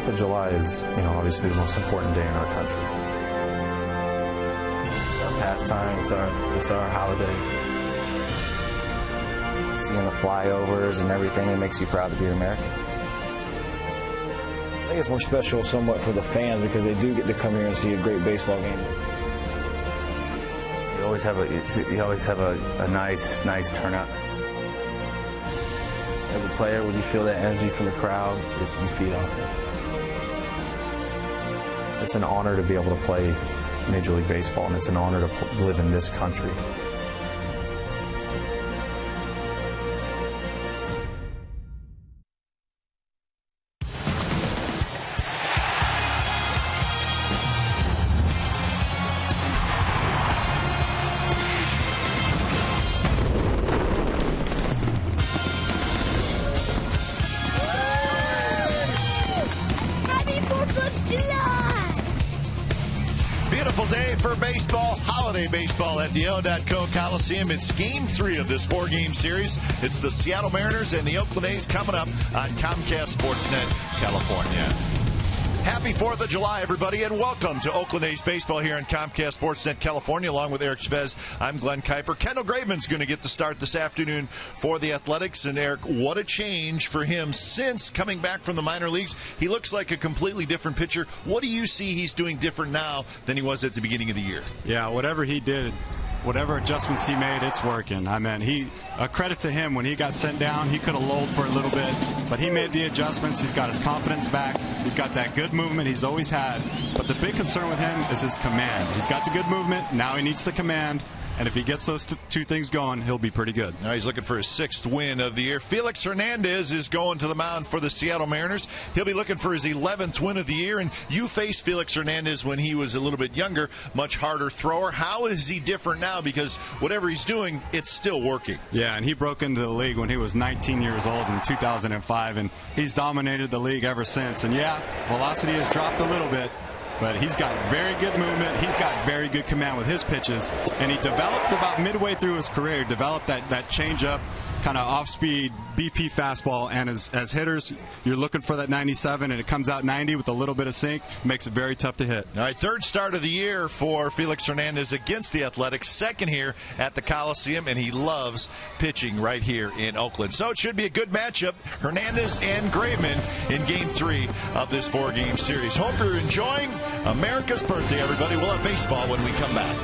4th of July is, obviously the most important day in our country. It's our pastime. It's our holiday. Seeing the flyovers and everything, it makes you proud to be American. I think it's more special somewhat for the fans because they do get to come here and see a great baseball game. You always have a nice turnout. As a player, when you feel that energy from the crowd, you feed off it. It's an honor to be able to play Major League Baseball, and it's an honor to live in this country. Beautiful day for baseball, holiday baseball at the O.co Coliseum. It's Game 3 of this 4-game series. It's the Seattle Mariners and the Oakland A's coming up on Comcast Sportsnet, California. Happy 4th of July, everybody, and welcome to Oakland A's baseball here on Comcast Sportsnet California. Along with Eric Chavez, I'm Glenn Kuiper. Kendall Graveman's going to get the start this afternoon for the Athletics. And, Eric, what a change for him since coming back from the minor leagues. He looks like a completely different pitcher. What do you see he's doing different now than he was at the beginning of the year? Yeah, whatever he did, whatever adjustments he made, it's working. I mean, a credit to him. When he got sent down, he could have lulled for a little bit, but he made the adjustments. He's got his confidence back. He's got that good movement he's always had. But the big concern with him is his command. He's got the good movement. Now he needs the command. And if he gets those two things going, he'll be pretty good. Now he's looking for his 6th win of the year. Felix Hernandez is going to the mound for the Seattle Mariners. He'll be looking for his 11th win of the year. And you faced Felix Hernandez when he was a little bit younger, much harder thrower. How is he different now? Because whatever he's doing, it's still working. Yeah, and he broke into the league when he was 19 years old in 2005, and he's dominated the league ever since. And yeah, velocity has dropped a little bit, but he's got very good movement. He's got very good command with his pitches. And he developed about midway through his career, developed that change-up, kind of off-speed BP fastball. And as hitters, you're looking for that 97, and it comes out 90 with a little bit of sink. Makes it very tough to hit. All right, 3rd start of the year for Felix Hernandez against the Athletics. 2nd here at the Coliseum, and he loves pitching right here in Oakland. So it should be a good matchup. Hernandez and Graveman in Game 3 of this 4-game series. Hope you're enjoying America's birthday, everybody. We'll have baseball when we come back.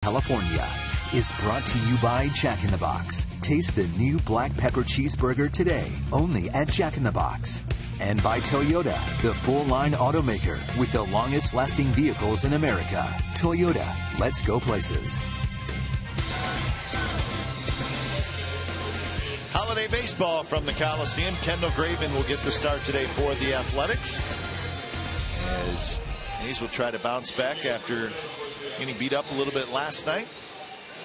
California is brought to you by Jack in the Box. Taste the new black pepper cheeseburger today, only at Jack in the Box. And by Toyota, the full-line automaker with the longest-lasting vehicles in America. Toyota, let's go places. Holiday baseball from the Coliseum. Kendall Graven will get the start today for the Athletics, as A's will try to bounce back after getting beat up a little bit last night.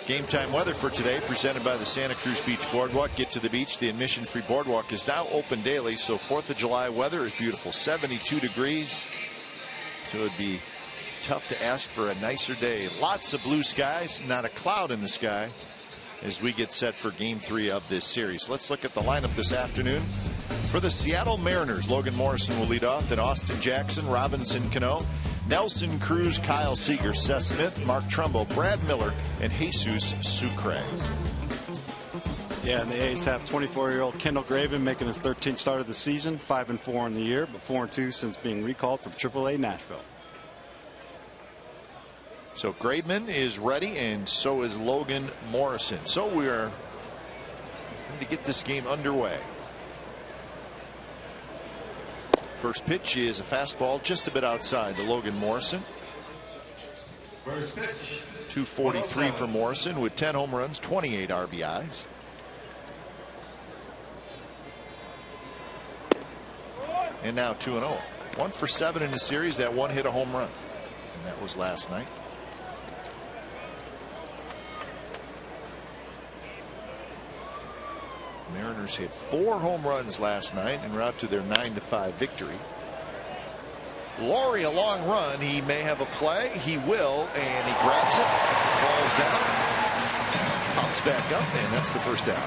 Game time weather for today presented by the Santa Cruz Beach Boardwalk. Get to the beach. The admission-free boardwalk is now open daily, so 4th of July weather is beautiful. 72 degrees, so it would be tough to ask for a nicer day. Lots of blue skies, not a cloud in the sky, as we get set for Game 3 of this series. Let's look at the lineup this afternoon. For the Seattle Mariners, Logan Morrison will lead off, then Austin Jackson, Robinson Cano, Nelson Cruz, Kyle Seager, Seth Smith, Mark Trumbo, Brad Miller, and Jesus Sucre. Yeah, and the A's have 24-year-old Kendall Graven making his 13th start of the season, 5-4 in the year, but 4-2 since being recalled from AAA Nashville. So Graveman is ready, and so is Logan Morrison. So we are going to get this game underway. First pitch is a fastball just a bit outside to Logan Morrison. 243 for Morrison with 10 home runs, 28 RBIs. And now 2-0. 1 for 7 in the series. That one hit a home run, and that was last night. Mariners hit 4 home runs last night en route to their 9-5 victory. Laurie, a long run. He may have a play. He will, and he grabs it, falls down, pops back up, and that's the first down.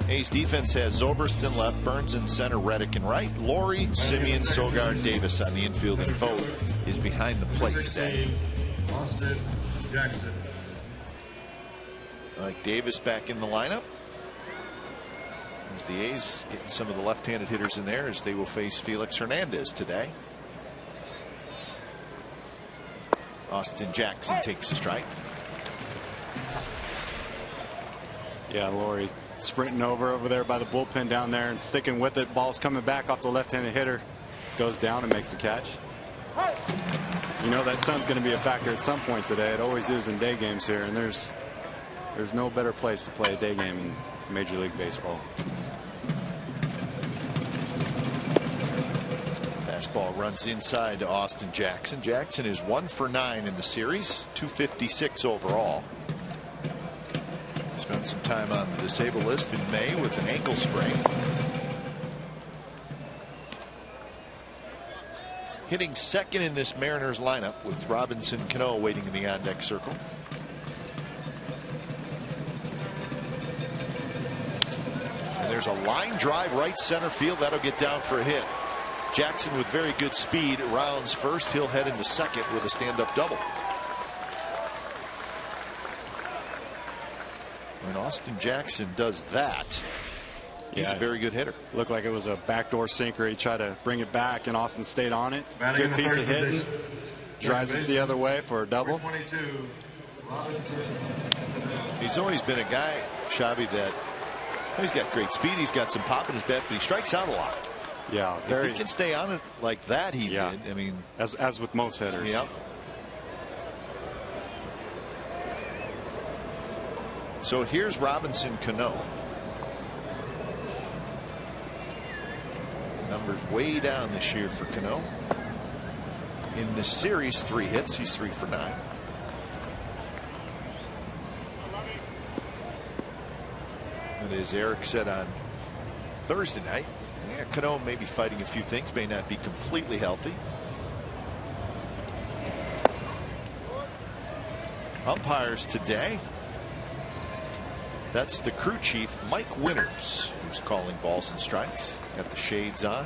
A's defense has Zobrist in left, Burns in center, Reddick in right, Laurie, Simeon, Sogard, Davis on the infield, and Vogt is behind the plate today. Austin Jackson. Like Davis back in the lineup. As the A's getting some of the left-handed hitters in there, as they will face Felix Hernandez today. Austin Jackson takes a strike. Yeah, Laurie sprinting over there by the bullpen down there and sticking with it. Ball's coming back off the left-handed hitter. Goes down and makes the catch. You know that sun's going to be a factor at some point today. It always is in day games here, and there's no better place to play a day game in Major League Baseball. Fastball runs inside to Austin Jackson. Jackson is 1 for 9 in the series, 256 overall. Spent some time on the disabled list in May with an ankle sprain. Hitting second in this Mariners lineup with Robinson Cano waiting in the on-deck circle. And there's a line drive right center field that'll get down for a hit. Jackson with very good speed rounds first. He'll head into second with a stand-up double. When Austin Jackson does that, he's a very good hitter. Looked like it was a backdoor sinker. He tried to bring it back, and Austin stayed on it. Good piece of hitting. Drives it the other way for a double. He's always been a guy, Shabby, that he's got great speed. He's got some pop in his bat, but he strikes out a lot. Yeah, if he can stay on it like that, he did. I mean, as with most hitters. Yep. So here's Robinson Cano. Numbers way down this year for Cano. In this series, 3 hits. He's 3 for 9. And as Eric said on Thursday night, Cano may be fighting a few things, may not be completely healthy. Umpires today. That's the crew chief, Mike Winters, who's calling balls and strikes. Got the shades on.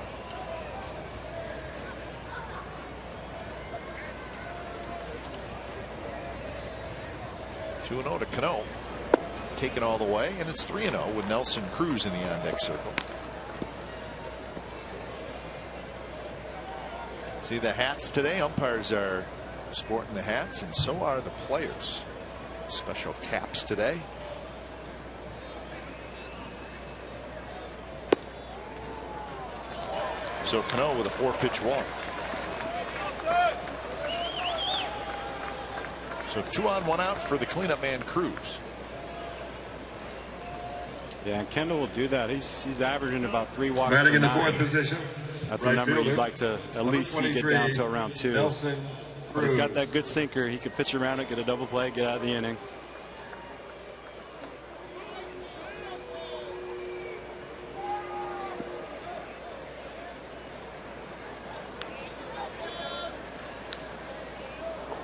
Two 2-0 to Cano. Taken all the way, and it's 3-0 with Nelson Cruz in the on-deck circle. See the hats today. Umpires are sporting the hats, and so are the players. Special caps today. So Cano with a 4-pitch walk. So 2 on 1 out for the cleanup man Cruz. Yeah, and Kendall will do that. He's averaging about 3 walks. Batting per in the nine. 4th position. That's right a number fielder, you'd like to at least see get down to around 2. Nelson But he's got Cruz. that good sinker. He could pitch around it, get a double play, get out of the inning.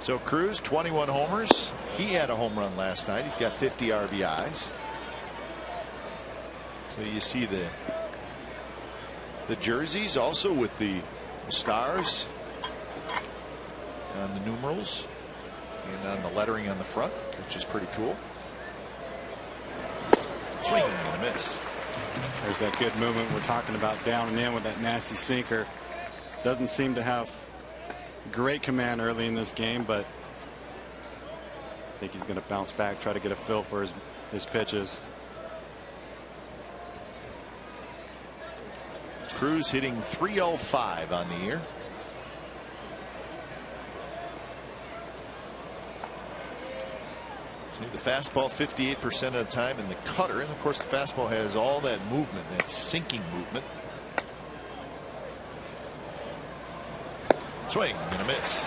So Cruz, 21 homers. He had a home run last night. He's got 50 RBIs. So you see the jerseys also with the stars on the numerals and on the lettering on the front, which is pretty cool. Swing and a miss. There's that good movement we're talking about down and in with that nasty sinker. Doesn't seem to have great command early in this game, but I think he's going to bounce back, try to get a feel for his pitches. Cruz hitting .305 on the year. See the fastball 58% of the time, and the cutter, and of course the fastball has all that movement, that sinking movement. Swing and a miss.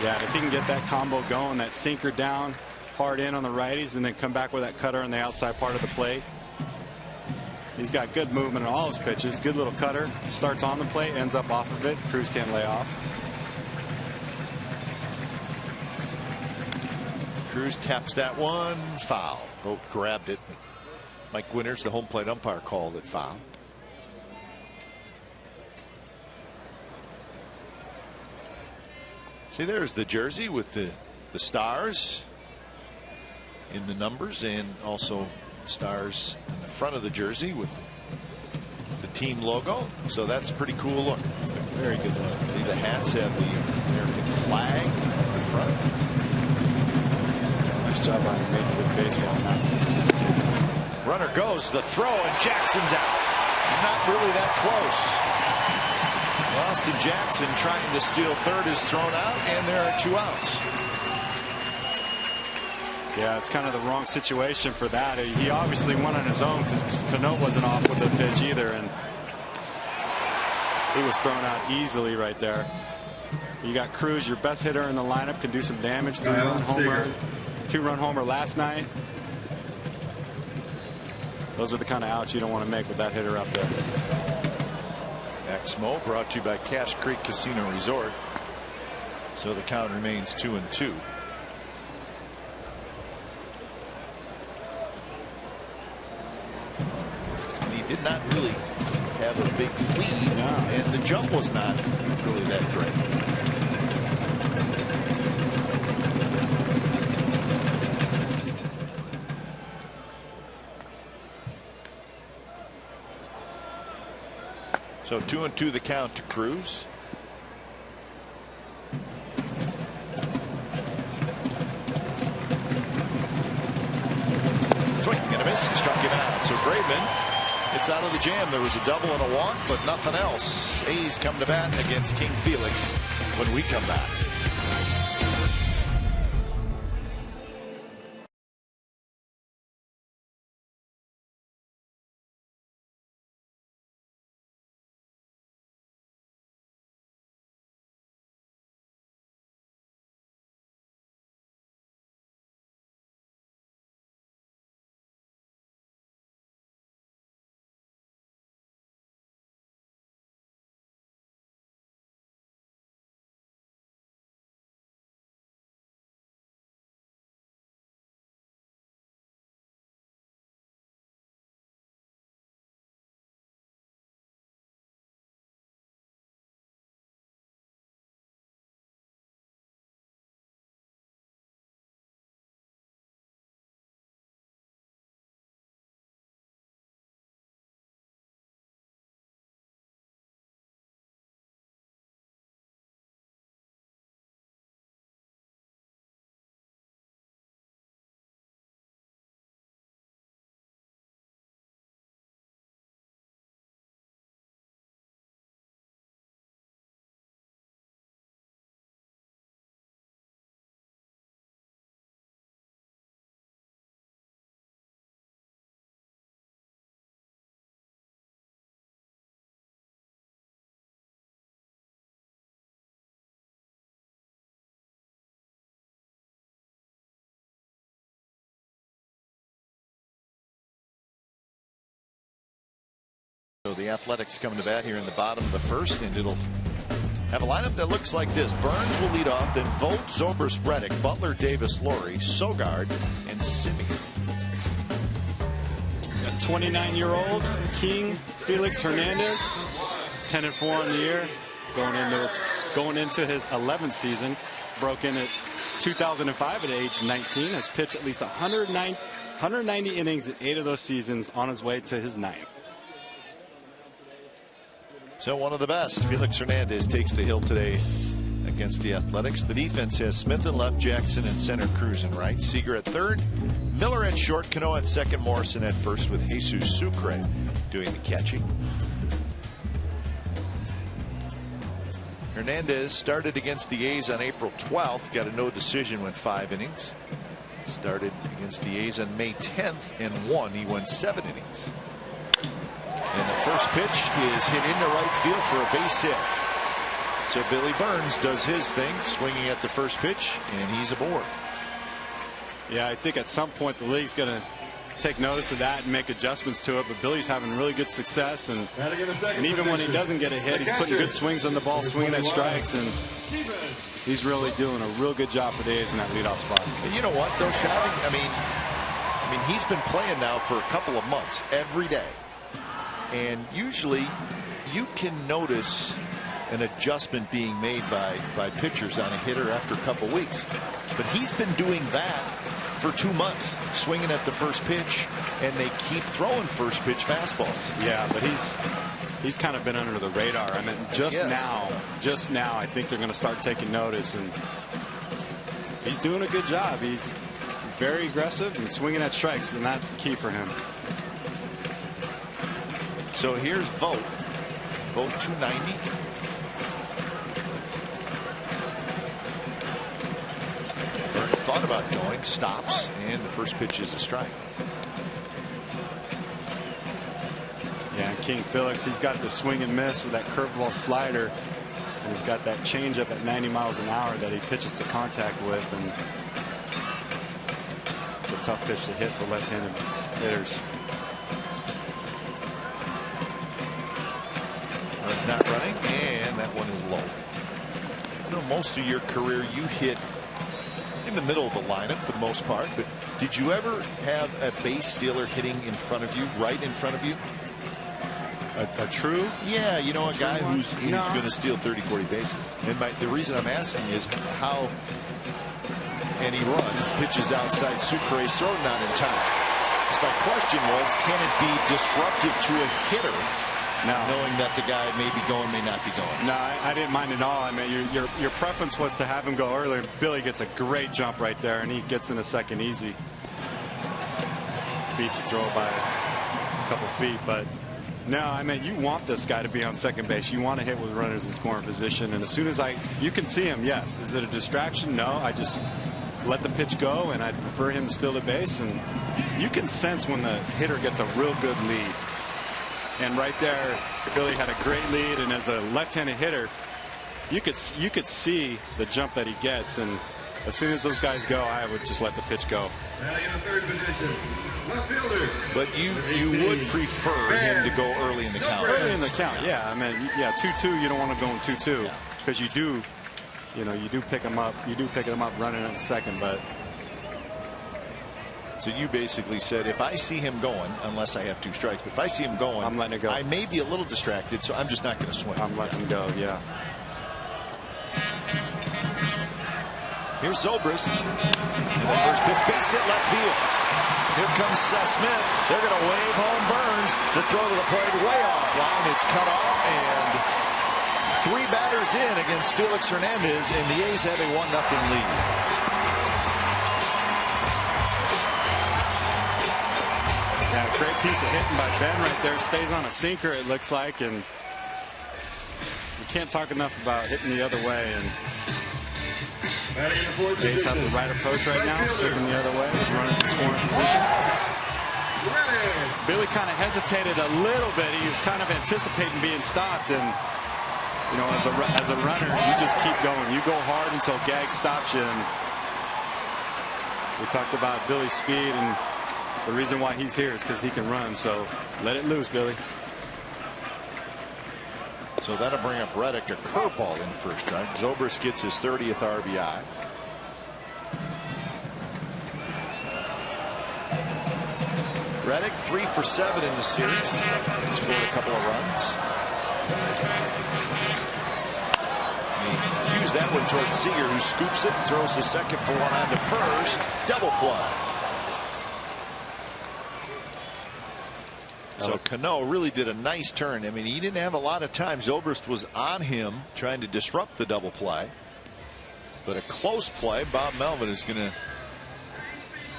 Yeah, if he can get that combo going, that sinker down hard in on the righties and then come back with that cutter on the outside part of the plate. He's got good movement in all his pitches. Good little cutter. Starts on the plate, ends up off of it. Cruz can't lay off. Cruz taps that one foul. Vogt grabbed it. Mike Winters, the home plate umpire, called it foul. See, there's the jersey with the stars in the numbers, and also stars in the front of the jersey with the team logo. So that's a pretty cool look. Very good look. See, the hats have the American flag on the front. Nice job on Major League Baseball. Runner goes, the throw, and Jackson's out. Not really that close. Austin Jackson trying to steal third is thrown out, and there are 2 outs. Yeah, it's kind of the wrong situation for that. He obviously went on his own because Cano wasn't off with the pitch either, and he was thrown out easily right there. You got Cruz, your best hitter in the lineup, can do some damage. 3-run homer, 2-run homer last night. Those are the kind of outs you don't want to make with that hitter up there. Exmo brought to you by Cache Creek Casino Resort. So the count remains 2-2. And he did not really have a big lead, and the jump was not really that great. So 2-2 the count to Cruz. Swing and a miss. He struck him out. So Graveman gets out of the jam. There was a double and a walk, but nothing else. A's come to bat against King Felix when we come back. So the Athletics come to bat here in the bottom of the first, and it'll have a lineup that looks like this. Burns will lead off, then Vogt, Zobrist, Reddick, Butler, Davis, Laurie, Sogard, and Simeon. 29-year-old King Felix Hernandez, 10-4 on the year, going into his 11th season. Broke in at 2005 at age 19. Has pitched at least 190 innings in 8 of those seasons, on his way to his 9th. So one of the best. Felix Hernandez takes the hill today against the Athletics. The defense has Smith in left, Jackson in center, Cruz in right, Seager at third, Miller at short, Cano at second, Morrison at first, with Jesus Sucre doing the catching. Hernandez started against the A's on April 12th, got a no decision, went 5 innings. Started against the A's on May 10th and won. He went 7 innings. And the first pitch is hit into right field for a base hit. So Billy Burns does his thing, swinging at the first pitch, and he's aboard. Yeah, I think at some point the league's going to take notice of that and make adjustments to it. But Billy's having really good success, and even when he doesn't get a hit, he's putting good swings on the ball, swinging at strikes, and he's really doing a real good job for the A's in that leadoff spot. And you know what, though, Shabby? I mean, he's been playing now for a couple of months every day. And usually you can notice an adjustment being made by pitchers on a hitter after a couple weeks. But he's been doing that for 2 months, swinging at the first pitch, and they keep throwing first pitch fastballs. Yeah, but he's kind of been under the radar. I mean, just now, I think they're going to start taking notice, and he's doing a good job. He's very aggressive and swinging at strikes, and that's the key for him. So here's Vogt. Vogt 290. Burns thought about going, stops, and the first pitch is a strike. Yeah, King Felix, he's got the swing and miss with that curveball slider, and he's got that changeup at 90 miles an hour that he pitches to contact with, and it's a tough pitch to hit for left-handed hitters. Not running, and that one is low. I know most of your career you hit in the middle of the lineup for the most part, but did you ever have a base stealer hitting in front of you, right in front of you? A true? Yeah, you know, a guy who's going to steal 30, 40 bases. And the reason I'm asking is how, and he runs, pitches outside, Sucre's thrown not in time. So my question was, can it be disruptive to a hitter? No. Knowing that the guy may be going, may not be going. No, I didn't mind at all. I mean, your preference was to have him go earlier. Billy gets a great jump right there, and he gets in a second easy. Beats the throw by a couple feet, but no, I mean, you want this guy to be on second base. You want to hit with runners in scoring position, and as soon as you can see him, yes. Is it a distraction? No, I just let the pitch go, and I'd prefer him to steal the base, and you can sense when the hitter gets a real good lead. And right there, Billy had a great lead, and as a left-handed hitter, you could see the jump that he gets, and as soon as those guys go, I would just let the pitch go. But you would prefer him to go early in the count. Early in the count, yeah. I mean, yeah, 2-2. You don't want to go in 2-2 because you do pick him up. You do pick him up running in second, but. So you basically said, if I see him going, unless I have 2 strikes, but if I see him going, I'm letting it go. I may be a little distracted, so I'm just not going to swing. I'm letting him go, yeah. Here's Zobrist. And the first pitch, base hit left field. Here comes Smith. They're going to wave home Burns. The throw to the plate way off line. It's cut off, and 3 batters in against Felix Hernandez, and the A's have a 1-0 lead. Yeah, great piece of hitting by Ben right there. Stays on a sinker, it looks like, and you can't talk enough about hitting the other way. And A's have the right approach right now, sitting the other way, running the scoring position. Billy kind of hesitated a little bit. He was kind of anticipating being stopped, and you know, as a runner, you just keep going. You go hard until Gag stops you. And we talked about Billy's speed, and the reason why he's here is because he can run. So let it loose, Billy. So that'll bring up Reddick, a curveball in first strike. Zobrist gets his 30th RBI. Reddick 3 for 7 in the series. Scored a couple of runs. And he cues that one towards Seager, who scoops it and throws the second for one on to first. Double play. So Cano really did a nice turn. I mean, he didn't have a lot of time. Zobrist was on him trying to disrupt the double play. But a close play. Bob Melvin is going to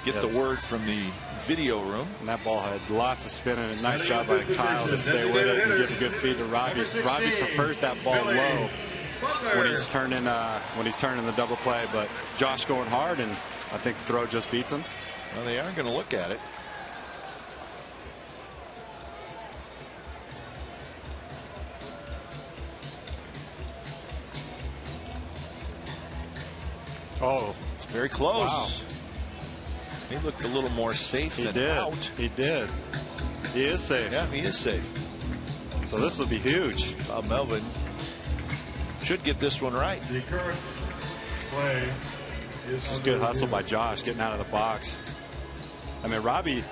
get the word from the video room. And that ball had lots of spin in it. Nice job by Kyle to stay with it and give a good feed to Robbie. Robbie prefers that ball low when he's turning the double play. But Josh going hard, and I think the throw just beats him. Well, they are going to look at it. Oh, it's very close. Wow. He looked a little more safe than out. He did. He is safe. Yeah, he is safe. So this will be huge. Melvin should get this one right. The current play is just good hustle by Josh getting out of the box. I mean, Robbie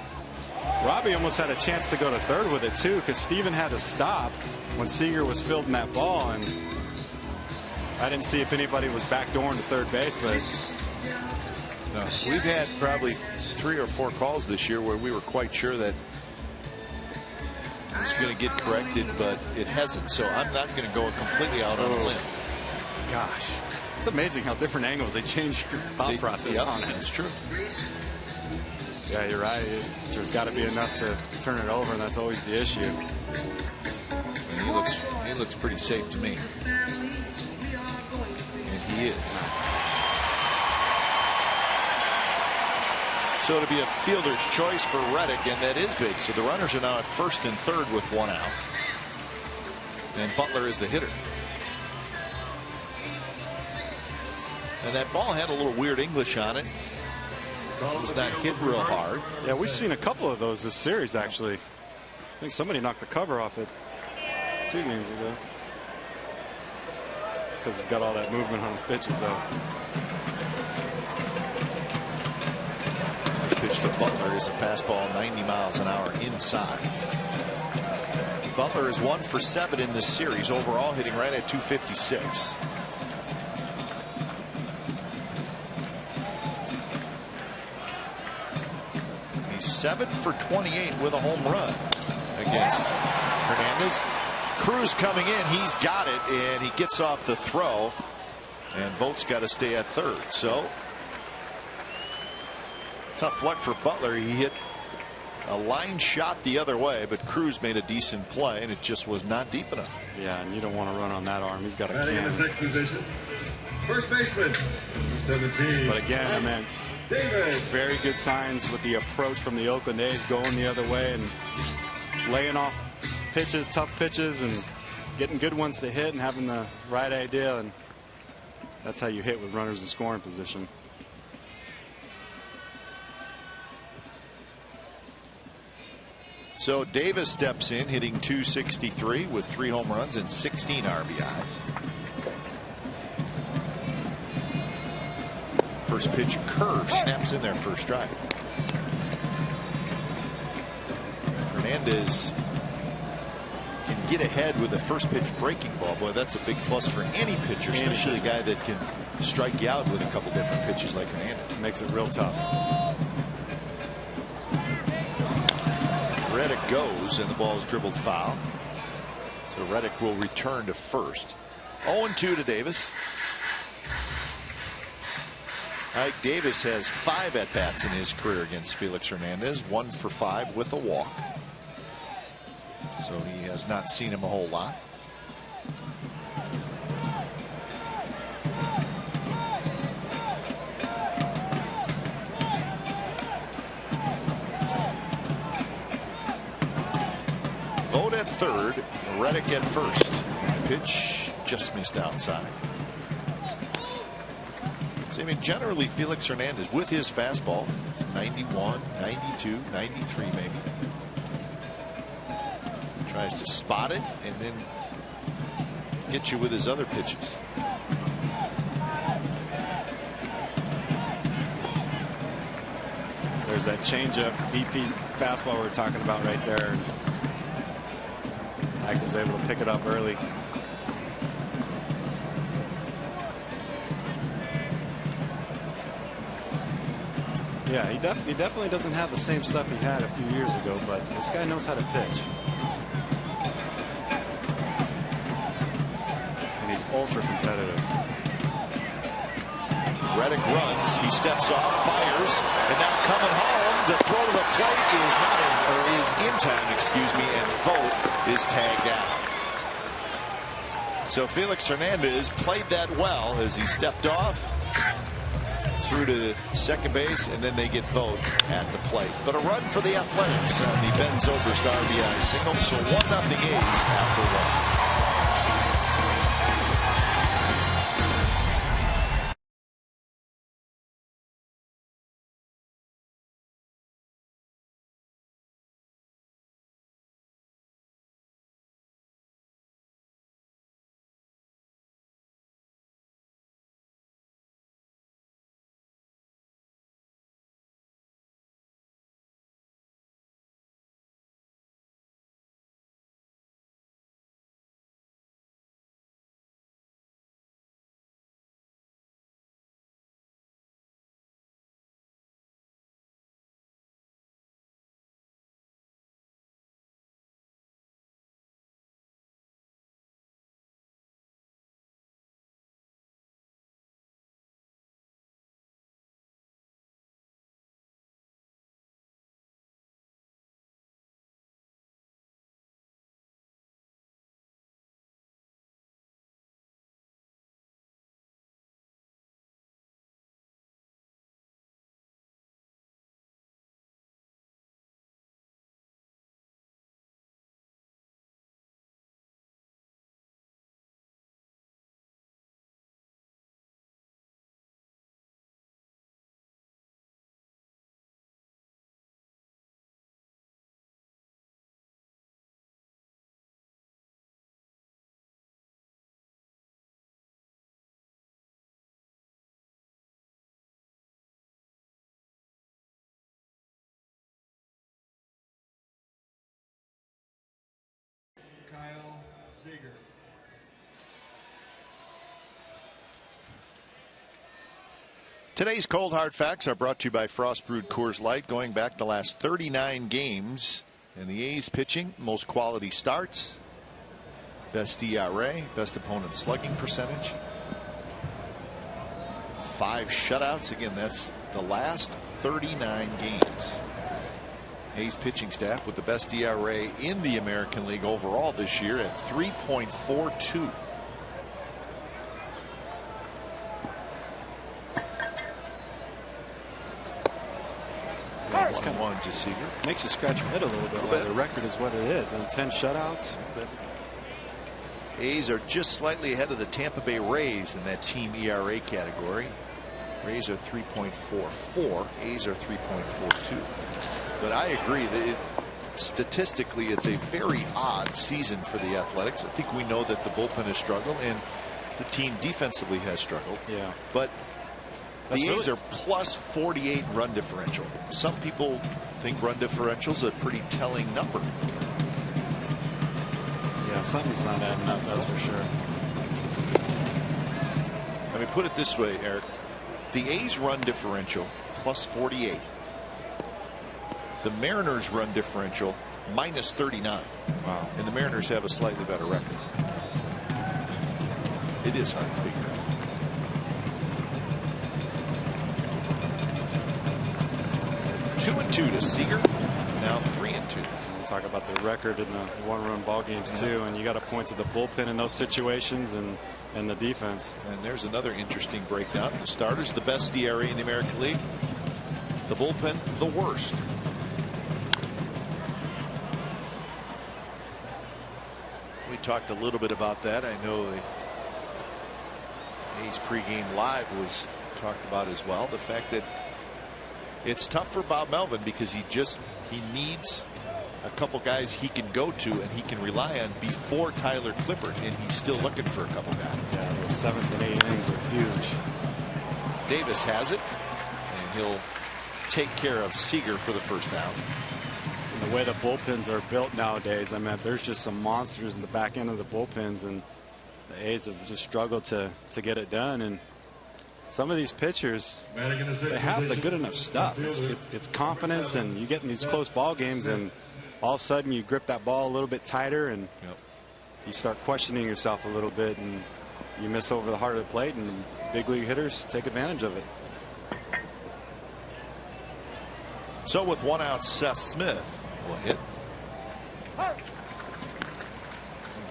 almost had a chance to go to third with it too, because Steven had to stop when Seager was fielding that ball, and I didn't see if anybody was backdooring to third base, but no. We've had probably 3 or 4 calls this year where we were quite sure that it was going to get corrected, but it hasn't. So I'm not going to go completely out on a limb. Gosh, it's amazing how different angles they change your thought process on it. It's true. Yeah, you're right. There's got to be enough to turn it over, and that's always the issue. And he looks pretty safe to me. And he is. So it'll be a fielder's choice for Reddick, and that is big. So the runners are now at first and third with 1 out. And Butler is the hitter. And that ball had a little weird English on it. It was not hit real hard. Yeah, we've seen a couple of those this series, actually. I think somebody knocked the cover off it 2 games ago. It's because he's got all that movement on his pitches, though. Pitch to Butler is a fastball 90 miles an hour inside. Butler is 1 for 7 in this series overall, hitting right at 256. He's 7 for 28 with a home run against Hernandez. Cruz coming in, he's got it, and he gets off the throw, and Vogt's got to stay at third. So tough luck for Butler. He hit a line shot the other way, but Cruz made a decent play, and it just was not deep enough. Yeah, and you don't want to run on that arm. He's got a batting in the can. 6th position, first baseman, 17. But again, I mean, very good signs with the approach from the Oakland A's, going the other way and laying off pitches, tough pitches, and getting good ones to hit and having the right idea. And that's how you hit with runners in scoring position. So Davis steps in, hitting .263 with 3 home runs and 16 RBIs. First pitch curve snaps in there for a strike. Hernandez can get ahead with a first pitch breaking ball. Boy, that's a big plus for any pitcher, especially a guy that can strike you out with a couple different pitches like Hernandez. Makes it real tough. Reddick goes, and the ball is dribbled foul. So Reddick will return to first. 0-2 to Davis. Ike Davis has 5 at-bats in his career against Felix Hernandez, 1 for 5 with a walk. So he has not seen him a whole lot. Vogt at third, Reddick at first. Pitch just missed outside. So, I mean, generally Felix Hernandez with his fastball, 91, 92, 93 maybe. Tries to spot it and then get you with his other pitches. There's that changeup BP fastball we were talking about right there. Ike was able to pick it up early. Yeah, he definitely doesn't have the same stuff he had a few years ago, but this guy knows how to pitch. And he's ultra competitive. Reddick runs, he steps off, fires, and now coming home, the throw to the plate is in time, excuse me, and Vogt is tagged out. So Felix Hernandez played that well as he stepped off, through to second base, and then they get Vogt at the plate. But a run for the Athletics on the Ben Zobrist RBI single, so 1-0 A's after one. Today's Cold Hard Facts are brought to you by Frost Brewed Coors Light. Going back the last 39 games, and the A's pitching, most quality starts, best ERA, best opponent slugging percentage, 5 shutouts. Again, that's the last 39 games. A's pitching staff with the best ERA in the American League overall this year at 3.42. Just kind of to Seager. Makes you scratch your head a little bit. The record is what it is, and 10 shutouts. A's are just slightly ahead of the Tampa Bay Rays in that team ERA category. Rays are 3.44. A's are 3.42. But I agree that statistically it's a very odd season for the Athletics. I think we know that the bullpen has struggled and the team defensively has struggled. Yeah. But the A's are plus 48 run differential. Some people think run differential is a pretty telling number. Yeah, something's not adding up, that's for sure. I mean, put it this way, Eric. The A's run differential plus 48. The Mariners run differential minus 39. Wow. And the Mariners have a slightly better record. It is hard to figure out. 2-2 to Seager. Now 3-2. We'll talk about the record in the one-run ball games too, and you got to point to the bullpen in those situations and the defense. And there's another interesting breakdown. The starters the best ERA in the American League. The bullpen the worst. We talked a little bit about that. I know the A's pregame live was talked about as well. The fact that it's tough for Bob Melvin because he needs a couple guys he can go to and he can rely on before Tyler Clippard, and he's still looking for a couple guys. Yeah, those 7th and 8th innings are huge. Davis has it, and he'll take care of Seager for the first out. And the way the bullpens are built nowadays, I mean, there's just some monsters in the back end of the bullpens, and the A's have just struggled to get it done. And some of these pitchers, they have the good enough stuff. It's confidence, and you get in these close ball games, and all of a sudden you grip that ball a little bit tighter, and you start questioning yourself a little bit, and you miss over the heart of the plate, and big league hitters take advantage of it. So with 1 out, Seth Smith will hit.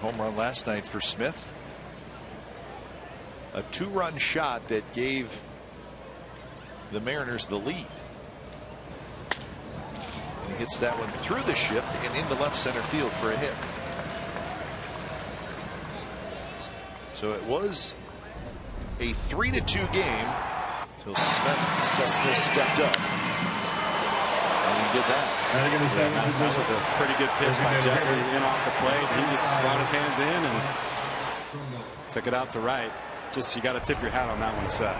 Home run last night for Smith. A 2-run shot that gave the Mariners the lead. And he hits that one through the shift and into left center field for a hit. So it was a 3-2 game until Seth Smith stepped up. And he did that. That was a pretty good pitch by Jesse in off the plate. He just brought his hands in and took it out to right. Just, you got to tip your hat on that one, Seth.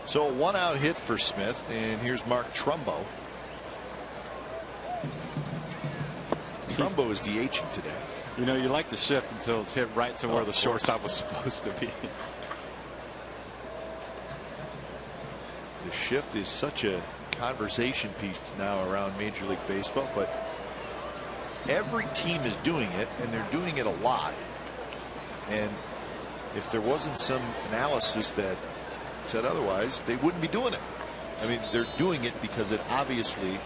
So a 1-out hit for Smith, and here's Mark Trumbo. Trumbo is DHing today. You know, you like the shift until it's hit right to where the shortstop was supposed to be. The shift is such a conversation piece now around Major League Baseball, but every team is doing it, and they're doing it a lot. And if there wasn't some analysis that said otherwise, they wouldn't be doing it. I mean, they're doing it because it obviously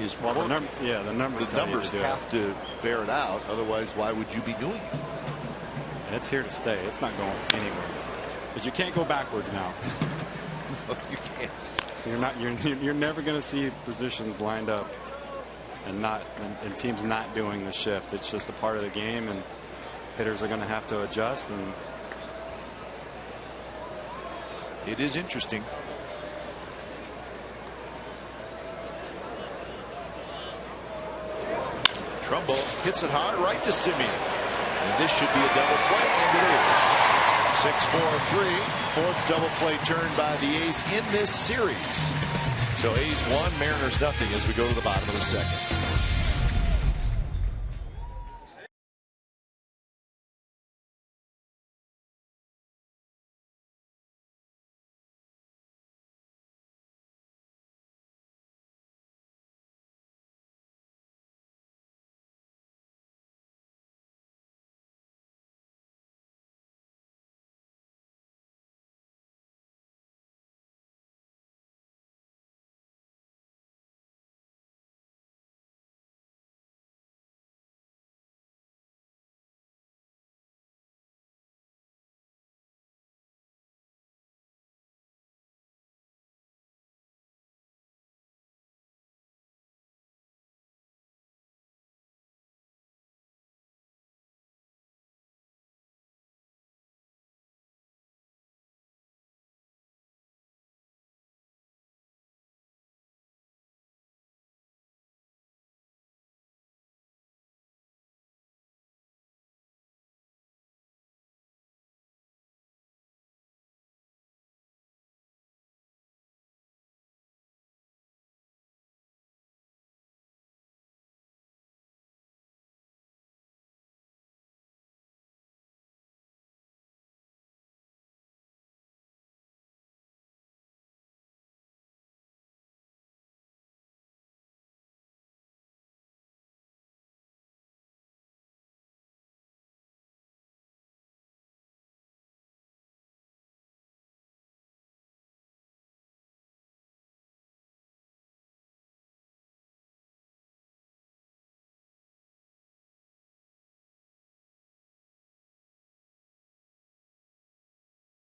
is well, the numbers have to bear it out. Otherwise, why would you be doing it? And it's here to stay. It's not going anywhere. But you can't go backwards now. No, you can't. You're never going to see positions lined up and teams not doing the shift. It's just a part of the game, and hitters are going to have to adjust. And it is interesting. Trumbo hits it hard right to Simeon. And this should be a double play, and it is. 6-4-3, fourth double play turn by the A's in this series. So A's 1, Mariners nothing as we go to the bottom of the second.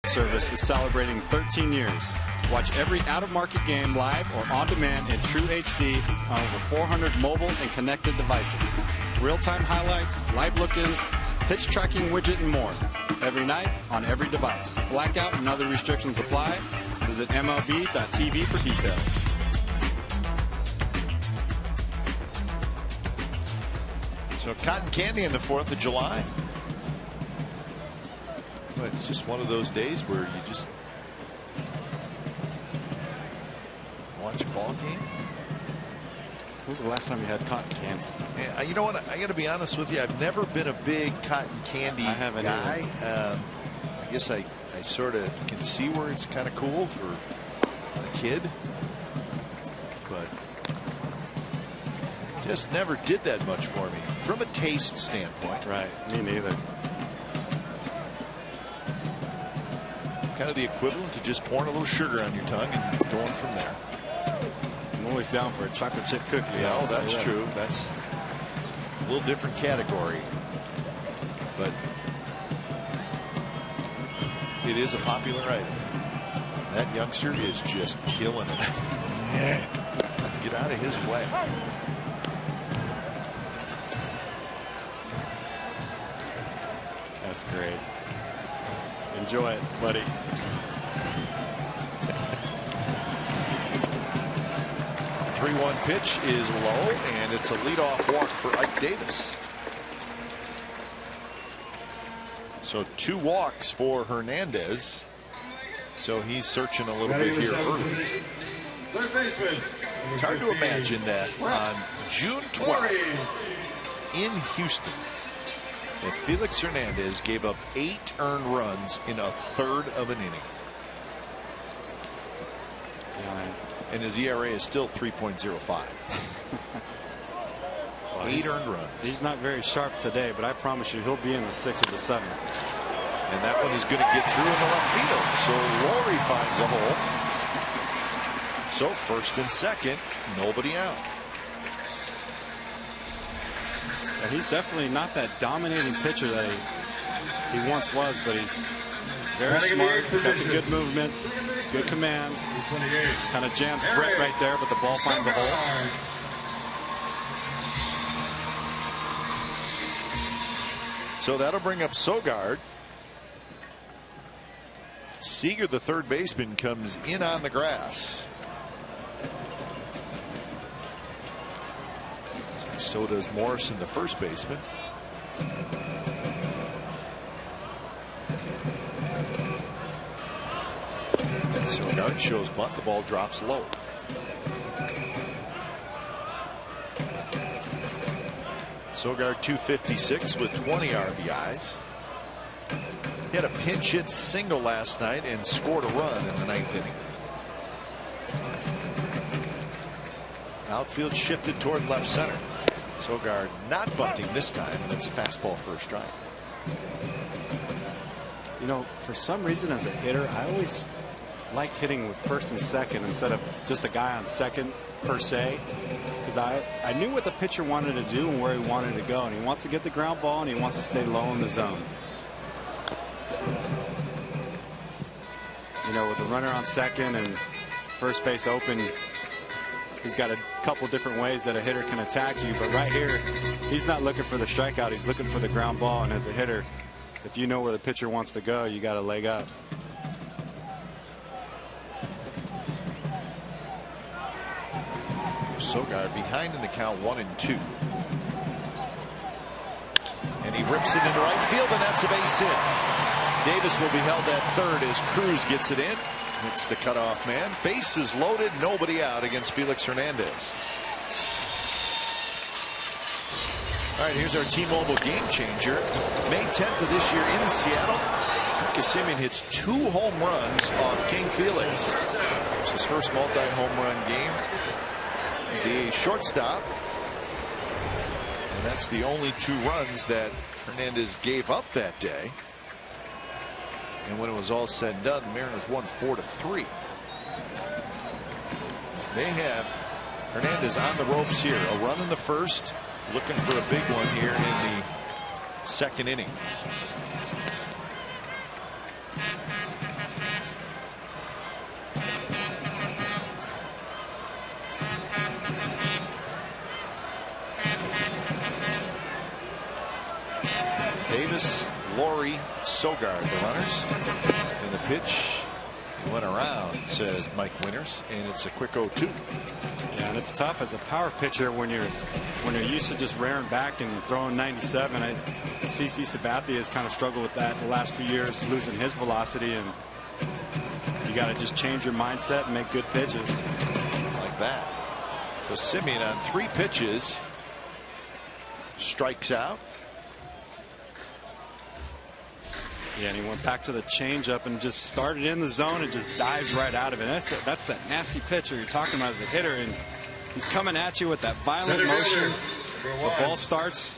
Service is celebrating 13 years. Watch every out-of-market game live or on demand in true HD on over 400 mobile and connected devices. Real-time highlights, live look-ins, pitch tracking widget, and more. Every night on every device. Blackout and other restrictions apply. Visit MLB.tv for details. So cotton candy in the 4th of July. Well, it's just one of those days where you just watch a ball game. When was the last time you had cotton candy? Yeah, you know what? I got to be honest with you. I've never been a big cotton candy guy. I guess I sort of can see where it's kind of cool for a kid, but just never did that much for me from a taste standpoint. Right, me neither. Kind of the equivalent to just pouring a little sugar on your tongue and going from there. I'm always down for a chocolate chip cookie. Yeah, that's true. That's a little different category, but it is a popular item. That youngster is just killing it. Get out of his way. That's great. Enjoy it, buddy. The 3-1 pitch is low, and it's a leadoff walk for Ike Davis. So 2 walks for Hernandez. So he's searching a little bit here early. It's hard to imagine that on June 12th in Houston that Felix Hernandez gave up 8 earned runs in a third of an inning. And his ERA is still 3.05. Well, 8 earned runs. He's not very sharp today, but I promise you he'll be in the 6th or the 7th. And that one is going to get through in the left field. So Rory finds a hole. So 1st and 2nd, nobody out. And he's definitely not that dominating pitcher that he once was, but he's very smart. He's got the good movement, good command. Kind of jams Brett right there, but the ball finds a hole. So that'll bring up Sogard. Seager, the third baseman, comes in on the grass. So does Morrison, the first baseman. Sogard shows bunt. The ball drops low. Sogard 256 with 20 RBIs. He had a pinch hit single last night and scored a run in the 9th inning. Outfield shifted toward left center. Sogard not bunting this time, and it's a fastball for a strike. You know, for some reason as a hitter, I always like hitting with 1st and 2nd instead of just a guy on 2nd per se, because I knew what the pitcher wanted to do and where he wanted to go, and he wants to get the ground ball and he wants to stay low in the zone. You know, with the runner on 2nd and first base open, he's got a couple different ways that a hitter can attack you, but right here he's not looking for the strikeout, he's looking for the ground ball, and as a hitter, if you know where the pitcher wants to go, you got to leg up. Sogard behind in the count 1-2. And he rips it into right field, and that's a base hit. Davis will be held at third as Cruz gets it in. It's the cutoff man. Bases loaded, nobody out against Felix Hernandez. All right, here's our T-Mobile game changer. May 10th of this year in Seattle, Marcus Semien hits 2 home runs off King Felix. It's his first multi-home run game. He's the shortstop. And that's the only 2 runs that Hernandez gave up that day. And when it was all said and done, the Mariners won 4-3. They have Hernandez on the ropes here. A run in the first, looking for a big one here in the 2nd inning. Davis, Laurie, Sogard, the runners. And the pitch went around, says Mike Winters, and it's a quick 0-2. Yeah, and it's tough as a power pitcher when you're used to just rearing back and throwing 97. CC Sabathia has kind of struggled with that the last few years, losing his velocity, and you got to just change your mindset and make good pitches like that. So Simeon on 3 pitches strikes out. Yeah, and he went back to the changeup and just started in the zone and just dives right out of it. That's that nasty pitcher you're talking about as a hitter, and he's coming at you with that violent motion. The ball starts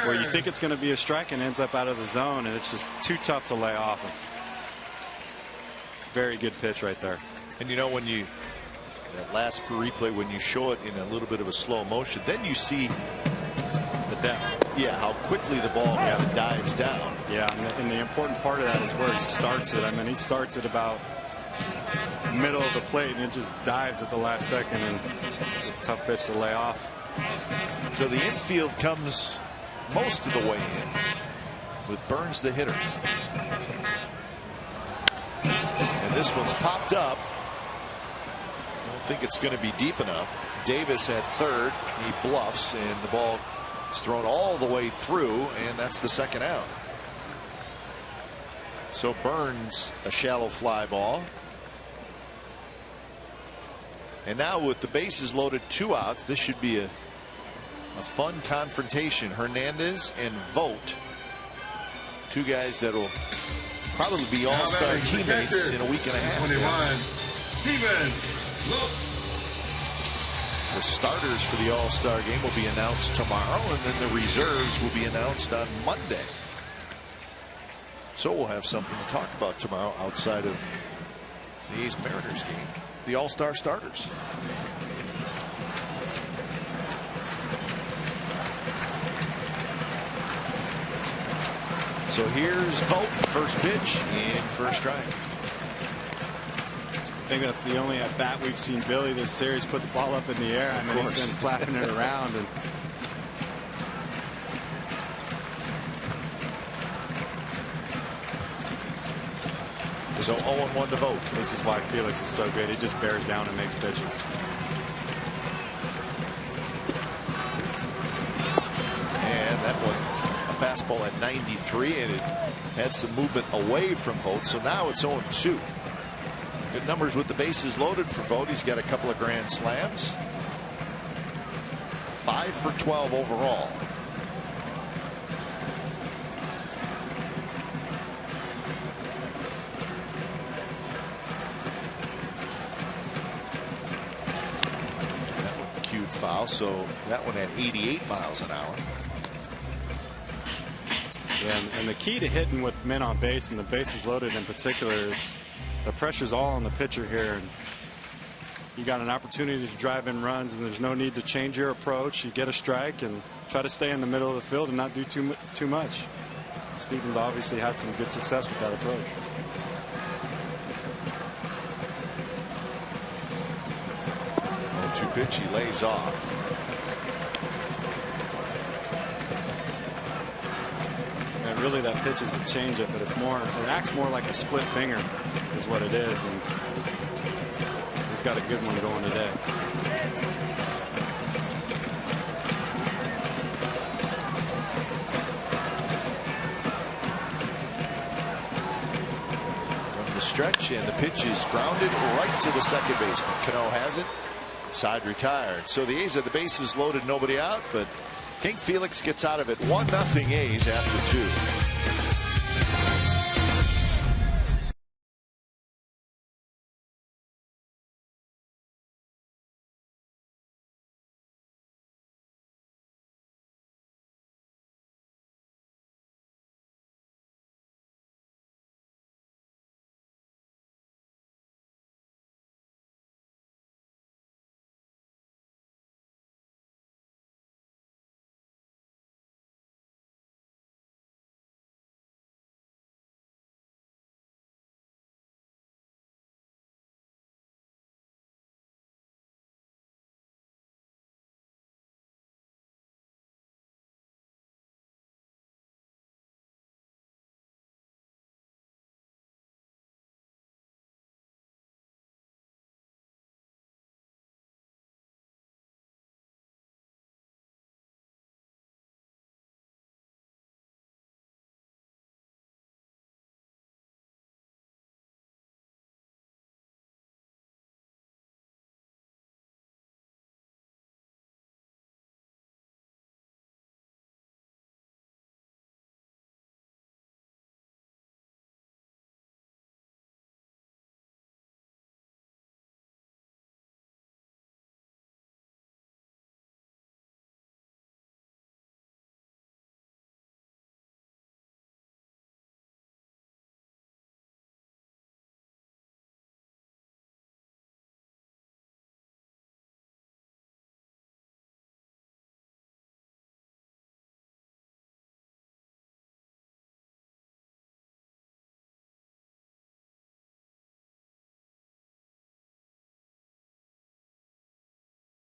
where you think it's going to be a strike and ends up out of the zone, and it's just too tough to lay off of. Very good pitch right there. And you know, when you, that last replay, when you show it in a little bit of a slow motion, then you see the depth. Yeah, how quickly the ball kind of dives down. Yeah, and the important part of that is where he starts it. I mean, he starts at about middle of the plate and it just dives at the last second, and it's a tough pitch to lay off. So the infield comes most of the way in with Burns the hitter. And this one's popped up. Don't think it's going to be deep enough. Davis at third. He bluffs, and the ball is thrown all the way through, and that's the second out. So Burns, a shallow fly ball. And now with the bases loaded, 2 outs, this should be a fun confrontation. Hernandez and Vogt, 2 guys that will probably be all-star teammates in a week and a half. 21, Steven Vogt. The starters for the All-Star game will be announced tomorrow, and then the reserves will be announced on Monday. So we'll have something to talk about tomorrow outside of the A's Mariners game. The All-Star starters. So here's Vogt, first pitch and first strike. I think that's the only at bat we've seen Billy this series put the ball up in the air. I mean, he's been slapping it around. And so 0-1 to Vogt. This is why Felix is so good. He just bears down and makes pitches. And that one, a fastball at 93, and it had some movement away from Vogt. So now it's 0-2. Good numbers with the bases loaded for Vogt. He's got a couple of grand slams. 5 for 12 overall. That one cued foul, so that one at 88 miles an hour. Yeah, and the key to hitting with men on base and the bases loaded in particular is the pressure's all on the pitcher here, and you got an opportunity to drive in runs, and there's no need to change your approach. You get a strike and try to stay in the middle of the field and not do too much. Stevens obviously had some good success with that approach. Two pitch, he lays off. And really, that pitch is the changeup, but it acts more like a split finger, is what it is, and he's got a good one going today. From the stretch, and the pitch is grounded right to the second baseman. Cano has it. Side retired. So the A's have the bases loaded, nobody out, but King Felix gets out of it. 1-0 A's after 2.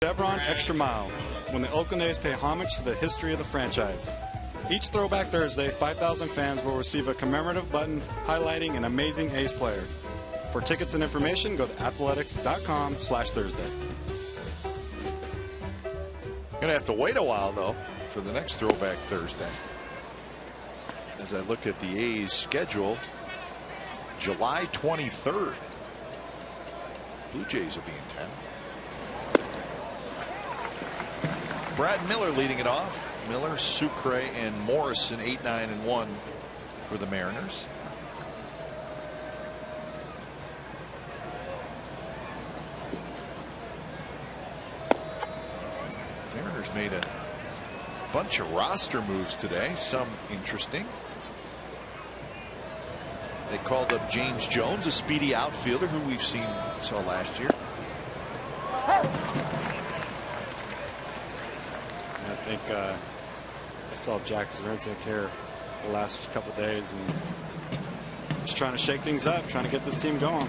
Chevron Extra Mile, when the Oakland A's pay homage to the history of the franchise. Each Throwback Thursday, 5,000 fans will receive a commemorative button highlighting an amazing A's player. For tickets and information, go to athletics.com/Thursday. Going to have to wait a while, though, for the next Throwback Thursday. As I look at the A's schedule, July 23rd, Blue Jays will be in town. Brad Miller leading it off. Miller, Sucre, and Morrison 8-9-1 for the Mariners. Mariners made a bunch of roster moves today, some interesting. They called up James Jones, a speedy outfielder who we've saw last year. I think I saw Jack Zverincek here the last couple of days and just trying to shake things up, trying to get this team going.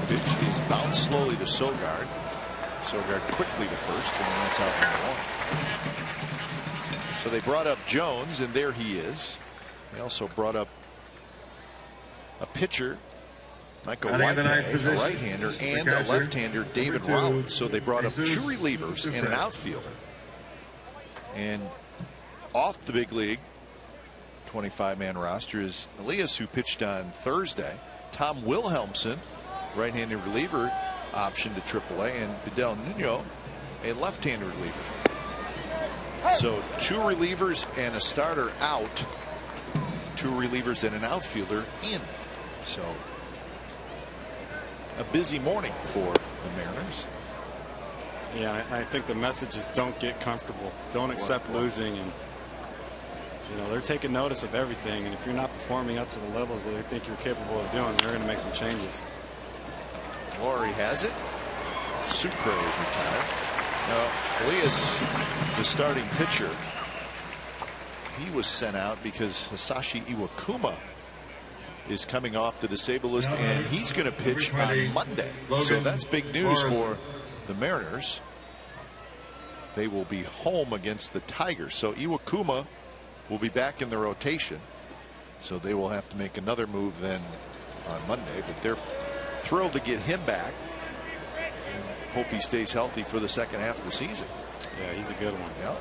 Pitch is bounced slowly to Sogard. Sogard quickly to first, and that's out number one. So they brought up Jones, and there he is. They also brought up a pitcher, Michael Whitehead, a right-hander, and a left-hander, David Rollins. So they brought up two relievers and an outfielder. And off the big league 25-man roster is Elias, who pitched on Thursday. Tom Wilhelmsen, right-handed reliever, option to AAA, and Fidel Nuno, a left-handed reliever. So two relievers and a starter out, two relievers and an outfielder in. So a busy morning for the Mariners. Yeah, I think the message is don't get comfortable, don't accept losing, and they're taking notice of everything, and if you're not performing up to the levels that they think you're capable of doing, they're going to make some changes. Laurie has it. Sucre is retired. Now, Elias, the starting pitcher, he was sent out because Hisashi Iwakuma is coming off the disabled list, and he's going to pitch on Monday. So that's big news for the Mariners. They will be home against the Tigers. So Iwakuma will be back in the rotation. So they will have to make another move then on Monday, but they're thrilled to get him back. Hope he stays healthy for the second half of the season. Yeah, he's a good one. Yeah.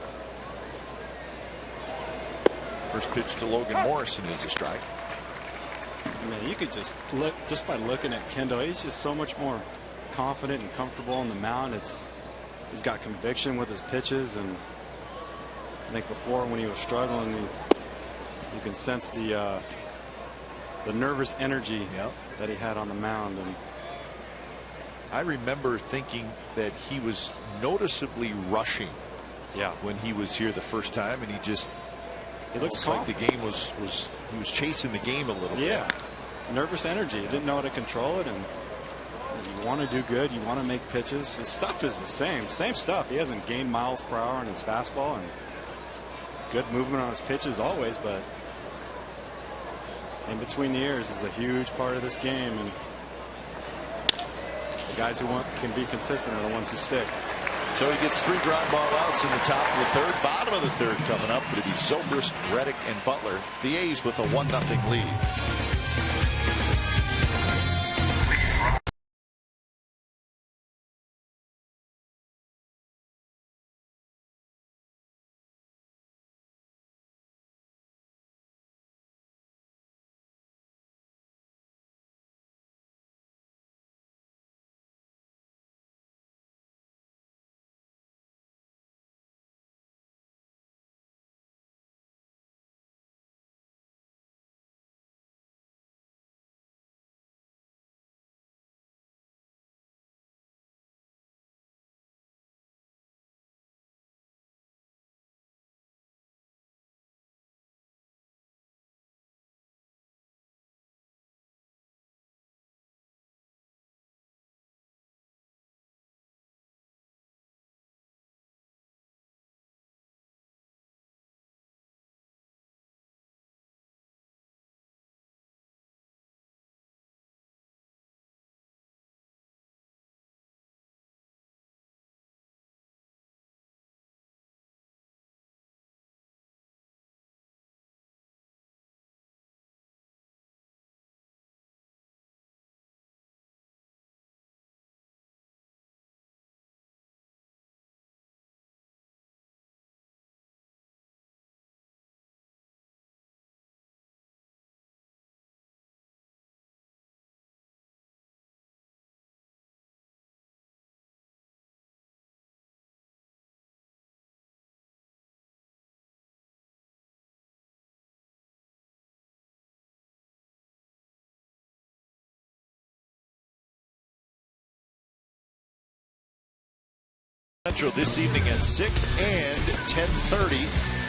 First pitch to Logan Morrison is a strike. Man, you could just look, just by looking at Kendall, he's just so much more confident and comfortable on the mound. He's got conviction with his pitches, and I think before when he was struggling, you can sense the nervous energy that he had on the mound. And I remember thinking that he was noticeably rushing. Yeah. When he was here the first time, and he looks like the game was he was chasing the game a little bit. Yeah. Nervous energy. He didn't know how to control it, and you want to do good. You want to make pitches. His stuff is the same stuff. He hasn't gained miles per hour on his fastball, and good movement on his pitches always, but in between the ears is a huge part of this game, and the guys who can be consistent are the ones who stick. So he gets 3 ground ball outs in the top of the third. Bottom of the third coming up. It'll be Zobrist, Reddick, and Butler. The A's with a 1-0 lead. Central this evening at 6 and 10:30.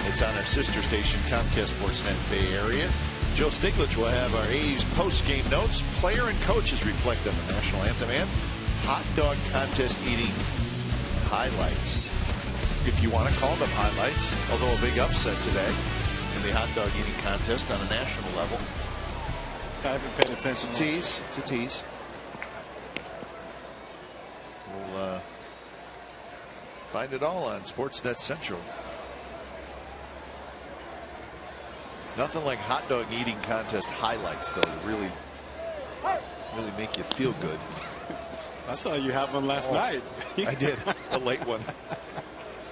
It's on our sister station, Comcast Sportsnet Bay Area. Joe Stiglitz will have our A's post-game notes. Player and coaches reflect on the national anthem and hot dog contest eating highlights, if you want to call them highlights, although a big upset today in the hot dog eating contest on a national level. I haven't paid attention. It's a tease. We'll find it all on Sportsnet Central. Nothing like hot dog eating contest highlights, though, to really make you feel good. I saw you have one last night. I did, a late one.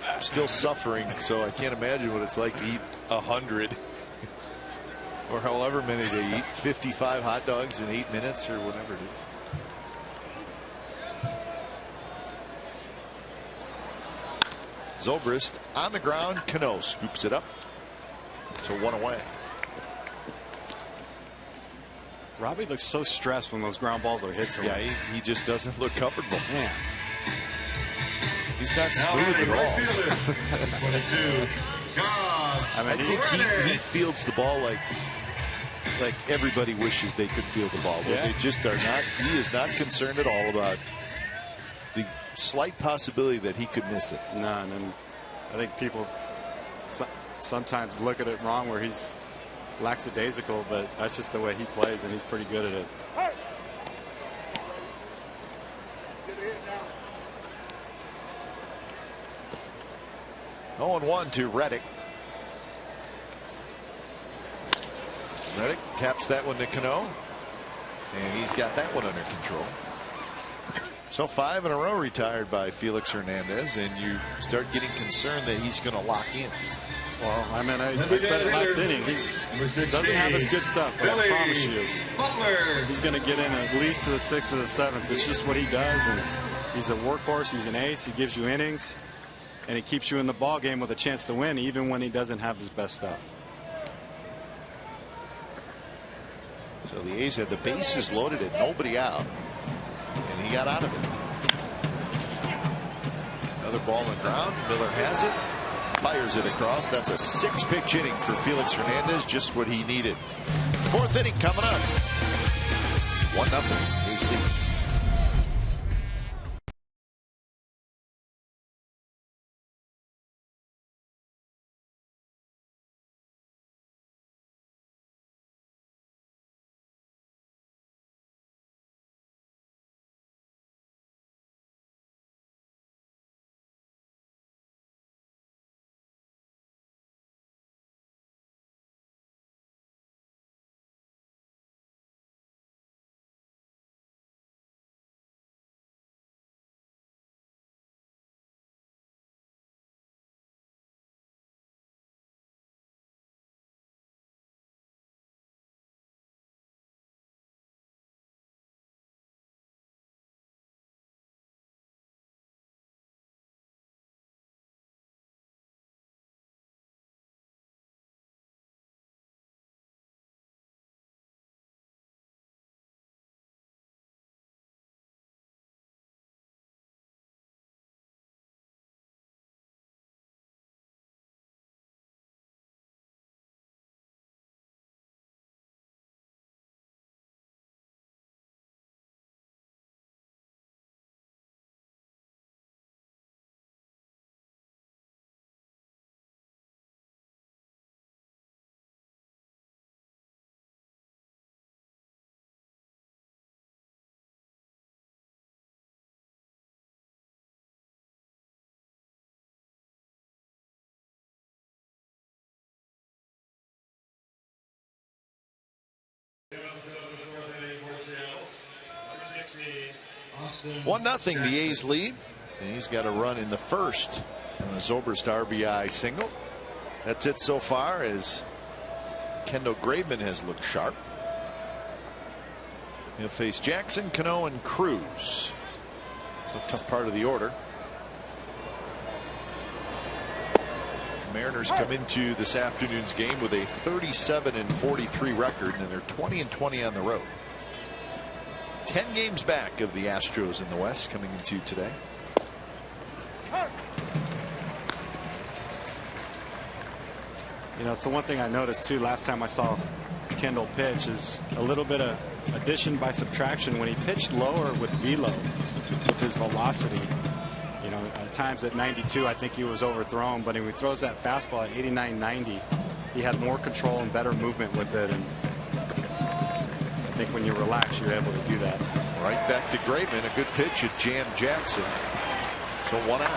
I'm still suffering, so I can't imagine what it's like to eat 100 or however many they eat. 55 hot dogs in 8 minutes or whatever it is. Zobrist on the ground. Cano scoops it up. So 1 away. Robbie looks so stressed when those ground balls are hit to him. Yeah, he just doesn't look comfortable. Man. He's not smooth at all. 22. I think he fields the ball like everybody wishes they could field the ball. But they just are not. He is not concerned at all about the slight possibility that he could miss it. None. And I think people sometimes look at it wrong, where he's lackadaisical, but that's just the way he plays, and he's pretty good at it. Oh, and 1 to Reddick. Reddick taps that one to Cano, and he's got that one under control. So 5 in a row retired by Felix Hernandez, and you start getting concerned that he's going to lock in. Well, I mean, I said it last inning. He doesn't have his good stuff, but I promise you, he's going to get in at least to the 6th or the 7th. It's just what he does, and he's a workhorse. He's an ace. He gives you innings, and he keeps you in the ball game with a chance to win, even when he doesn't have his best stuff. So the A's had the bases loaded and nobody out, and he got out of it. Another ball on the ground. Miller has it. Fires it across. That's a 6-pitch inning for Felix Hernandez, just what he needed. 4th inning coming up. 1-0 A's lead. One nothing, the A's lead, and he's got a run in the first on a Zobrist RBI single. That's it so far, as Kendall Graveman has looked sharp. He'll face Jackson, Cano, and Cruz. It's a tough part of the order. The Mariners come into this afternoon's game with a 37-43 record, and they're 20-20 on the road. 10 games back of the Astros in the West coming into today. You know, it's the one thing I noticed too last time I saw Kendall pitch is a little bit of addition by subtraction. When he pitched lower with velo, with his velocity, you know, at times at 92 I think he was overthrown, but when he throws that fastball at 89, 90, he had more control and better movement with it, and I think when you relax you're able to do that. Right back to Graveman. A good pitch at Jam Jackson. So 1 out.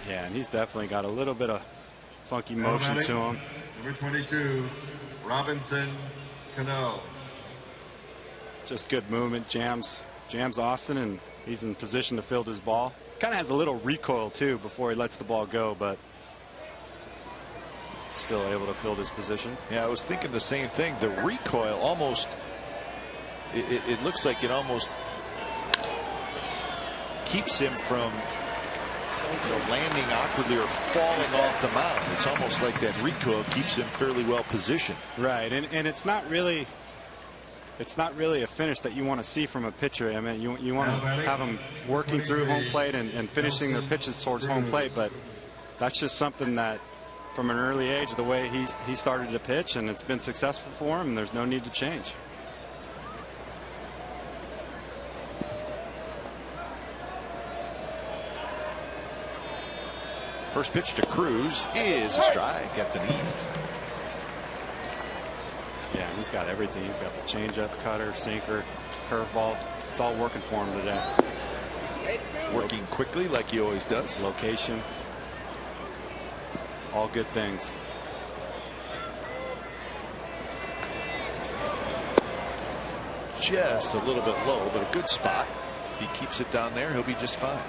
Yeah, and he's definitely got a little bit of funky motion to him. Number 22, Robinson Cano. Just good movement. Jams Austin, and he's in position to field his ball. Kind of has a little recoil too before he lets the ball go, but still able to field his position. Yeah, I was thinking the same thing. The recoil almost, it looks like it almost keeps him from landing awkwardly or falling off the mound. It's almost like that recoil keeps him fairly well positioned. Right, and it's not really a finish that you want to see from a pitcher. I mean, you want to have them working through home plate and finishing their pitches towards home plate, but that's just something that from an early age, the way he started to pitch, and it's been successful for him, and there's no need to change. First pitch to Cruz is a strike at the knees. Yeah, and he's got everything. He's got the changeup, cutter, sinker, curveball. It's all working for him today. Working quickly like he always does. Location. All good things. Just a little bit low, but a good spot. If he keeps it down there, he'll be just fine.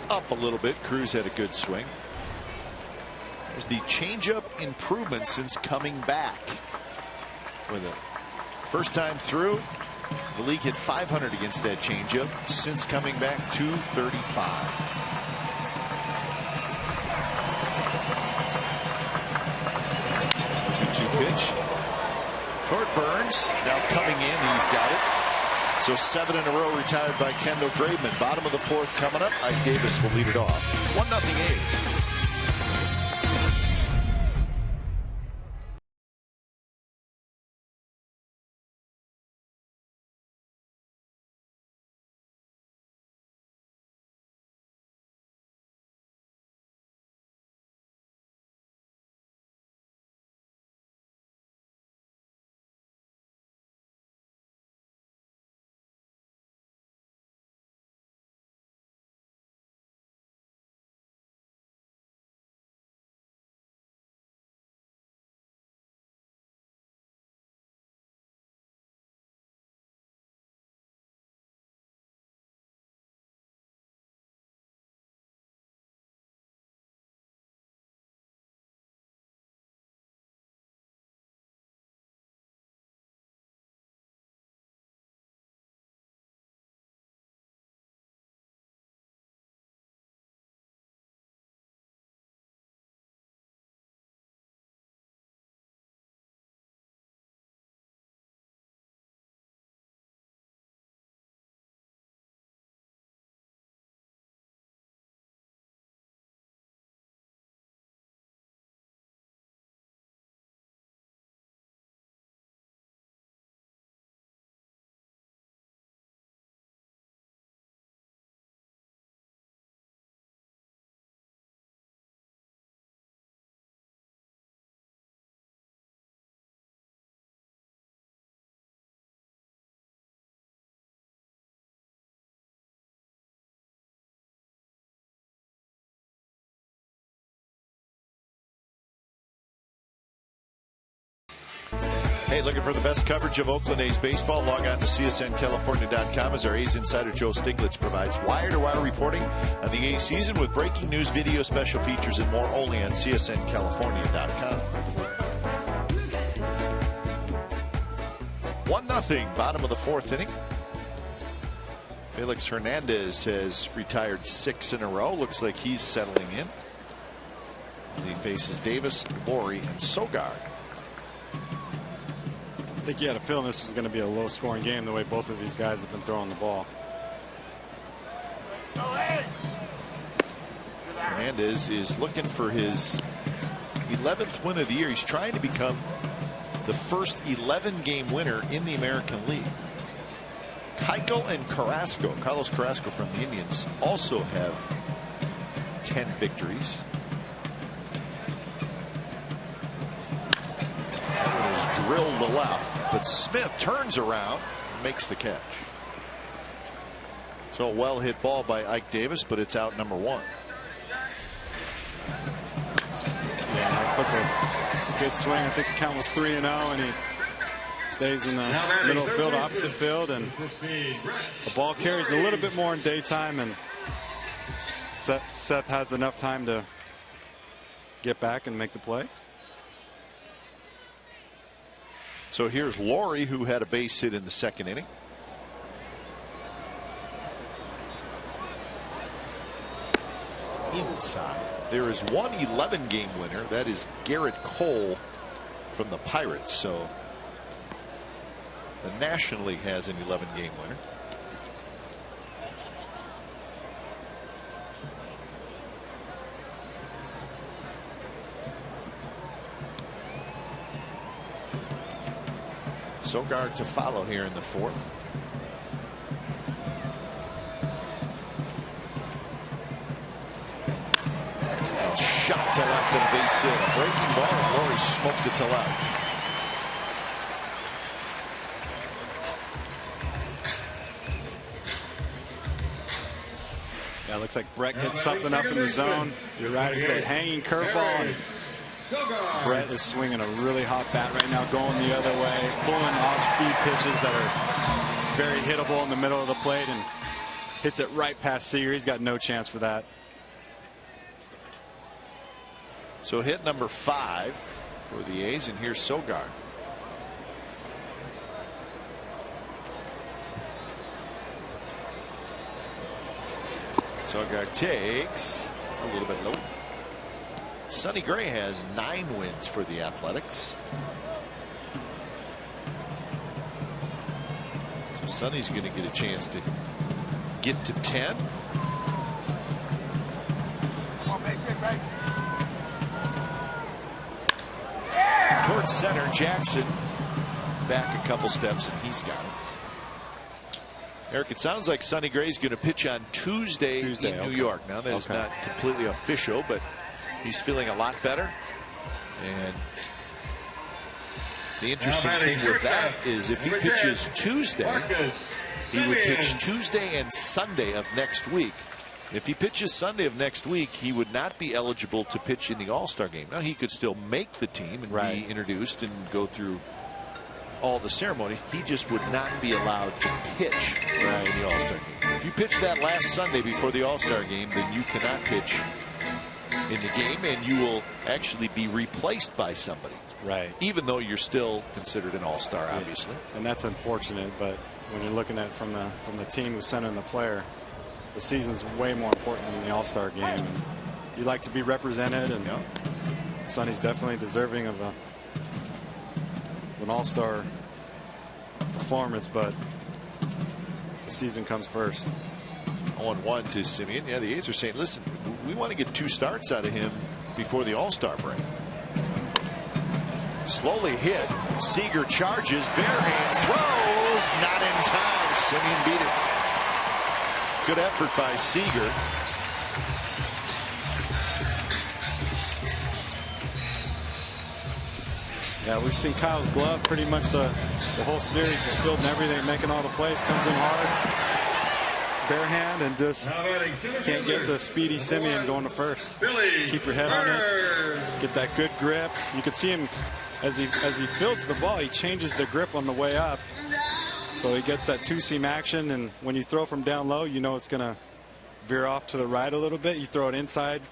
Up a little bit. Cruz had a good swing. There's the changeup improvement since coming back. With it first time through, the league hit 500 against that changeup. Since coming back, 235. 2-2 pitch toward Burns. Now coming in, he's got it. So 7 in a row retired by Kendall Graveman. Bottom of the 4th coming up. Ike Davis will lead it off. 1-0 A's. Hey, looking for the best coverage of Oakland A's baseball? Log on to CSNCalifornia.com as our A's insider Joe Stiglitz provides wire-to-wire reporting on the A's season with breaking news, video, special features, and more only on CSNCalifornia.com. 1-0, bottom of the 4th inning. Felix Hernandez has retired 6 in a row. Looks like he's settling in. He faces Davis, Laurie, and Sogard. I think you had a feeling this was going to be a low-scoring game the way both of these guys have been throwing the ball. Hernandez is looking for his 11th win of the year. He's trying to become the first 11-game winner in the American League. Keuchel and Carrasco, Carlos Carrasco from the Indians, also have 10 victories. Drilled the left, but Smith turns around and makes the catch. So a well hit ball by Ike Davis, but it's out number 1. Yeah, puts a good swing. I think the count was 3-0, and he stays in the middle of the field, opposite field, and the ball carries a little bit more in daytime, and Seth has enough time to get back and make the play. So here's Laurie, who had a base hit in the 2nd inning. Inside. There is one 11-game winner. That is Garrett Cole from the Pirates. So the National League has an 11-game winner. Sogard to follow here in the 4th. Shot to left and a base hit. A breaking ball, and Laurie smoked it to left. Yeah, looks like Brett gets something up in the zone. You're right, it's that hanging curveball, and Brett is swinging a really hot bat right now, going the other way, pulling off-speed pitches that are very hittable in the middle of the plate, and hits it right past Seager. He's got no chance for that. So hit number 5 for the A's, and here's Sogard. Sogard takes a little bit low. Sonny Gray has 9 wins for the Athletics. So Sonny's going to get a chance to get to 10. Towards center, Jackson back a couple steps, and he's got it. Eric, it sounds like Sonny Gray's going to pitch on Tuesday in New York. Now that is not completely official, but he's feeling a lot better. And the interesting thing with that is if he pitches Tuesday, he would pitch Tuesday and Sunday of next week. If he pitches Sunday of next week, he would not be eligible to pitch in the All-Star game. Now, he could still make the team and be introduced and go through all the ceremonies. He just would not be allowed to pitch in the All-Star game. If you pitch that last Sunday before the All-Star game, then you cannot pitch in the game, and you will actually be replaced by somebody. Right. Even though you're still considered an All-Star, obviously. And that's unfortunate, but when you're looking at it from the team who's sending the player, the season's way more important than the All-Star game. And you like to be represented, and Sonny's definitely deserving of an All-Star performance, but the season comes first. 0-1 to Simeon. Yeah, the A's are saying, listen, we want to get 2 starts out of him before the All-Star break. Slowly hit. Seager charges. Barehand throws. Not in time. Simeon beat it. Good effort by Seager. Yeah, we've seen Kyle's glove pretty much the whole series, just fielding everything, making all the plays, comes in hard, bare hand, and just can't get the speedy Simeon going to first. Keep your head on it, get that good grip. You can see him as he fields the ball, he changes the grip on the way up. So he gets that 2-seam action, and when you throw from down low, you know it's going to veer off to the right a little bit. You throw it inside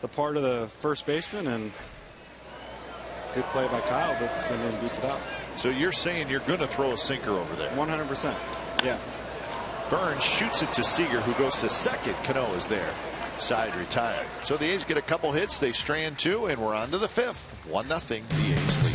the part of the first baseman, and good play by Kyle, but Simeon beats it out. So you're saying you're going to throw a sinker over there? 100%. Yeah. Burns shoots it to Seager, who goes to second. Cano is there. Side retired. So the A's get a couple hits. They strand two, and we're on to the fifth. 1-0. The A's lead.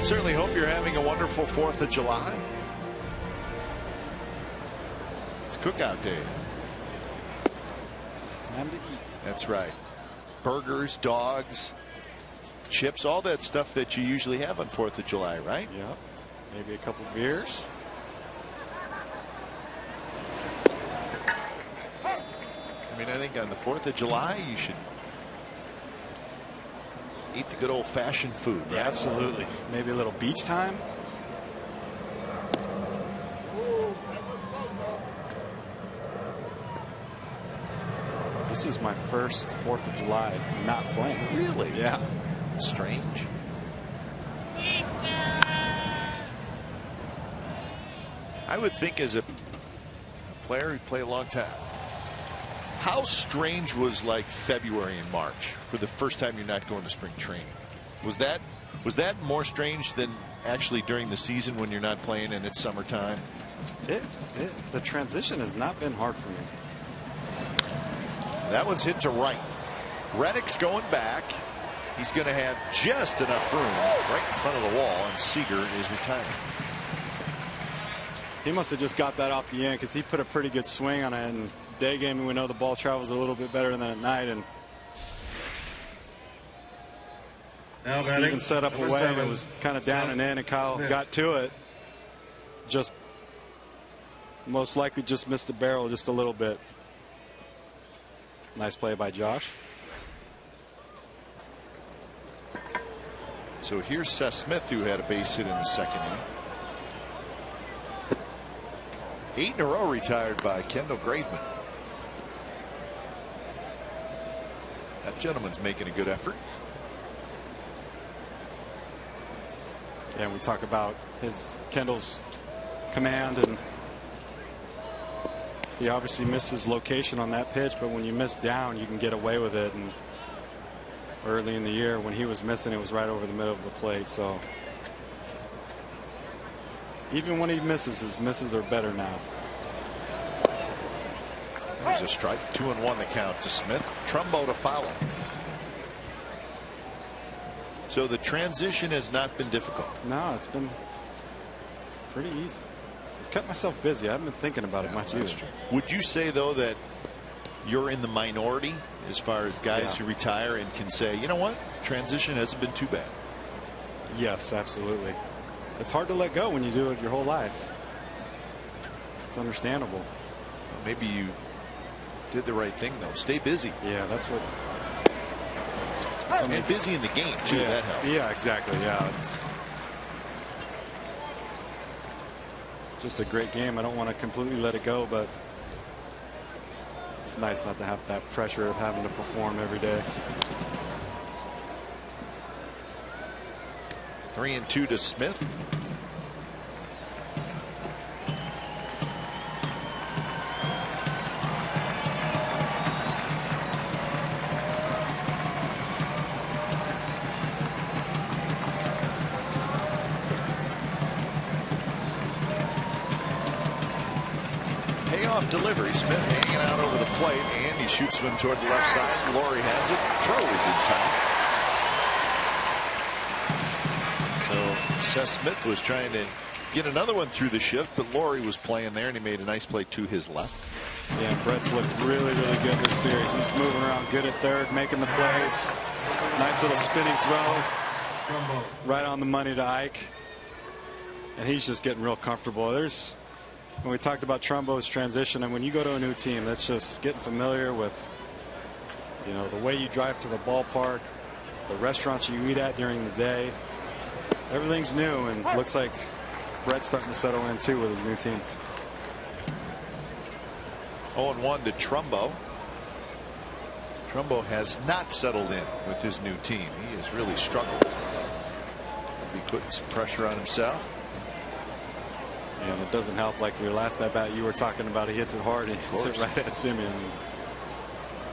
Certainly hope you're having a wonderful 4th of July. It's cookout day. It's time to eat. That's right. Burgers, dogs, chips, all that stuff that you usually have on 4th of July, right? Yeah. Maybe a couple beers. I mean, I think on the 4th of July, you should eat the good old-fashioned food. Right? Yeah, absolutely. Maybe a little beach time. This is my first 4th of July not playing. Really? Yeah. Strange. I would think as a player who played a long time, how strange was like February and March for the first time you're not going to spring training? Was that more strange than actually during the season when you're not playing and it's summertime? The transition has not been hard for me. That one's hit to right. Reddick's going back. He's going to have just enough room right in front of the wall, and Seager is retiring. He must have just got that off the end because he put a pretty good swing on it. And day game, we know the ball travels a little bit better than at night. And Now Steven set up away, and it was kind of down and in, and Kyle got to it. Just most likely just missed the barrel just a little bit. Nice play by Josh. So here's Seth Smith, who had a base hit in the second inning. 8 in a row retired by Kendall Graveman. That gentleman's making a good effort. Yeah, and we talk about Kendall's command, and he obviously missed his location on that pitch, but when you miss down, you can get away with it. And early in the year, when he was missing, it was right over the middle of the plate. So even when he misses, his misses are better now. There's a strike. 2-1 the count to Smith. Trumbo to follow. So the transition has not been difficult. No, it's been pretty easy. I've kept myself busy. I haven't been thinking about it much either. True. Would you say, though, that you're in the minority as far as guys who retire and can say, you know what, transition hasn't been too bad? Yes, absolutely. it's hard to let go when you do it your whole life. It's understandable. Well, maybe you did the right thing, though. Stay busy. Yeah, that's what. And busy in the game, too. Yeah, that helps. yeah, exactly. Yeah. It's just a great game. I don't want to completely let it go, but it's nice not to have that pressure of having to perform every day. 3-2 to Smith. Payoff delivery. Smith hanging out over the plate, and he shoots one toward the left side. Laurie has it. Throw is in time. So Seth Smith was trying to get another one through the shift, but Laurie was playing there, and he made a nice play to his left. Yeah, Brett's looked really, really good this series. He's moving around good at third, making the plays. Nice little spinning throw. Right on the money to Ike. And he's just getting real comfortable. When we talked about Trumbo's transition, and when you go to a new team, that's just getting familiar with, the way you drive to the ballpark, the restaurants you eat at during the day. Everything's new, and looks like Brett's starting to settle in too with his new team. 0-1 to Trumbo. Trumbo has not settled in with his new team. He has really struggled. He'll be putting some pressure on himself. And it doesn't help, like your last at bat you were talking about. He hits it hard and hits it right at Simeon.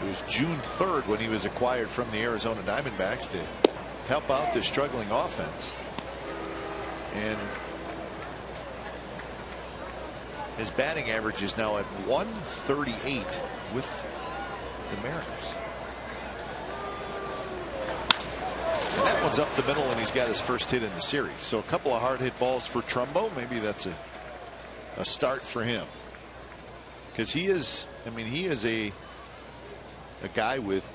It was June 3rd when he was acquired from the Arizona Diamondbacks to help out their struggling offense. And his batting average is now at 138 with the Mariners. And that one's up the middle, and he's got his first hit in the series. So a couple of hard hit balls for Trumbo. Maybe that's a start for him, because he is a guy with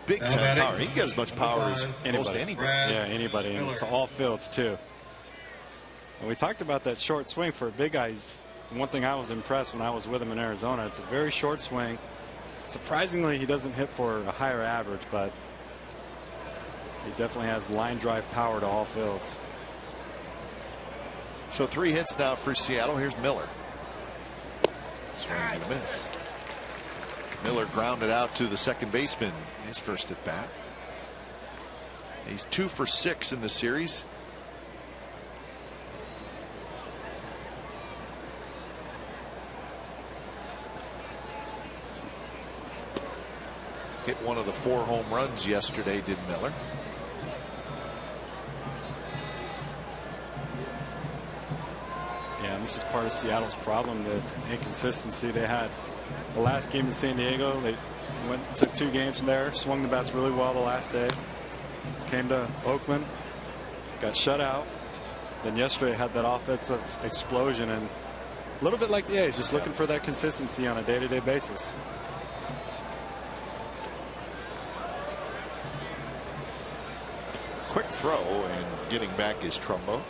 big time power. He got as much power as most anybody. Yeah, anybody, and to all fields too. And we talked about that short swing for a big guy. One thing I was impressed when I was with him in Arizona, it's a very short swing. Surprisingly, he doesn't hit for a higher average, but he definitely has line drive power to all fields. So 3 hits now for Seattle. Here's Miller. Swing and a miss. Miller grounded out to the second baseman. His first at bat. He's 2 for 6 in the series. Hit one of the 4 home runs yesterday, did Miller. Yeah, and this is part of Seattle's problem, the inconsistency they had. The last game in San Diego, they took 2 games from there, swung the bats really well the last day. Came to Oakland, got shut out. Then yesterday had that offensive explosion, and a little bit like the A's, just looking for that consistency on a day-to-day basis. Quick throw, and getting back is Trumbo.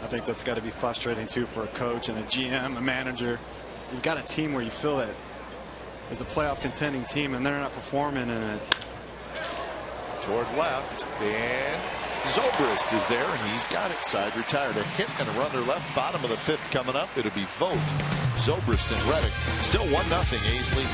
I think that's got to be frustrating too for a coach and a GM, a manager. You've got a team where you feel that is a playoff contending team, and they're not performing in it. Toward left, and Zobrist is there, and he's got it. Side retired. A hit and a runner left. Bottom of the 5th coming up. It'll be Vogt, Zobrist, and Reddick. Still 1-0 A's lead.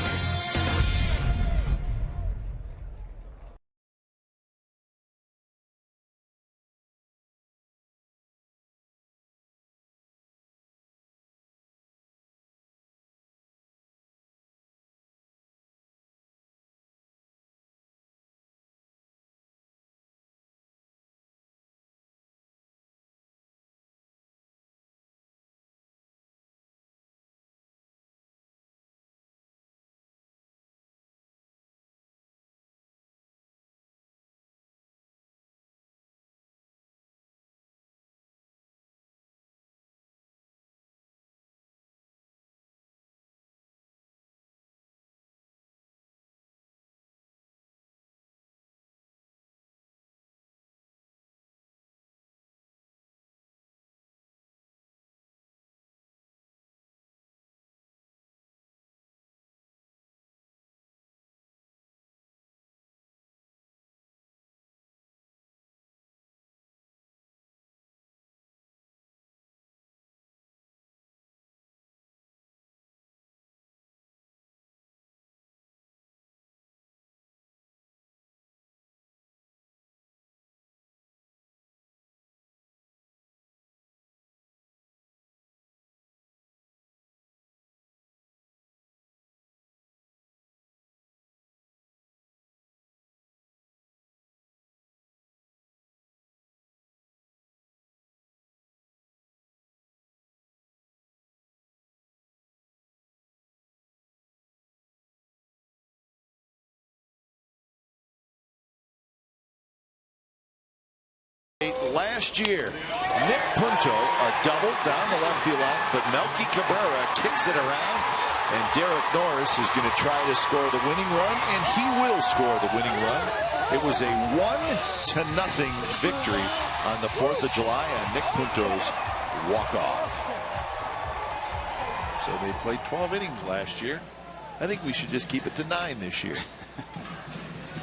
last year. Nick Punto, a double down the left field line, but Melky Cabrera kicks it around, and Derek Norris is going to try to score the winning run, and he will score the winning run. It was a 1-0 victory on the 4th of July on Nick Punto's walk-off. So they played 12 innings last year. I think we should just keep it to 9 this year.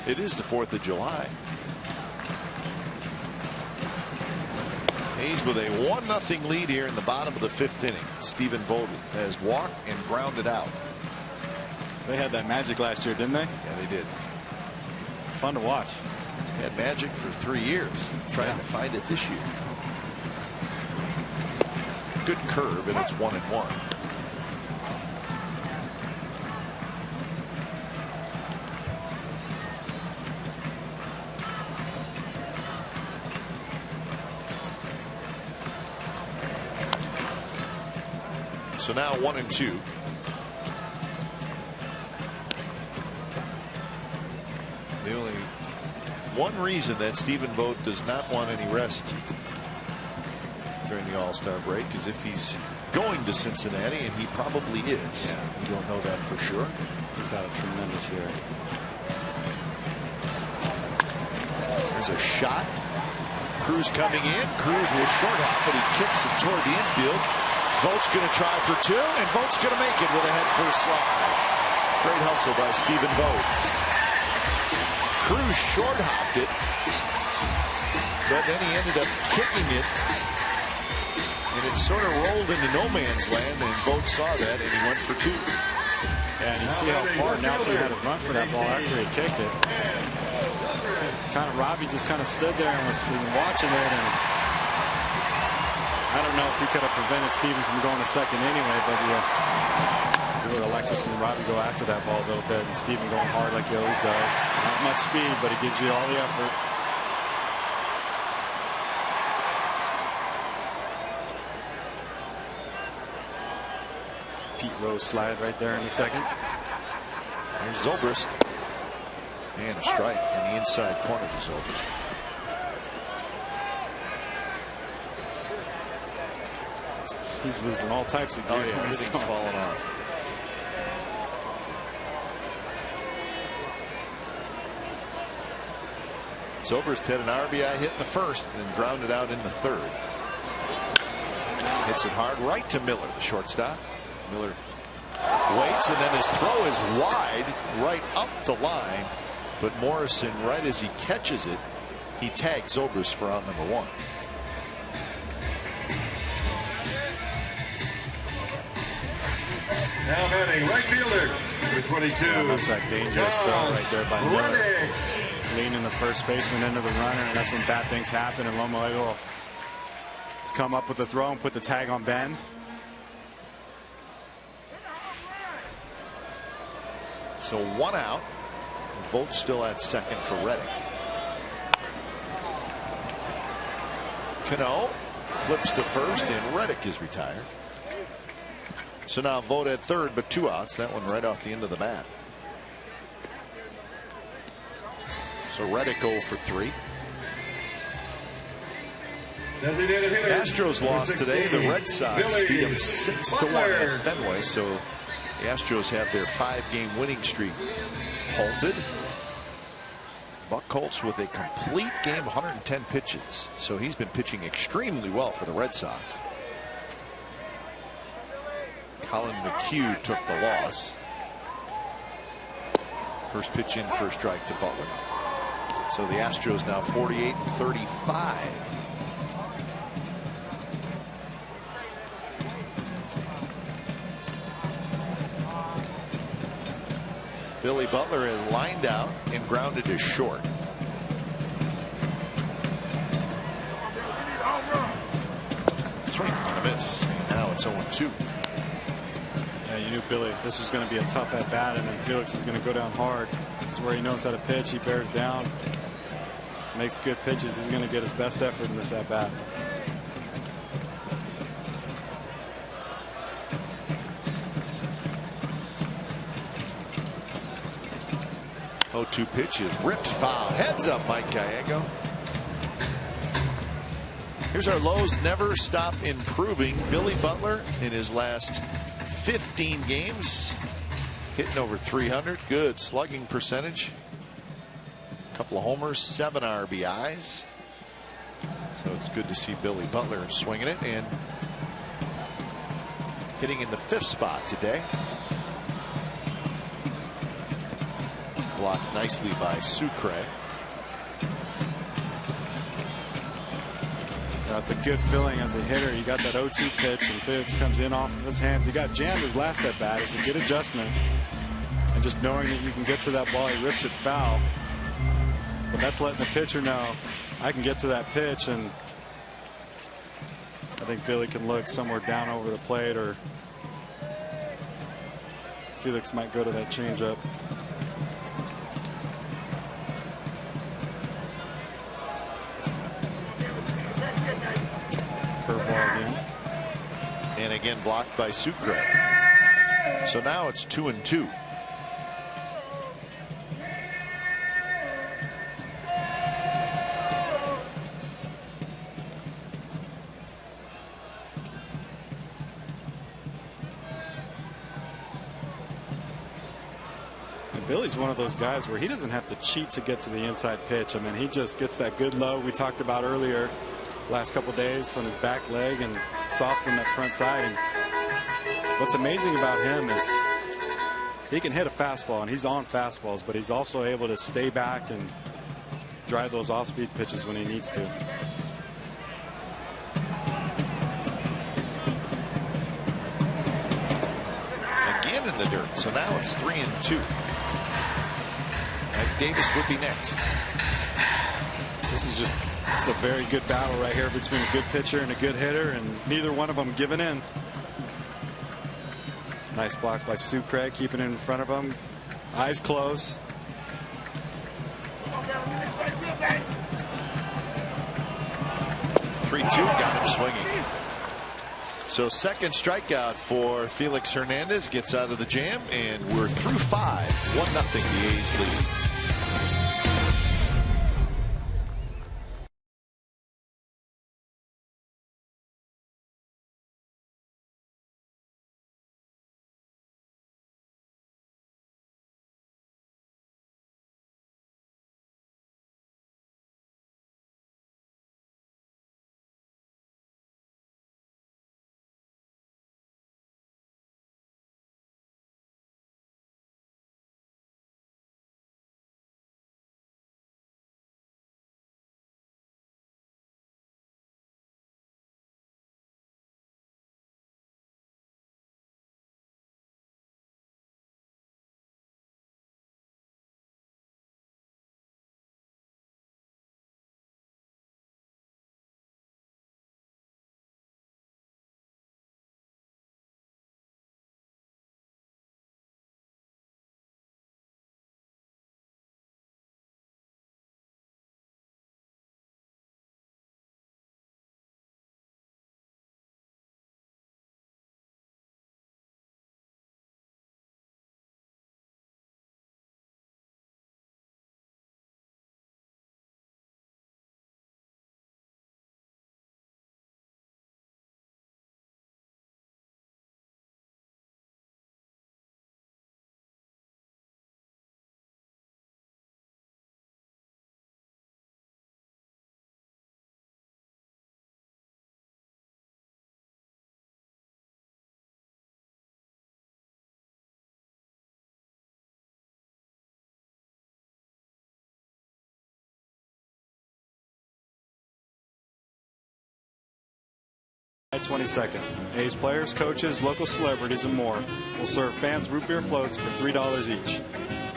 It is the 4th of July. Hayes with a 1-0 lead here in the bottom of the 5th inning. Stephen Vogt has walked and grounded out. They had that magic last year, didn't they? Yeah, they did. Fun to watch. They had magic for 3 years. Trying to find it this year. Good curve, and it's 1-1. So now 1-2. The only one reason that Stephen Vogt does not want any rest during the All-Star break is if he's going to Cincinnati, and he probably is. Yeah. We don't know that for sure. He's had a tremendous year. There's a shot. Cruz coming in. Cruz will short hop, but he kicks it toward the infield. Vogt's going to try for 2, and Vogt's going to make it with a head-first slide. Great hustle by Stephen Vogt. Cruz short hopped it, but then he ended up kicking it, and it sort of rolled into no man's land, and Vogt saw that, and he went for 2. And you see how far Nelson had to run for that ball after he kicked it. Robbie just kind of stood there and was watching it, and I don't know if he could have prevented Steven from going to second anyway, but he would have liked to see Robbie go after that ball a little bit, and Steven going hard like he always does. Not much speed, but he gives you all the effort. Pete Rose slide right there in the second. Here's Zobrist. And a strike in the inside corner for Zobrist. He's losing all types of gear. Oh, yeah, everything's falling off. Zobrist had an RBI hit in the first and then grounded out in the 3rd. Hits it hard right to Miller, the shortstop. Miller waits, and then his throw is wide right up the line. But Morrison, right as he catches it, he tags Zobrist for out number 1. Now batting right fielder, number 22. Yeah, that's that dangerous throw right there by Miller. Leaning the first baseman into the runner, and that's when bad things happen, and Lomo able to come up with the throw and put the tag on Ben. So 1 out. Vogt still at second for Reddick. Cano flips to first, and Reddick is retired. So now Vogt at 3rd, but 2 outs. That one right off the end of the bat. So Reddick 0 for 3. Astros lost today. The Red Sox beat them 6-1 at Fenway. So the Astros have their 5-game winning streak halted. Buchholz with a complete game, 110 pitches. So he's been pitching extremely well for the Red Sox. Colin McHugh took the loss. First pitch in, first strike to Butler. So the Astros now 48-35. Billy Butler has lined out and grounded to short. Swing on a miss. Now it's 0-2. Yeah, you knew Billy, this was going to be a tough at bat, and then Felix is going to go down hard. This is where he knows how to pitch. He bears down, makes good pitches. He's going to get his best effort in this at bat. Oh, 2 pitches ripped foul. Heads up, Mike Gallego. Here's our lows never stop improving. Billy Butler in his last 15 games hitting over 300. Good slugging percentage. A couple of homers, 7 RBIs. So it's good to see Billy Butler swinging it and hitting in the 5th spot today. Blocked nicely by Sucre. It's a good feeling as a hitter. You got that 0-2 pitch and Felix comes in off of his hands. He got jammed his last at bat. It's a good adjustment. And just knowing that you can get to that ball, he rips it foul. But that's letting the pitcher know I can get to that pitch, and I think Billy can look somewhere down over the plate, or Felix might go to that changeup. Curveball again. And again blocked by Sucre. So now it's 2-2. Billy's one of those guys where he doesn't have to cheat to get to the inside pitch. I mean, he just gets that good low we talked about earlier last couple days on his back leg and soft on that front side. And what's amazing about him is he can hit a fastball, and he's on fastballs, but he's also able to stay back and drive those off-speed pitches when he needs to. Again in the dirt. So now it's 3-2. Davis would be next. This is just, it's a very good battle right here between a good pitcher and a good hitter, and neither one of them giving in. Nice block by Sucre, keeping it in front of him. Eyes closed. Got him swinging. So second strikeout for Felix Hernandez, gets out of the jam, and we're through 5. 1-0 the A's lead. July 22nd. A's players, coaches, local celebrities, and more will serve fans root beer floats for $3 each.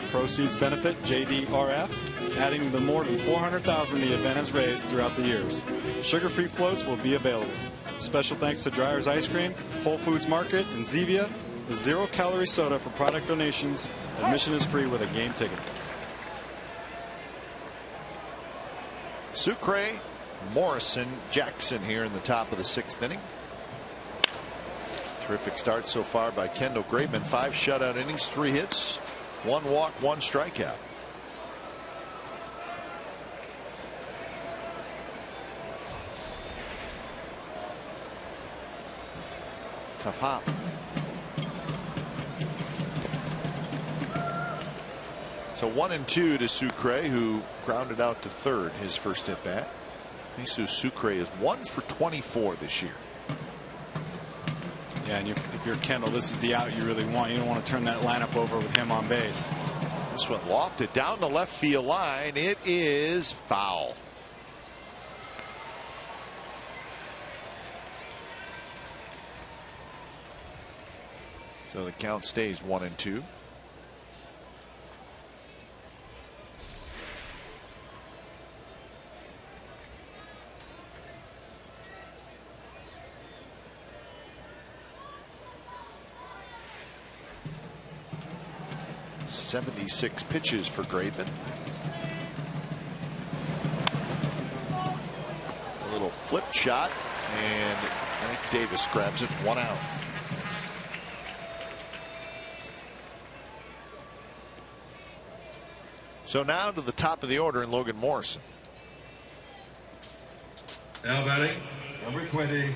Proceeds benefit JDRF, adding to the more than $400,000 the event has raised throughout the years. Sugar-free floats will be available. Special thanks to Dreyer's Ice Cream, Whole Foods Market, and Zevia, the zero-calorie soda for product donations. Admission is free with a game ticket. Sucre, Morrison, Jackson here in the top of the 6th inning. Terrific start so far by Kendall Graveman. 5 shutout innings, 3 hits, 1 walk, 1 strikeout. Tough hop. So 1-2 to Sucre, who grounded out to third his first at bat. Jesus Sucre is 1 for 24 this year. Yeah, and if you're Kendall, this is the out you really want. You don't want to turn that lineup over with him on base. This one lofted down the left field line. It is foul. So the count stays 1-2. .76 pitches for Graveman. A little flip shot, and I think Davis grabs it. 1 out. So now to the top of the order in Logan Morrison. Now batting, number 20,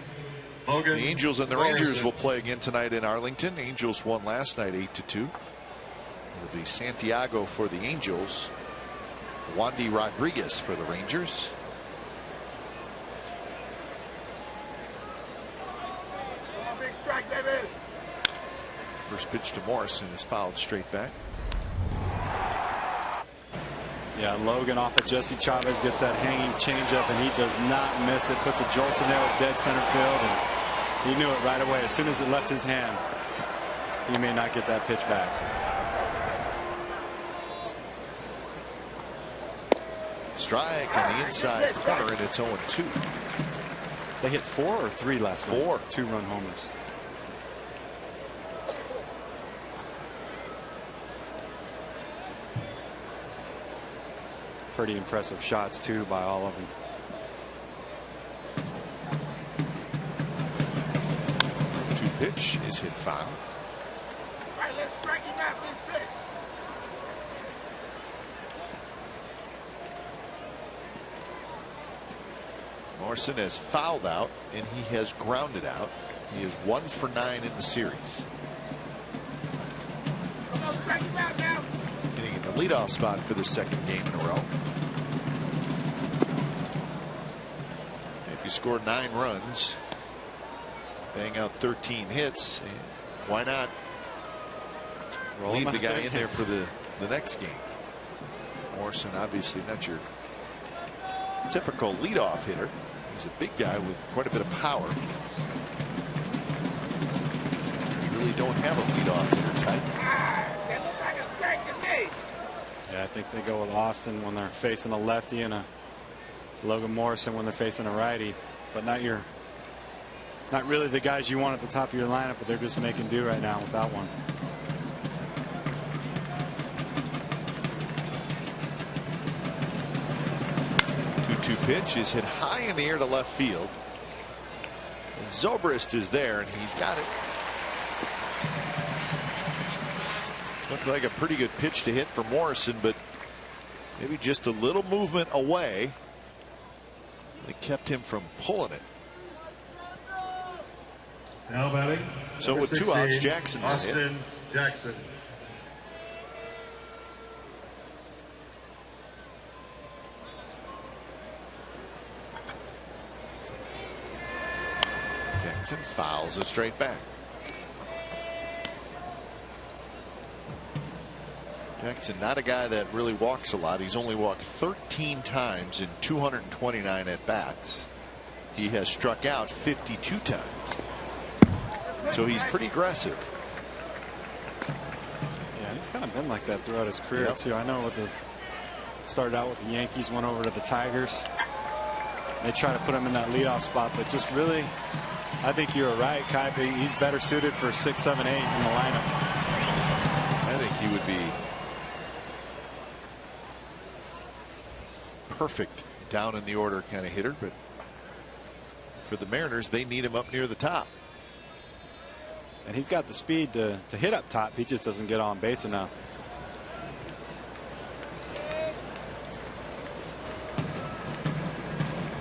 Logan. The Angels and the Rangers will play again tonight in Arlington. Angels won last night 8-2. It'll be Santiago for the Angels, Wandy Rodriguez for the Rangers. First pitch to Morrison is fouled straight back. Yeah, Logan off of Jesse Chavez gets that hanging changeup, and he does not miss it. Puts a jolt in there with dead center field, and he knew it right away. As soon as it left his hand, he may not get that pitch back. Strike on the inside corner, and it's 0-2. They hit 4 or 3 last night? 4. 2-run homers. Pretty impressive shots too by all of them. Two pitch is hit foul. All right, let's strike him out. Let's hit. Morrison has fouled out, and he has grounded out. He is 1 for 9 in the series. Getting in the leadoff spot for the second game in a row. If you score 9 runs, bang out 13 hits, why not leave the guy in there for the next game? Morrison obviously not your typical leadoff hitter. He's a big guy with quite a bit of power. You really don't have a leadoff hitter type. Yeah, I think they go with Austin when they're facing a lefty, and a Logan Morrison when they're facing a righty, but not really the guys you want at the top of your lineup, but they're just making do right now without one. Pitch is hit high in the air to left field. Zobrist is there, and he's got it. Looked like a pretty good pitch to hit for Morrison, but maybe just a little movement away that kept him from pulling it. Now batting. So with 2 outs, Jackson will hit. Austin Jackson. Jackson fouls it straight back. Jackson, not a guy that really walks a lot. He's only walked 13 times in 229 at bats. He has struck out 52 times. So he's pretty aggressive. Yeah, he's kind of been like that throughout his career too. I know started out with the Yankees, went over to the Tigers. They try to put him in that leadoff spot, but just really, I think you're right, Kai. He's better suited for 6, 7, 8 in the lineup. I think he would be perfect down in the order kind of hitter, but for the Mariners, they need him up near the top. And he's got the speed to hit up top. He just doesn't get on base enough.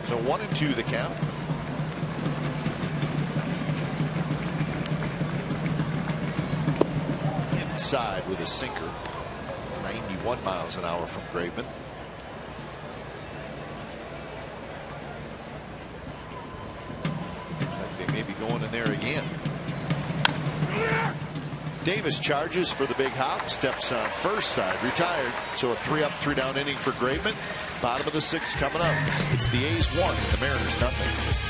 So 1-2 the count. inside with a sinker. 91 miles an hour from Graveman. Looks like they may be going in there again. Davis charges for the big hop, steps on first side, retired. So a 3-up, 3-down inning for Graveman. Bottom of the 6th coming up. It's the A's 1, the Mariners nothing.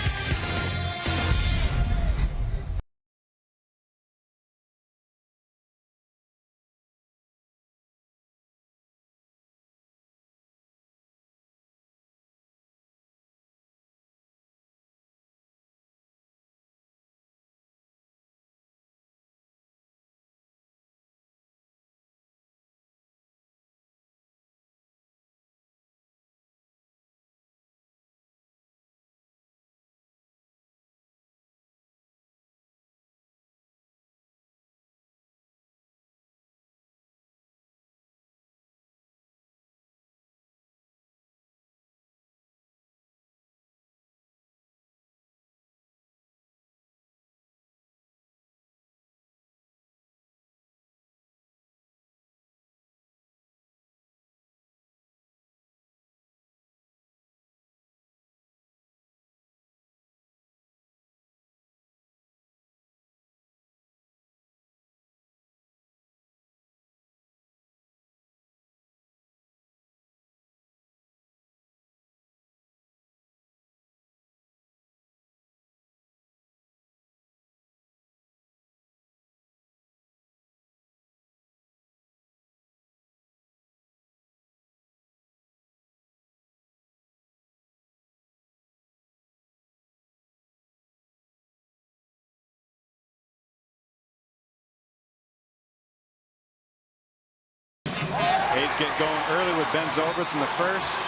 A's get going early with Ben Zobrist in the first.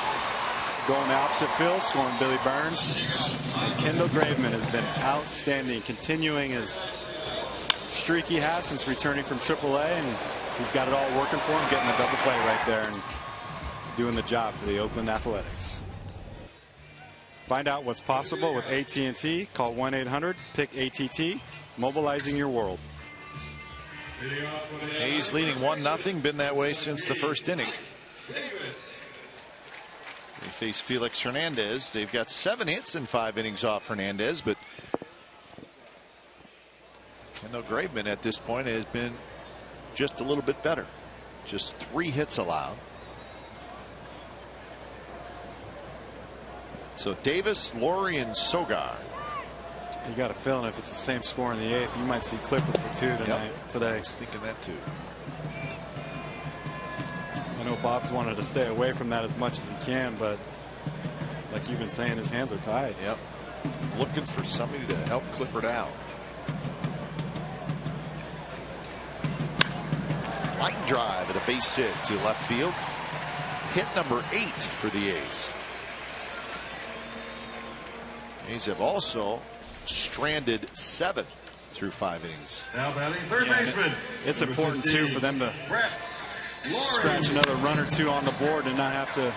Going the opposite field, scoring Billy Burns. And Kendall Graveman has been outstanding, continuing his streak he has since returning from AAA, and he's got it all working for him, getting the double play right there and doing the job for the Oakland Athletics. Find out what's possible with AT&T. Call 1-800-PICK-ATT, mobilizing your world. A's leading 1-0, been that way since the first inning. They face Felix Hernandez. They've got 7 hits in 5 innings off Hernandez, but Kendall Graveman at this point has been just a little bit better. Just 3 hits allowed. So Davis, Laurie, and Sogar. You got a feeling if it's the same score in the 8th, you might see Clipper for 2 today. I was thinking that too. I know Bob's wanted to stay away from that as much as he can, but like you've been saying, his hands are tied. Yep. Looking for somebody to help Clipper down. Line drive at a base hit to left field. Hit number 8 for the A's. A's have also stranded 7 through 5 innings. Now batting third baseman. It's important too for them to scratch another run or 2 on the board and not have to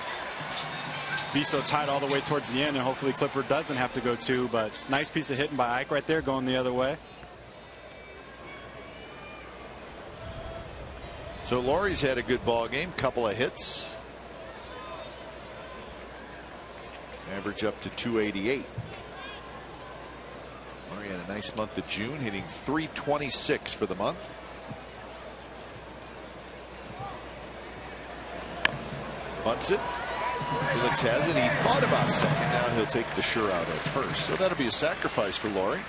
be so tight all the way towards the end, and hopefully Clipper doesn't have to go 2. But nice piece of hitting by Ike right there, going the other way. So Laurie's had a good ball game, couple of hits. Average up to 288. Laurie had a nice month of June, hitting .326 for the month. Bunts it. Felix has it. He thought about second. Now he'll take the sure out at first. So that'll be a sacrifice for Laurie.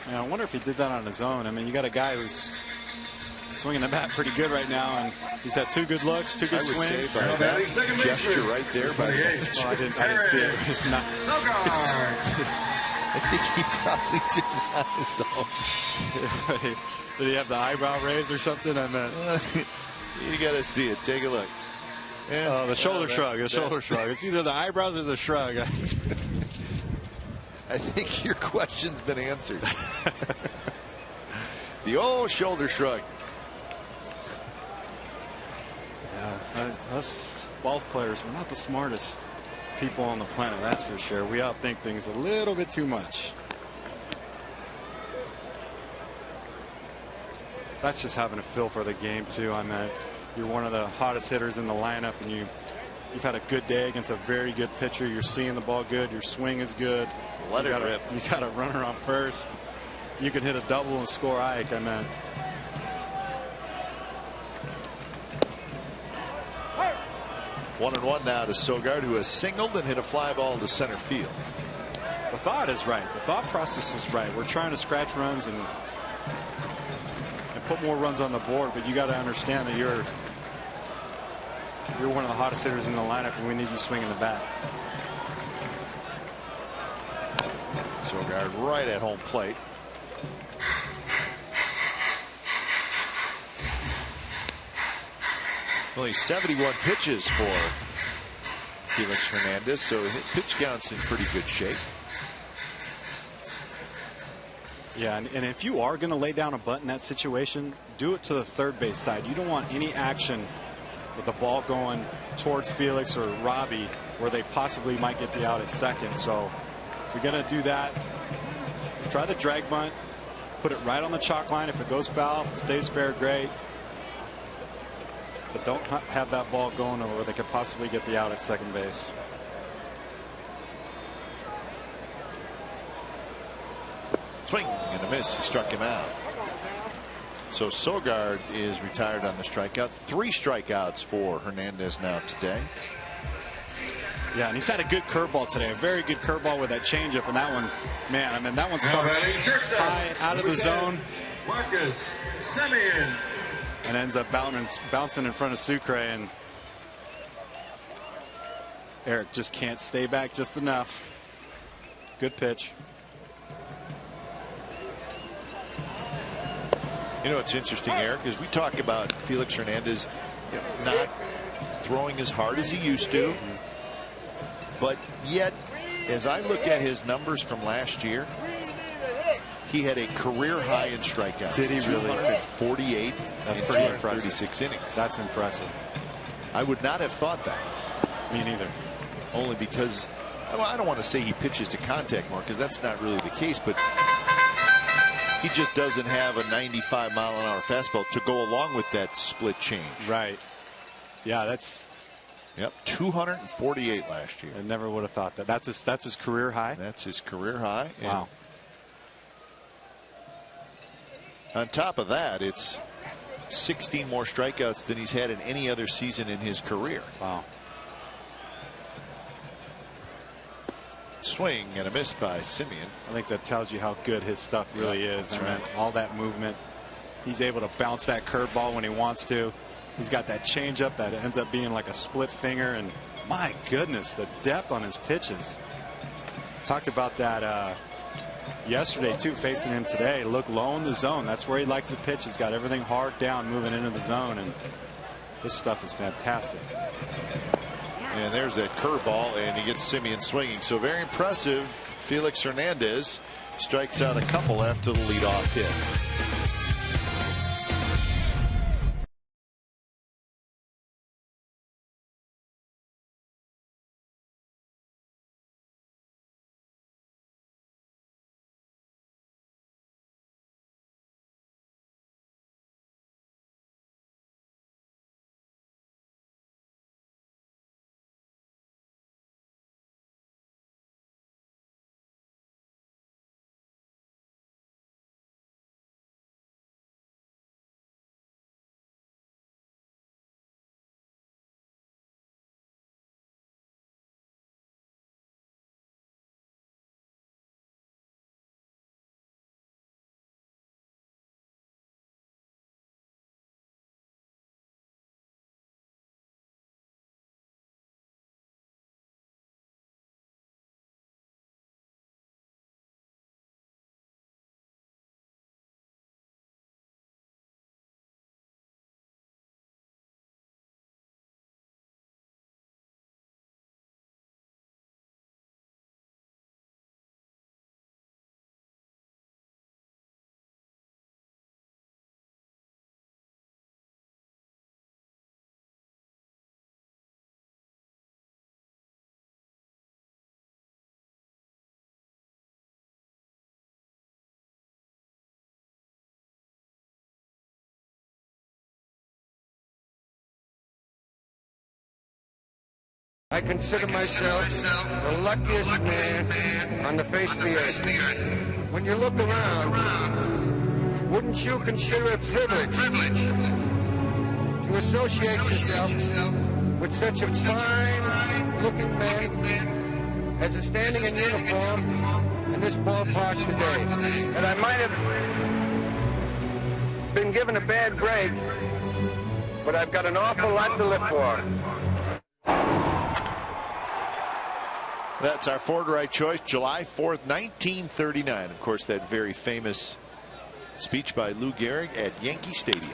Yeah, I wonder if he did that on his own. I mean, you got a guy who's swinging the bat pretty good right now, and he's had 2 good looks, 2 good swings. I would say by that gesture right there by the bench. I didn't see it. It's not. I think he probably did that on his own. Did he have the eyebrow raised or something? I meant. You got to see it. Take a look. Yeah. The shoulder shrug. The shoulder shrug. It's either the eyebrows or the shrug. I think your question's been answered. The old shoulder shrug. Yeah, us ball players, we're not the smartest people on the planet, that's for sure. We outthink things a little bit too much. that's just having a feel for the game too. I mean, you're one of the hottest hitters in the lineup, and you've had a good day against a very good pitcher. You're seeing the ball good. Your swing is good. Let it rip. You got a runner on first. You can hit a double and score Ike. I mean, 1-1 now to Sogard, who has singled and hit a fly ball to center field. the thought is right. The thought process is right. We're trying to scratch runs and put more runs on the board, but you got to understand that you're one of the hottest hitters in the lineup, and we need you swinging the bat. Sogard right at home plate. Only 71 pitches for Felix Hernandez, so his pitch count's in pretty good shape. Yeah, and if you are going to lay down a bunt in that situation, do it to the third base side. You don't want any action with the ball going towards Felix or Robbie where they possibly might get the out at second. So if you're going to do that, try the drag bunt, put it right on the chalk line. If it goes foul, if it stays fair, great. But don't have that ball going where they could possibly get the out at second base. Swing and a miss. He struck him out. So Sogard is retired on the strikeout. 3 strikeouts for Hernandez now today. Yeah, and he's had a good curveball today. A very good curveball with that changeup. And that one, man, I mean, that one starts high out of the zone. Marcus Semien. And ends up bouncing in front of Sucre, and Eric just can't stay back just enough. Good pitch. You know what's interesting, Eric, is we talk about Felix Hernandez not throwing as hard as he used to, but yet as I look at his numbers from last year, he had a career high in strikeouts. Did he really? 248. That's pretty impressive. 36 innings. That's impressive. I would not have thought that. Me neither. Only because, well, I don't want to say he pitches to contact more, because that's not really the case, but he just doesn't have a 95-mile-an-hour fastball to go along with that split change. Right. Yeah, that's. Yep, 248 last year. I never would have thought that. That's his career high. That's his career high. Wow. On top of that, it's 16 more strikeouts than he's had in any other season in his career. Wow. Swing and a miss by Semien. I think that tells you how good his stuff really is. I mean, all that movement. He's able to bounce that curveball when he wants to. He's got that changeup that ends up being like a split finger. And my goodness, the depth on his pitches. Talked about that yesterday too, facing him today. Look low in the zone. That's where he likes to pitch. He's got everything hard down, moving into the zone, and this stuff is fantastic. And there's that curveball, and he gets Semien swinging. So very impressive. Felix Hernandez strikes out a couple after the leadoff hit. I consider myself the luckiest man on the face of the earth. When you look around, wouldn't you consider it privilege to associate yourself with such a fine-looking man as is standing in uniform in this ballpark today? And I might have been given a bad break, but I've got an awful lot to live for. That's our forward right choice, July 4th, 1939. Of course, that very famous speech by Lou Gehrig at Yankee Stadium.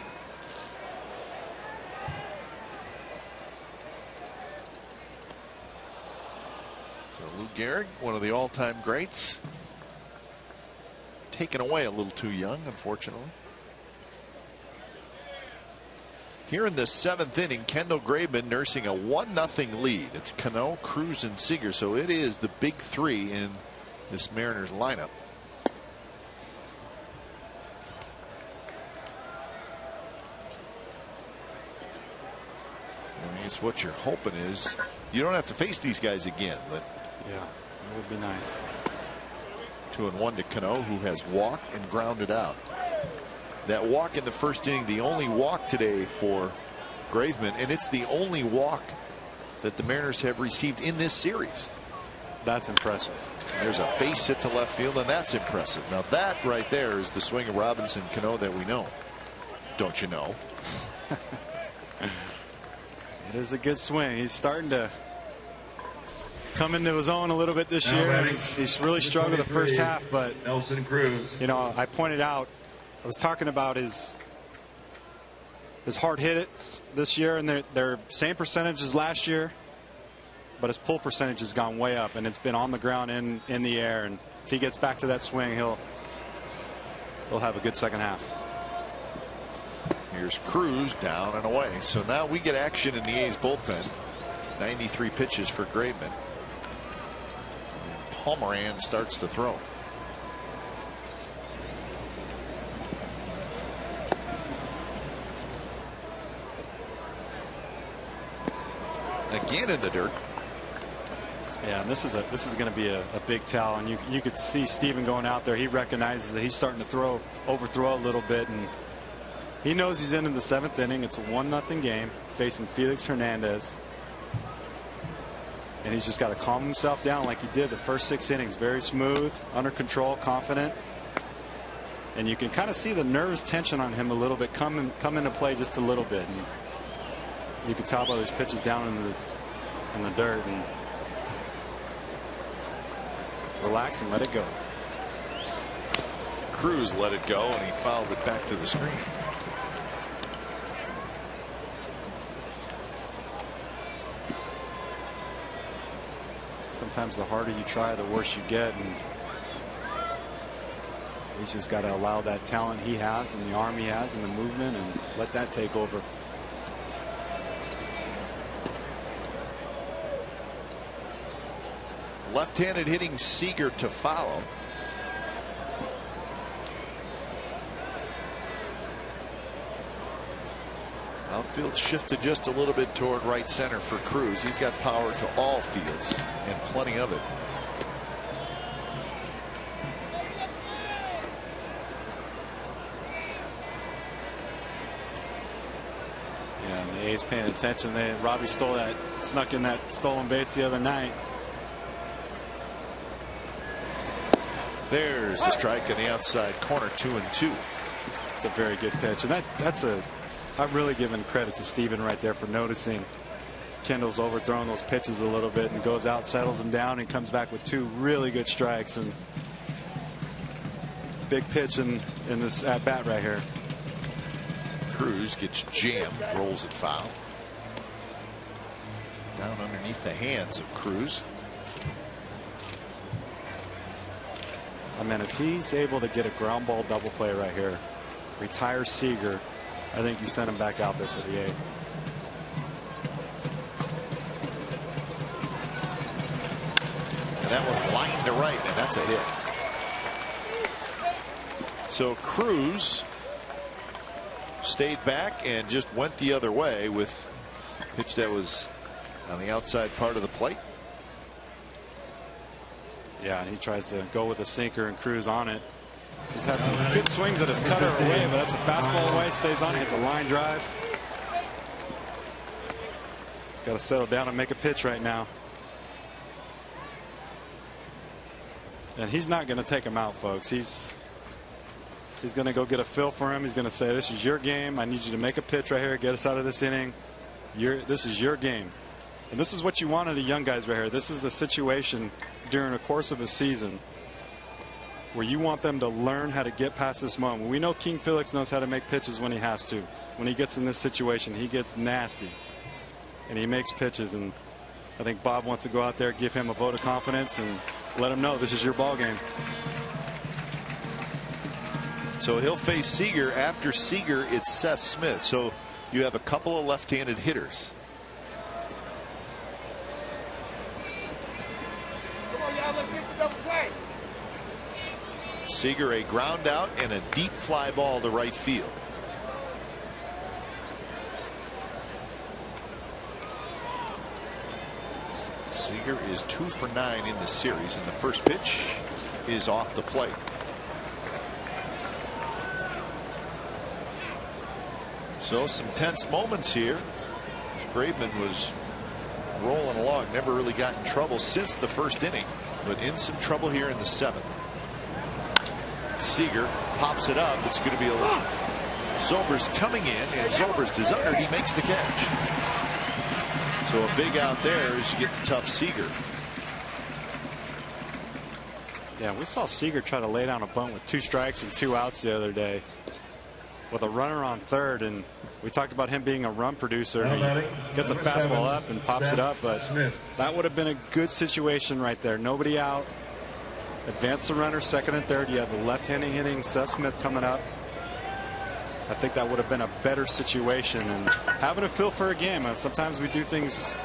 So Lou Gehrig, one of the all-time greats, taken away a little too young, unfortunately. Here in the 7th inning, Kendall Graveman nursing a 1-0 lead. It's Cano, Cruz, and Seager, so it is the big three in this Mariners lineup. I guess what you're hoping is you don't have to face these guys again, but yeah, it would be nice. 2-1 to Cano, who has walked and grounded out. That walk in the first inning, the only walk today for Graveman, and it's the only walk that the Mariners have received in this series. That's impressive. There's a base hit to left field, and that's impressive. Now that right there is the swing of Robinson Cano that we know. Don't you know? It is a good swing. He's starting to come into his own a little bit this year. He's really struggled the first half, but Nelson Cruz. You know, I pointed out, I was talking about his hard hits this year, and they're same percentage as last year, but his pull percentage has gone way up, and it's been on the ground in the air. And if he gets back to that swing, he'll have a good second half. Here's Cruz down and away. So now we get action in the A's bullpen. 93 pitches for Graveman. And Pomeran starts to throw. Again in the dirt. Yeah, and this is going to be a big towel, and you could see Steven going out there. He recognizes that he's starting to overthrow a little bit, and he knows he's in the 7th inning. It's a 1-0 game facing Felix Hernandez, and he's just got to calm himself down like he did the first 6 innings. Very smooth, under control, confident, and you can kind of see the nerves tension on him a little bit come into play just a little bit, and you can tell by those pitches down in the dirt, and relax and let it go. Cruz let it go, and he fouled it back to the screen. Sometimes the harder you try, the worse you get, and he's just got to allow that talent he has and the arm he has and the movement, and let that take over. Left-handed hitting Seager to follow. Outfield shifted just a little bit toward right center for Cruz. He's got power to all fields and plenty of it. Yeah, and the A's paying attention. Robbie snuck in that stolen base the other night. There's a strike in the outside corner, 2-2. It's a very good pitch, and I'm really giving credit to Steven right there for noticing Kendall's overthrowing those pitches a little bit, and goes out, settles him down, and comes back with 2 really good strikes. And big pitch in this at bat right here. Cruz gets jammed, rolls it foul. Down underneath the hands of Cruz. I mean, if he's able to get a ground ball double play right here, retire Seager, I think you send him back out there for the A's. And that was line to right, and that's a hit. So Cruz stayed back and just went the other way with a pitch that was on the outside part of the plate. Yeah, and he tries to go with a sinker and cruise on it. He's had some good swings at his cutter away, but that's a fastball away. Stays on, hits a line drive. He's got to settle down and make a pitch right now. And he's not going to take him out, folks. He's going to go get a feel for him. He's going to say, this is your game. I need you to make a pitch right here. Get us out of this inning. This is your game. And this is what you want in the young guys right here. This is the situation during the course of a season where you want them to learn how to get past this moment. We know King Felix knows how to make pitches when he has to. When he gets in this situation, he gets nasty. And he makes pitches. And I think Bob wants to go out there, give him a vote of confidence, and let him know this is your ball game. So he'll face Seager. After Seager, it's Seth Smith. So you have a couple of left-handed hitters. Seager, a ground out and a deep fly ball to right field. Seager is 2 for 9 in the series, and the first pitch is off the plate. So some tense moments here. Graveman was rolling along, never really got in trouble since the first inning, but in some trouble here in the 7th. Seager pops it up. It's going to be a lot. Zobrist coming in, and Zobrist is under. He makes the catch. So a big out there as you get the tough Seager. Yeah, we saw Seager try to lay down a bunt with 2 strikes and 2 outs the other day with a runner on third, and we talked about him being a run producer. He gets a fastball up and pops it up, but that would have been a good situation right there. Nobody out. Advance the runner second and third. You have the left-handed hitting Seth Smith coming up. I think that would have been a better situation, and having a feel for a game. Sometimes we do things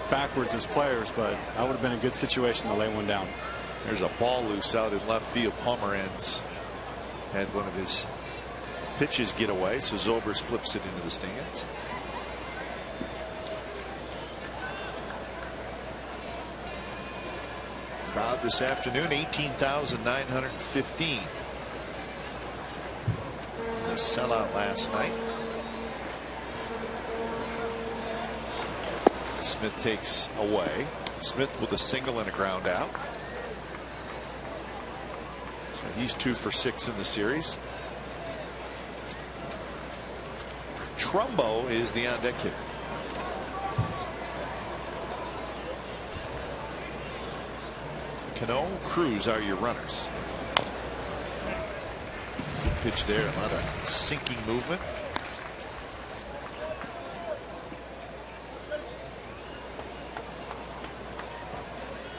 backwards as players, but that would have been a good situation to lay one down. There's a ball loose out in left field. Pomeranz had one of his pitches get away, so Zobrist flips it into the stands. Crowd this afternoon, 18,915. A sellout last night. Smith takes away. Smith with a single and a ground out. So he's 2 for 6 in the series. Trumbo is the on-deck hitter. Cano, Cruz are your runners. Good pitch there, a lot of sinking movement.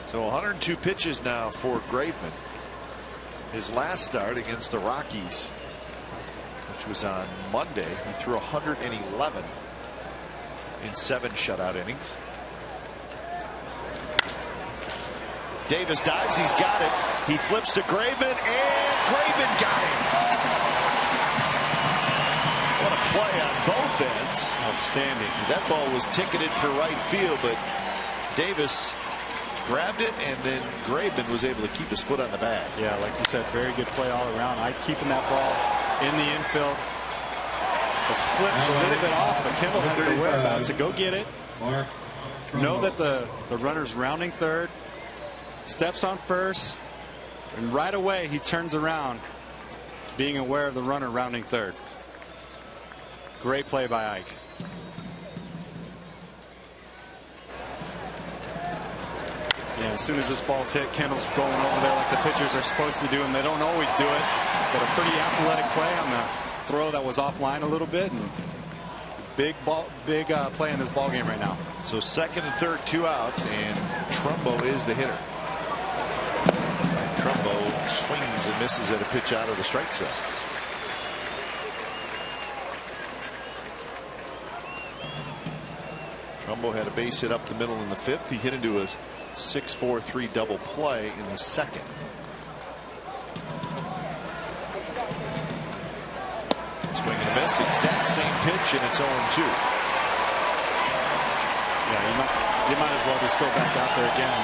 So 102 pitches now for Graveman. His last start against the Rockies, which was on Monday, he threw 111 in 7 shutout innings. Davis dives, he's got it. He flips to Graveman, and Graveman got him. What a play on both ends. Outstanding. That ball was ticketed for right field, but Davis grabbed it, and then Graveman was able to keep his foot on the bag. Yeah, like you said, very good play all around. Keeping that ball in the infield. It flips a little bit off, but Kendall has the whereabouts to go get it. Know that the runner's rounding third. Steps on first, and right away he turns around, being aware of the runner rounding third. Great play by Ike. Yeah, as soon as this ball's hit, Kendall's going over there like the pitchers are supposed to do, and they don't always do it, but a pretty athletic play on the throw that was offline a little bit, and big play in this ball game right now. So second and third, 2 outs, and Trumbo is the hitter. Trumbo swings and misses at a pitch out of the strike zone. Trumbo had a base hit up the middle in the 5th. He hit into a 6-4-3 double play in the 2nd. Swing and a miss, exact same pitch, and it's 0-2. Yeah, you might as well just go back out there again.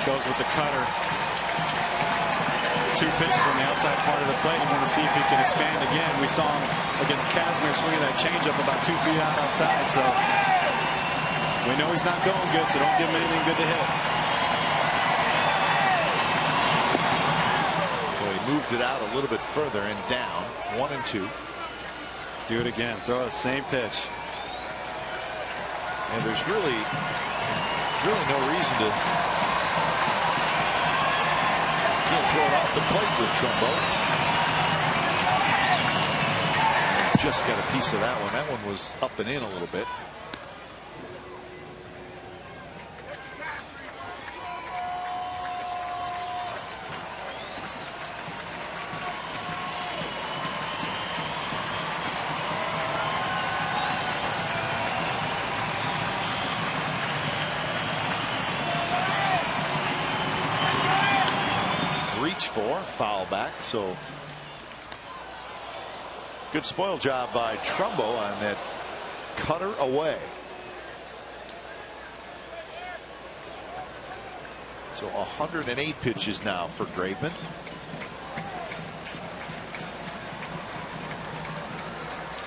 Goes with the cutter. 2 pitches on the outside part of the plate. You want to see if he can expand again. We saw him against Kazmir swinging that changeup about 2 feet out outside. So we know he's not going good, so don't give him anything good to hit. So he moved it out a little bit further and down. 1-2. Do it again. Throw the same pitch. And there's really no reason to can't throw it off the plate with Trumbo. Just got a piece of that one. That one was up and in a little bit. For foul back, so good spoil job by Trumbo on that cutter away. So 108 pitches now for Graveman.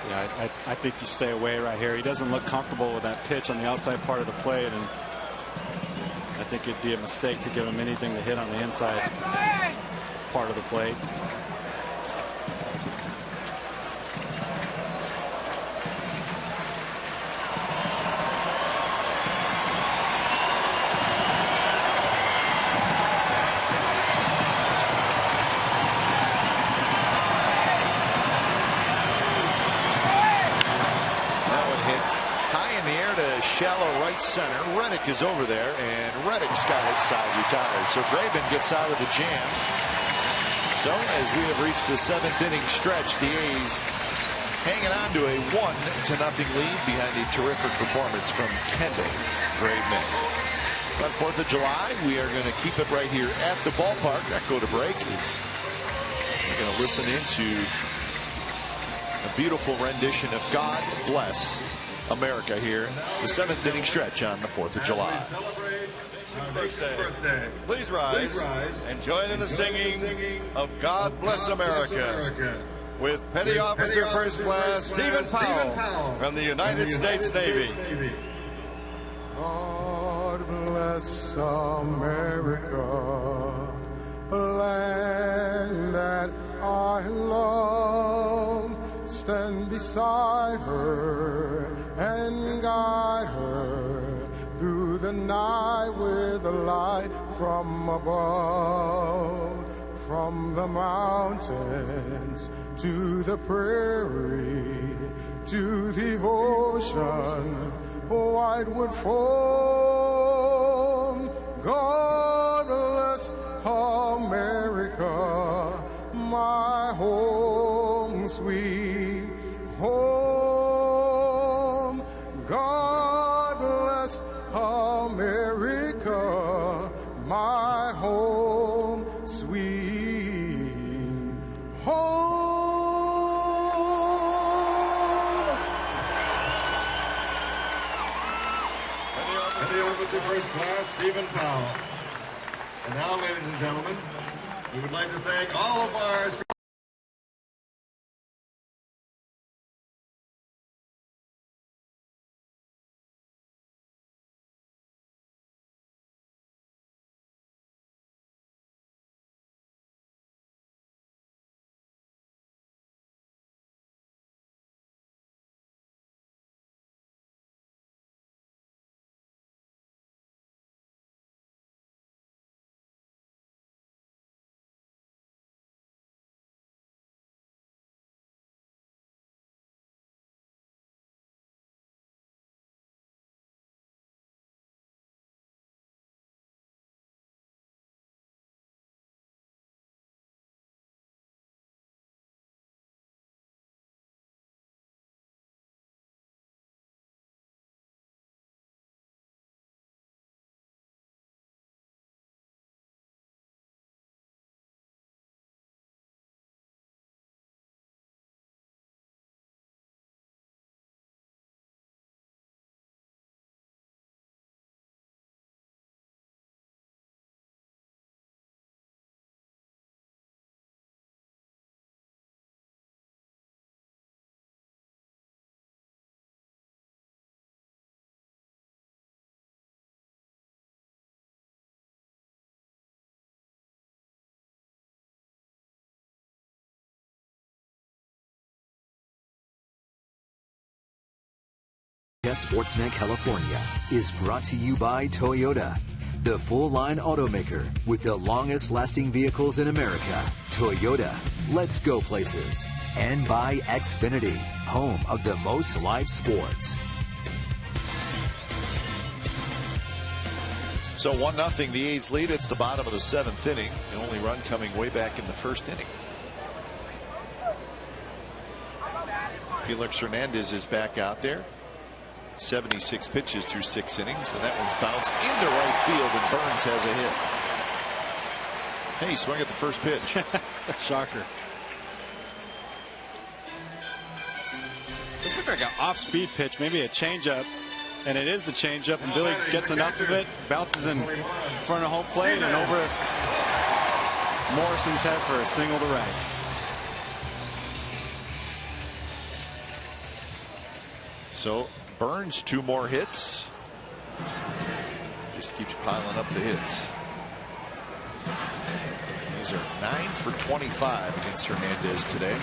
Yeah, I think you stay away right here. He doesn't look comfortable with that pitch on the outside part of the plate, and I think it'd be a mistake to give him anything to hit on the inside part of the plate. Shallow right center. Reddick is over there, and Reddick's got it side retired. So Graveman gets out of the jam. So as we have reached the 7th inning stretch, the A's hanging on to a 1-0 lead behind a terrific performance from Kendall Graveman. On 4th of July, we are going to keep it right here at the ballpark. Echo to break is we're going to listen into a beautiful rendition of God Bless America here, the 7th inning stretch on the 4th of July. Birthday. Please rise and join in the singing of God Bless America with Petty Officer First Class Stephen Powell from the United States Navy. God bless America, a land that I love. Stand beside her and guide her through the night with a light from above. From the mountains to the prairie to the ocean, white would foam. God bless America, my home sweet home. God bless America, my home sweet home. And the Officer First Class Stephen Powell. And now, ladies and gentlemen, we would like to thank all of our Comcast Sportsnet California is brought to you by Toyota, the full-line automaker with the longest-lasting vehicles in America. Toyota, let's go places. And by Xfinity, home of the most live sports. So 1-0, the A's lead. It's the bottom of the 7th inning. The only run coming way back in the 1st inning. Felix Hernandez is back out there. 76 pitches through 6 innings, and that one's bounced into right field, and Burns has a hit. Hey, he swung at the first pitch. Shocker. This looked like an off-speed pitch, maybe a changeup, and it is the changeup, and Billy gets enough of it, bounces in front of home plate and over Morrison's head for a single to right. So Burns 2 more hits. Just keeps piling up the hits. These are 9 for 25 against Hernandez today.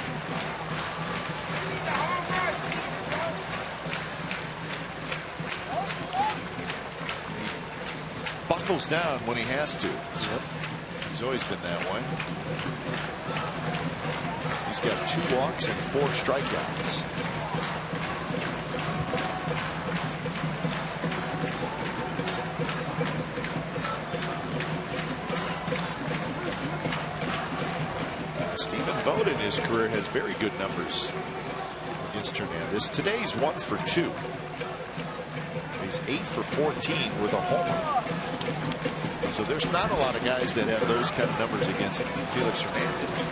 He buckles down when he has to. Yep. He's always been that way. He's got 2 walks and 4 strikeouts. Stephen Vogt in his career has very good numbers against Hernandez. Today's 1 for 2. He's 8 for 14 with a homer. So there's not a lot of guys that have those kind of numbers against Felix Hernandez.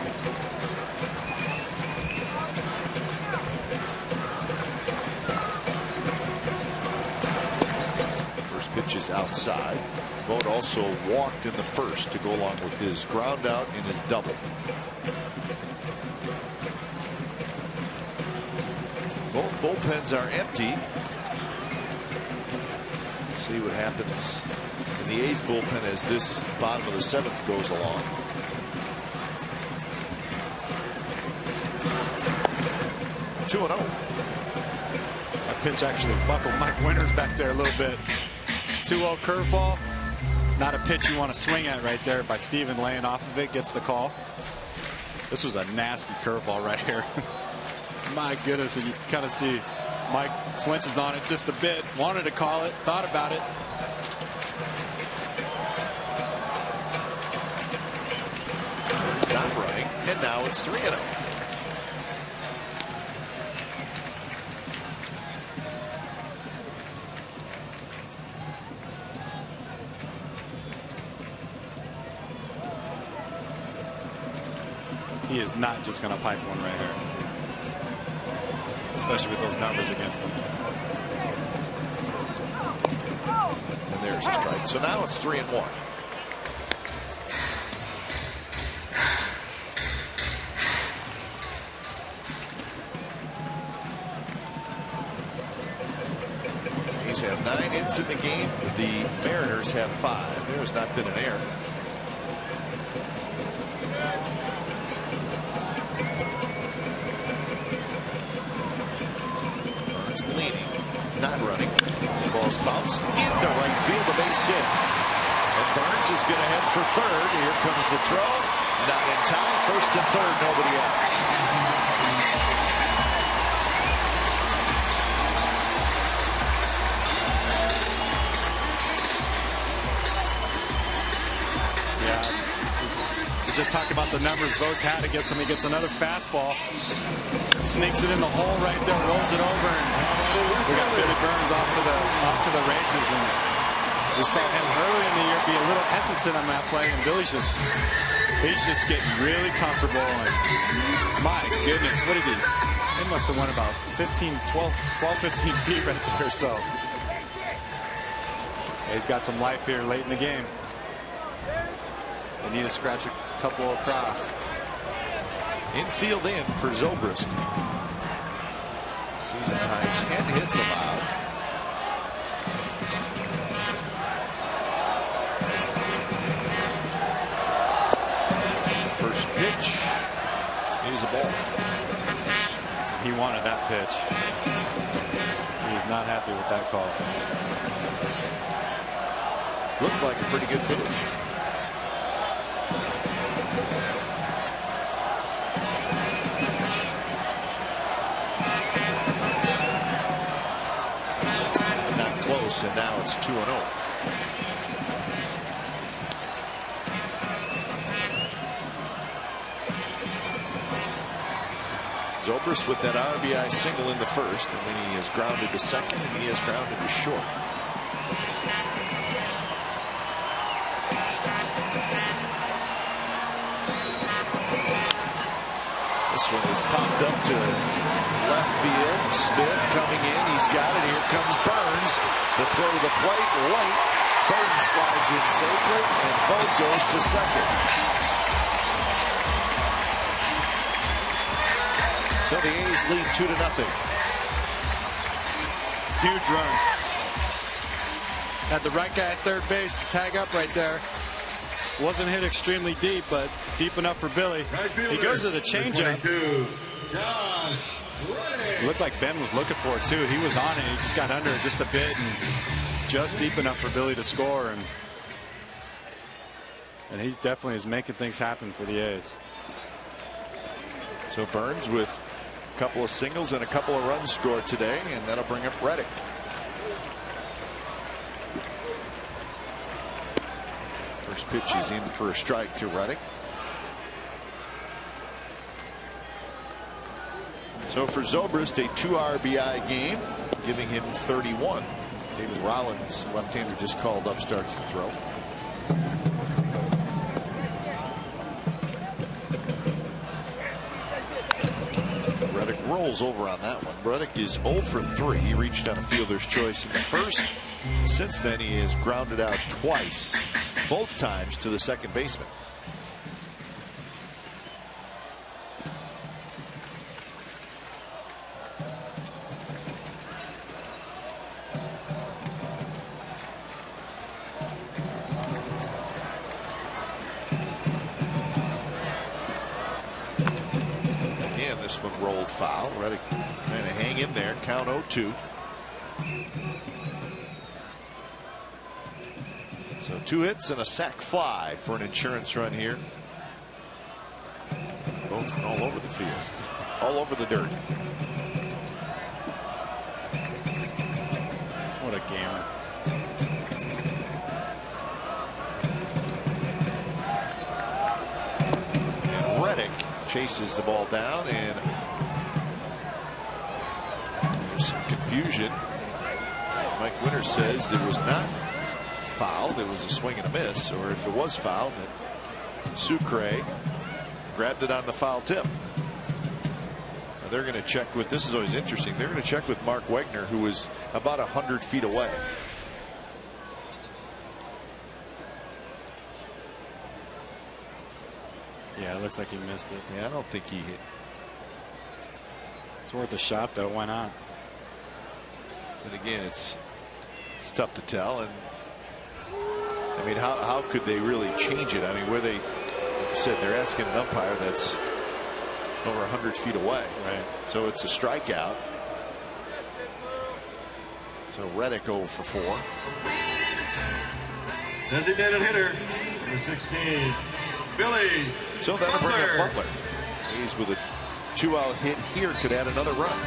First pitch is outside. Vogt also walked in the first to go along with his ground out in his double. Both bullpens are empty. See what happens in the A's bullpen as this bottom of the 7th goes along. Two 2-0. That pitch actually buckled Mike Winters back there a little bit. 2-0 curveball. Not a pitch you want to swing at right there by Steven, laying off of it, gets the call. This was a nasty curveball right here. My goodness, and you kind of see Mike flinches on it just a bit. Wanted to call it, thought about it. Not running, and now it's 3-0. He is not just going to pipe one right here, especially with those numbers against him. And there's a strike. So now it's 3-1. A's have 9 hits in the game. The Mariners have 5. There has not been an error. Leaning, not running. The ball's bounced into right field, the base hit. And Burns is going to head for third. Here comes the throw. Not in time. First and third, nobody out. Yeah. We just talked about the numbers Vogt's had against him. He gets another fastball. Sneaks it in the hole right there, rolls it over, and we got Billy Burns off to the races. And we saw him early in the year be a little hesitant on that play, and Billy's just getting really comfortable. And my goodness, what did he? He must have went about 15 feet right there. So he's got some life here late in the game. They need to scratch a couple across. Infield in for Zobrist. Season high 10 hits allowed. The first pitch is a ball. He wanted that pitch. He's not happy with that call. Looked like a pretty good pitch. Not close, and now it's 2-0. Zobrist with that RBI single in the first, and then he is grounded to second, and he is grounded to short. This one is popped up to left field. Smith coming in. He's got it. Here comes Burns. The throw to the plate late. Burns slides in safely, and Vogt goes to second. So the A's lead 2-0. Huge run. Had the right guy at third base to tag up right there. Wasn't hit extremely deep, but deep enough for Billy. He goes to the changeup. It looked like Ben was looking for it too. He was on it. He just got under it just a bit, and just deep enough for Billy to score. And he definitely is making things happen for the A's. So Burns with a couple of singles and a couple of runs scored today, and that'll bring up Reddick. First pitch, he's in for a strike to Reddick. So for Zobrist, a 2 RBI game, giving him 31. David Rollins, left-hander, just called up, starts to throw. Reddick rolls over on that one. Reddick is 0 for 3. He reached on a fielder's choice in the first. Since then, he has grounded out twice, both times to the second baseman. Again, this one rolled foul. Reddick trying to hang in there. Count 0-2. So 2 hits and a sac fly for an insurance run here. Both all over the field, all over the dirt. What a gamer. And Reddick chases the ball down, and there's some confusion. Mike Winters says it was not fouled. It was a swing and a miss, or if it was fouled, that Sucre grabbed it on the foul tip. Now they're going to check with, this is always interesting, they're going to check with Mark Wegner, who was about 100 feet away. Yeah, it looks like he missed it. Yeah, I don't think he hit. It's worth a shot, though. Why not? And again, it's tough to tell. And I mean, how could they really change it? I mean, where they, like I said, they're asking an umpire that's over 100 feet away. Right. So it's a strikeout. So Reddick 0 for 4. Designated hitter, number 16, Billy. So that'll bring up Butler. He's with a 2-out hit here, could add another run.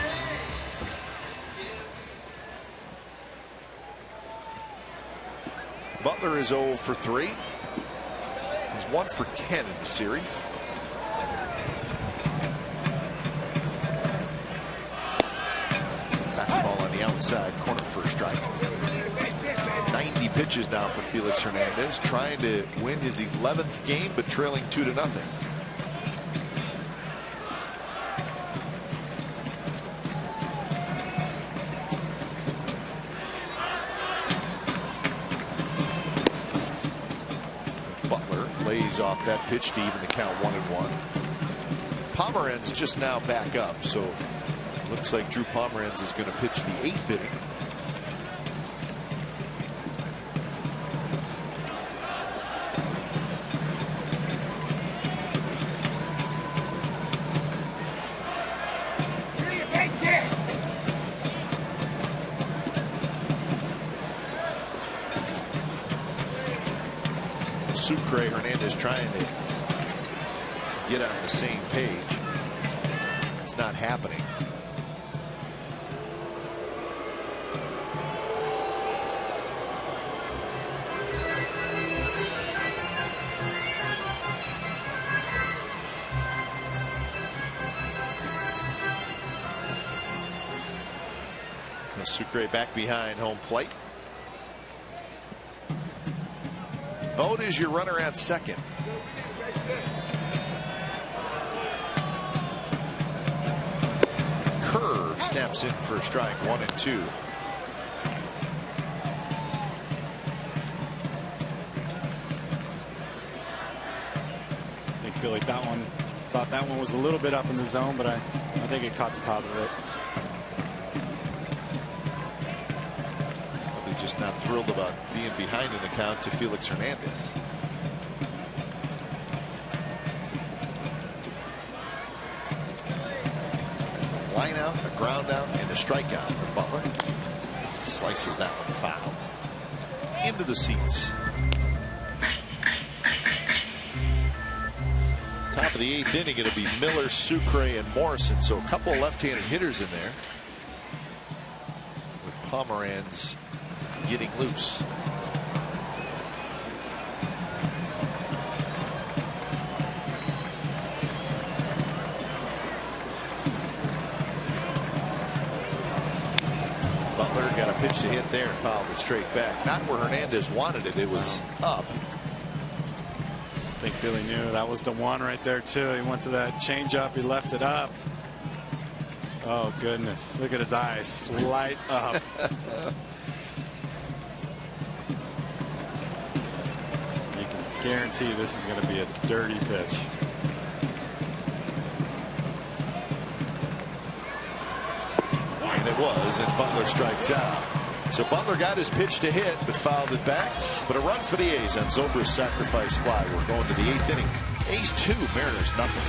Butler is 0 for 3. He's 1 for 10 in the series. Fastball on the outside corner for a strike. 90 pitches now for Felix Hernandez, trying to win his 11th game, but trailing 2-0. Lays off that pitch to even the count 1-1. Pomeranz just now back up, so looks like Drew Pomeranz is going to pitch the 8th inning. Sucre, Hernandez trying to get on the same page. It's not happening. Sucre back behind home plate. Vogt is your runner at second. Curve snaps in for a strike, 1-2. I think Billy thought that one was a little bit up in the zone, but I think it caught the top of it. Just not thrilled about being behind in the count to Felix Hernandez. Line out, a ground out, and a strikeout for Butler. Slices that one foul. Into the seats. Top of the 8th inning, it'll be Miller, Sucre, and Morrison. So a couple of left-handed hitters in there. With Pomeranz getting loose. Butler got a pitch to hit there and fouled it straight back. Not where Hernandez wanted it. It was up. I think Billy knew that was the one right there too. He went to that changeup. He left it up. Oh goodness! Look at his eyes light up. Guarantee this is going to be a dirty pitch. And it was, and Butler strikes out. So Butler got his pitch to hit, but fouled it back. But a run for the A's on Zobrist's sacrifice fly. We're going to the 8th inning. A's 2, Mariners nothing.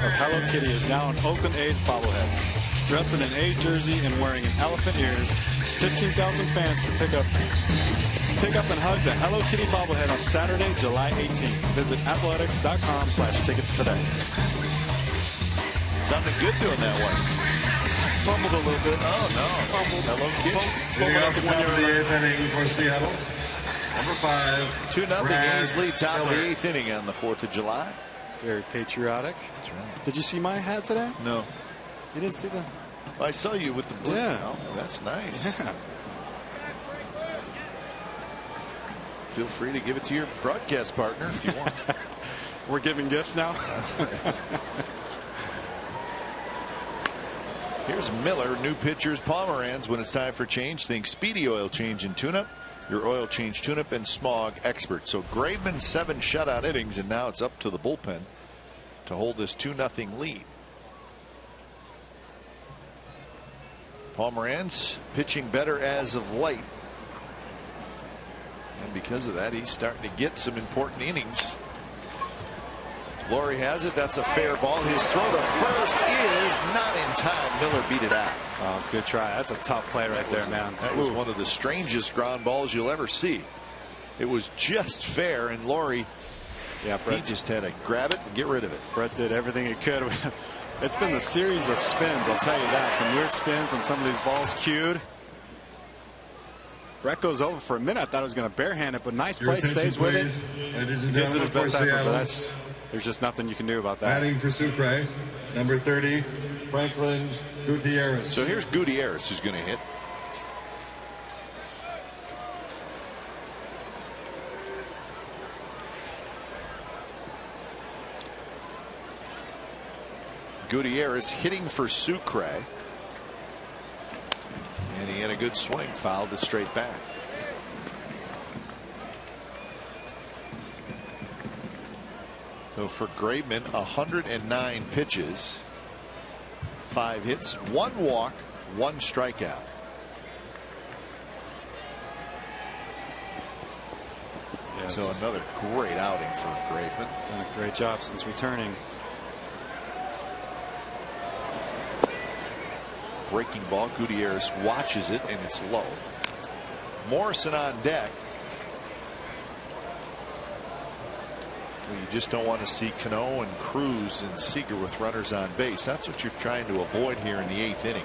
Of Hello Kitty is now an Oakland A's bobblehead. Dressed in an A's jersey and wearing an elephant ears, 15,000 fans can pick up and hug the Hello Kitty bobblehead on Saturday, July 18th. Visit athletics.com/tickets today. Sounded good doing that one. Fumbled a little bit. Oh no! Fumbled. Hello Kitty. Fumbled out the 1 yard line. Inning for Seattle. Number 5. 2-0 A's lead, top of the 8th inning on the 4th of July. Very patriotic. That's right. Did you see my hat today? No. You didn't see the? Well, I saw you with the blue. Yeah. Oh, that's nice. Yeah. Feel free to give it to your broadcast partner if you want. We're giving gifts now. Here's Miller, new pitchers, Pomeranz. When it's time for change, think Speedy Oil Change and Tune-Up. Your oil change, tune-up, and smog expert. So Graveman 7 shutout innings, and now it's up to the bullpen to hold this 2-0 lead. Pomeranz pitching better as of late. And because of that, he's starting to get some important innings. Laurie has it. That's a fair ball. His throw to first is not in time. Miller beat it out. Oh, it's a good try. That's a tough play right there, man. That was one of the strangest ground balls you'll ever see. It was just fair, and Laurie, he just had to grab it and get rid of it. Brett did everything he could. It's been the series of spins, I'll tell you that. Some weird spins on some of these balls cued. Brett goes over for a minute. I thought he was going to barehand it, but nice play, stays with it. Gives it his best effort, but there's just nothing you can do about that. Batting for Sucre, number 30, Franklin Gutierrez. So here's Gutierrez who's going to hit. Gutierrez hitting for Sucre. And he had a good swing, fouled it straight back. So for Graveman, 109 pitches, 5 hits, 1 walk, 1 strikeout. Yeah, so another great outing for Graveman. Done a great job since returning. Breaking ball. Gutierrez watches it, and it's low. Morrison on deck. Well, you just don't want to see Cano and Cruz and Seager with runners on base. That's what you're trying to avoid here in the 8th inning.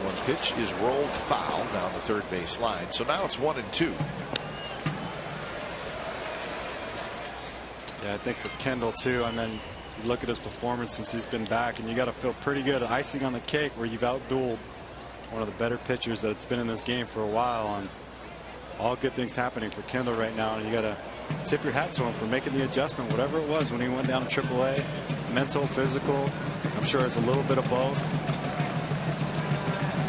One pitch is rolled foul down the third base line. So now it's 1-2. Yeah, I think for Kendall too. I mean, you look at his performance since he's been back, and you got to feel pretty good. Icing on the cake where you've outdueled one of the better pitchers that's been in this game for a while. And all good things happening for Kendall right now. And you got to tip your hat to him for making the adjustment, whatever it was when he went down to AAA. Mental, physical. I'm sure it's a little bit of both.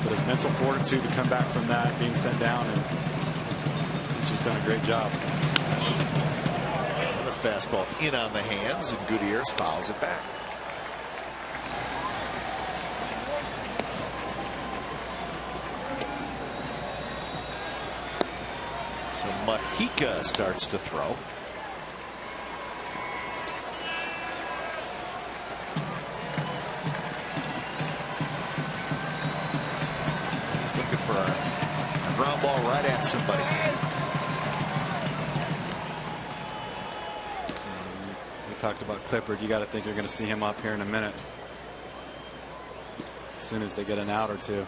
But his mental fortitude to come back from that, being sent down, and he's just done a great job. Fastball in on the hands, and Gutierrez fouls it back. So Mahika starts to throw. He's looking for a ground ball right at somebody. Talked about Clippard. You got to think you're going to see him up here in a minute, as soon as they get an out or two.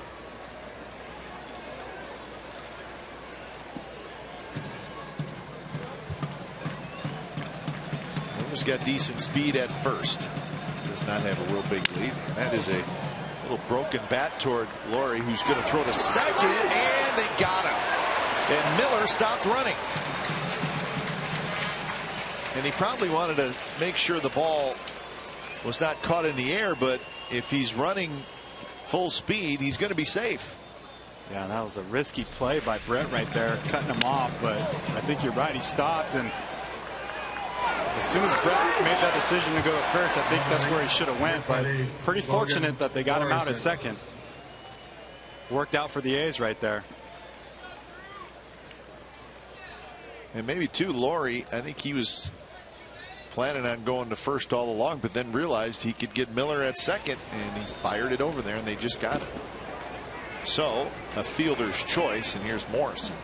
Miller's got decent speed at first. Does not have a real big lead. And that is a little broken bat toward Laurie, who's going to throw to second, and they got him. And Miller stopped running. And he probably wanted to make sure the ball was not caught in the air, but if he's running full speed, he's going to be safe. Yeah, that was a risky play by Brett right there, cutting him off, but I think you're right. He stopped, and as soon as Brett made that decision to go at first, I think that's where he should have went, but pretty fortunate that they got him out at second. Worked out for the A's right there. And maybe too, Laurie, I think he was planning on going to first all along, but then realized he could get Miller at second, and he fired it over there, and they just got it. So a fielder's choice, and here's Morrison.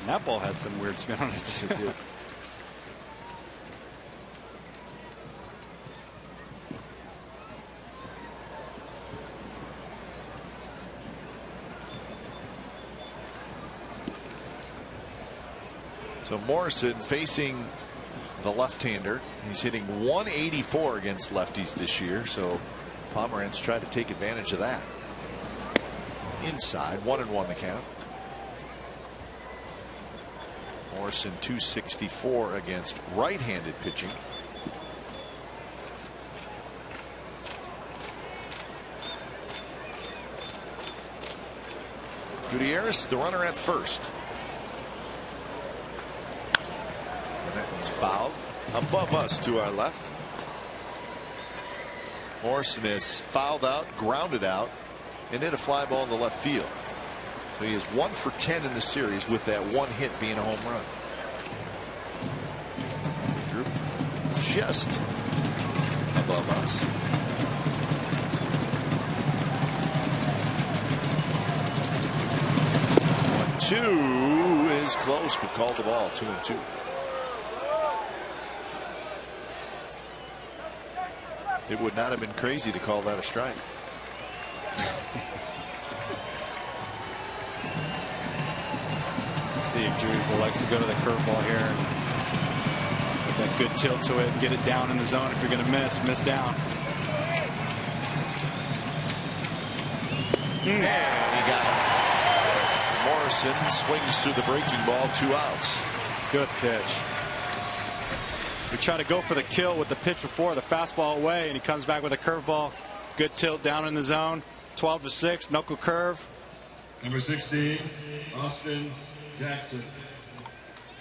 And that ball had some weird spin on it too. So Morrison facing the left-hander. He's hitting .184 against lefties this year. So Pomeranz tried to take advantage of that. Inside, 1-1 the count. Morrison 264 against right-handed pitching. Gutierrez, the runner at first. And that one's fouled above us to our left. Morrison is fouled out, grounded out, and hit a fly ball in the left field. So he is 1 for 10 in the series, with that one hit being a home run. Drew just above us. Two is close, but called the ball. 2-2. It would not have been crazy to call that a strike. See if Drew likes to go to the curveball here and get that good tilt to it and get it down in the zone. If you're going to miss down. And he got it. Morrison swings through the breaking ball, 2 outs. Good pitch. We try to go for the kill with the pitch before, the fastball away, and he comes back with a curveball. Good tilt down in the zone. 12-6, knuckle curve. Number 16, Austin Jackson.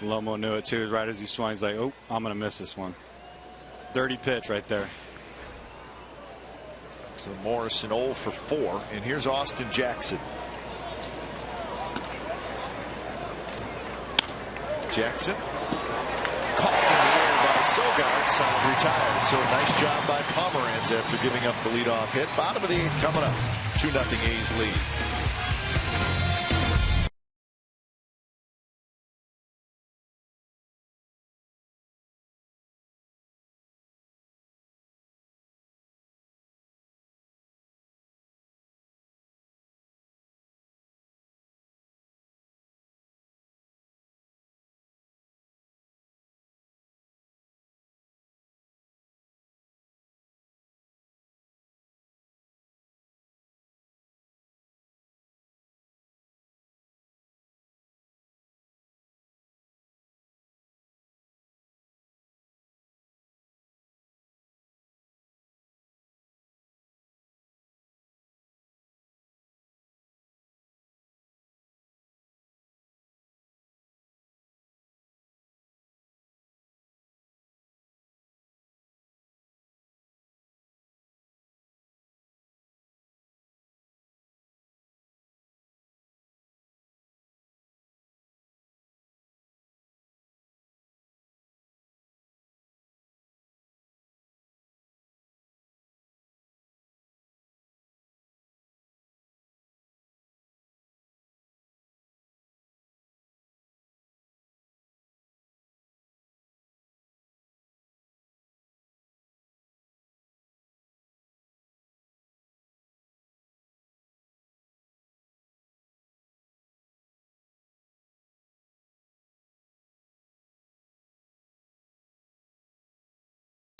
Lomo knew it too. Right as he swung, he's like, oh, I'm going to miss this one. Dirty pitch right there. So Morrison 0 for 4, and here's Austin Jackson. Jackson caught in the air by Sogard, side retired. So a nice job by Pomeranz after giving up the leadoff hit. Bottom of the 8th coming up. 2-0 A's lead.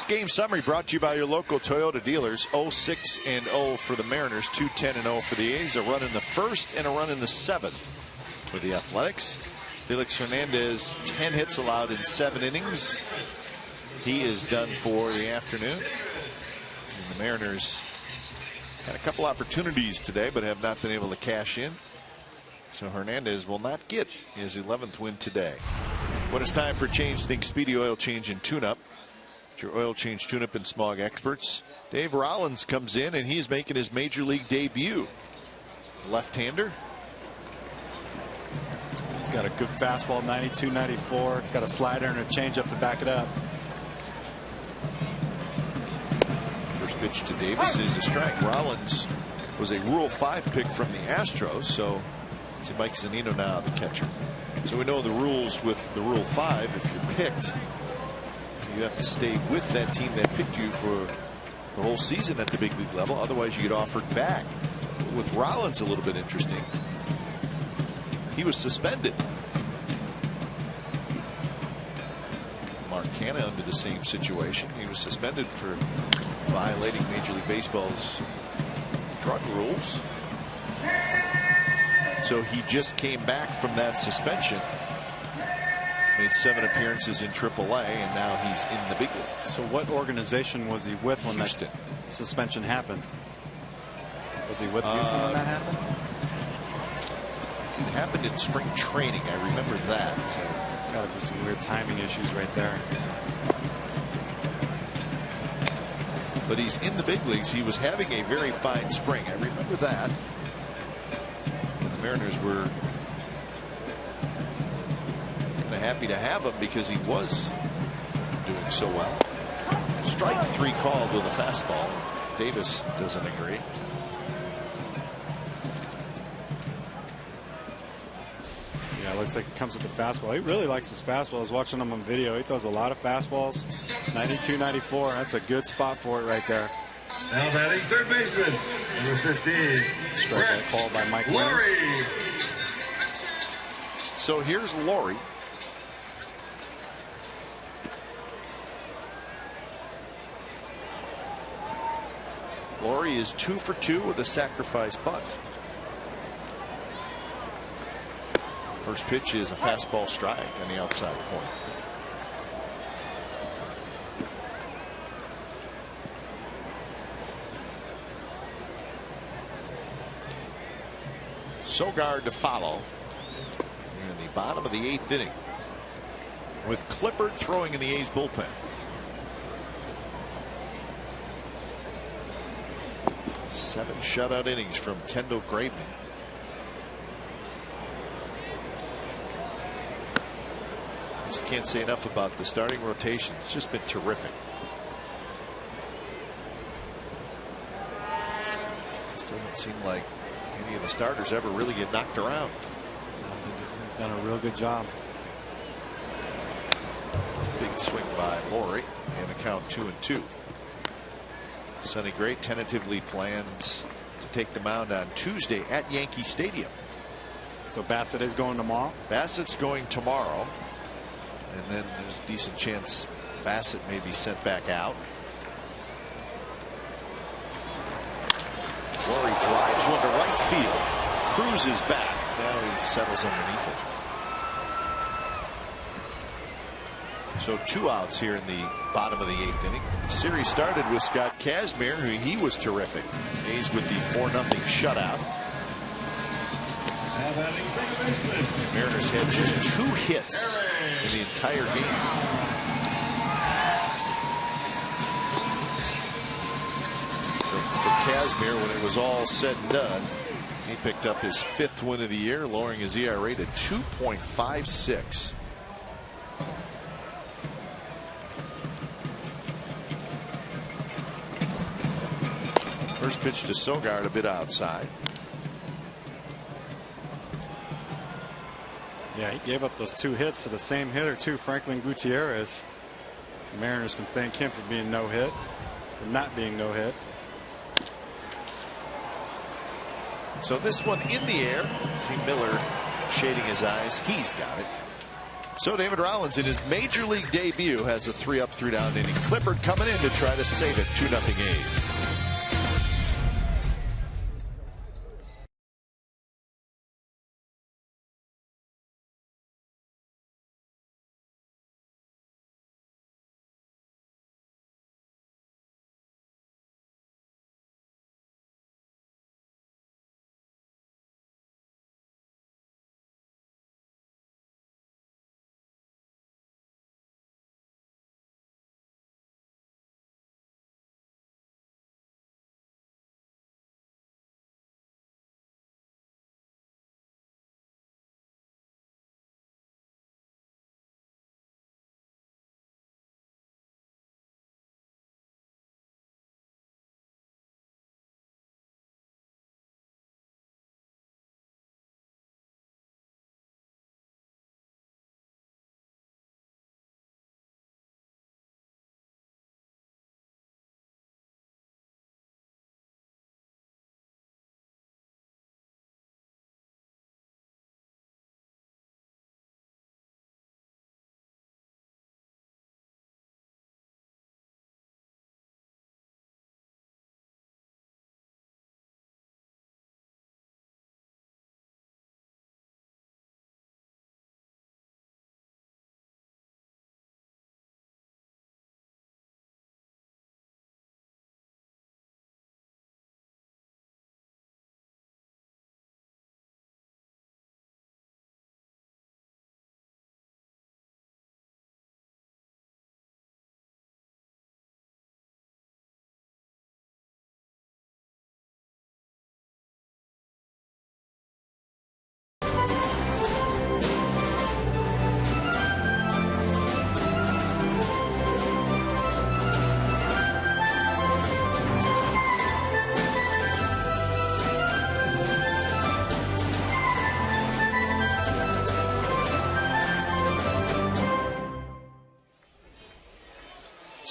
Game summary brought to you by your local Toyota dealers. 0-6-0 for the Mariners, 2-10-0 for the A's. A run in the first and a run in the 7th for the Athletics. Felix Hernandez, 10 hits allowed in 7 innings. He is done for the afternoon. And the Mariners had a couple opportunities today, but have not been able to cash in. So Hernandez will not get his 11th win today. When it's time for Change, think Speedy Oil Change and Tune-Up. Your oil change, tune-up, and smog experts. Dave Rollins comes in, and he's making his major league debut. Left-hander. He's got a good fastball, 92, 94. He's got a slider and a changeup to back it up. First pitch to Davis is a strike. Rollins was a Rule 5 pick from the Astros, so it's Mike Zunino now, the catcher. So we know the rules with the Rule 5. If you're picked, you have to stay with that team that picked you for the whole season at the big league level. Otherwise, you get offered back. With Rollins, a little bit interesting. He was suspended. Mark Canha under the same situation. He was suspended for violating Major League Baseball's drug rules. So he just came back from that suspension. Made 7 appearances in AAA, and now he's in the big leagues. So what organization was he with when Houston. that suspension happened? Was he with Houston when that happened? It happened in spring training. I remember that. So it's got to be some weird timing issues right there. But he's in the big leagues. He was having a very fine spring. I remember that. And the Mariners were kind of happy to have him because he was doing so well. Strike 3 called with a fastball. Davis doesn't agree. Yeah, it looks like it comes with the fastball. He really likes his fastball. I was watching him on video. He throws a lot of fastballs. 92, 94. That's a good spot for it right there. Now batting third baseman, number 15. Strikeout call by Mike Laurie. So here's Laurie. Laurie is 2 for 2 with a sacrifice bunt. First pitch is a fastball strike on the outside corner. Sogard to follow in the bottom of the 8th inning, with Clippard throwing in the A's bullpen. Seven shutout innings from Kendall Graveman. Just can't say enough about the starting rotation. It's just been terrific. Just doesn't seem like any of the starters ever really get knocked around. They've done a real good job. Big swing by Laurie, and the count 2-2. Sonny Gray tentatively plans to take the mound on Tuesday at Yankee Stadium. So Bassett is going tomorrow? Bassett's going tomorrow. And then there's a decent chance Bassett may be sent back out. Laurie drives one to right field. Cruises back. Now he settles underneath it. So 2 outs here in the bottom of the 8th inning. Series started with Scott Kazmir. He was terrific. A's with the 4-0 shutout. Mariners had just 2 hits in the entire game. So for Kazmir, when it was all said and done, he picked up his 5th win of the year, lowering his ERA to 2.56. First pitch to Sogard, a bit outside. Yeah, he gave up those 2 hits to the same hitter too, Franklin Gutierrez. The Mariners can thank him for being no hit, for not being no hit. So this one in the air. See Miller shading his eyes. He's got it. So David Rollins in his major league debut has a 3-up, 3-down inning. Clippard coming in to try to save it. 2-0 A's.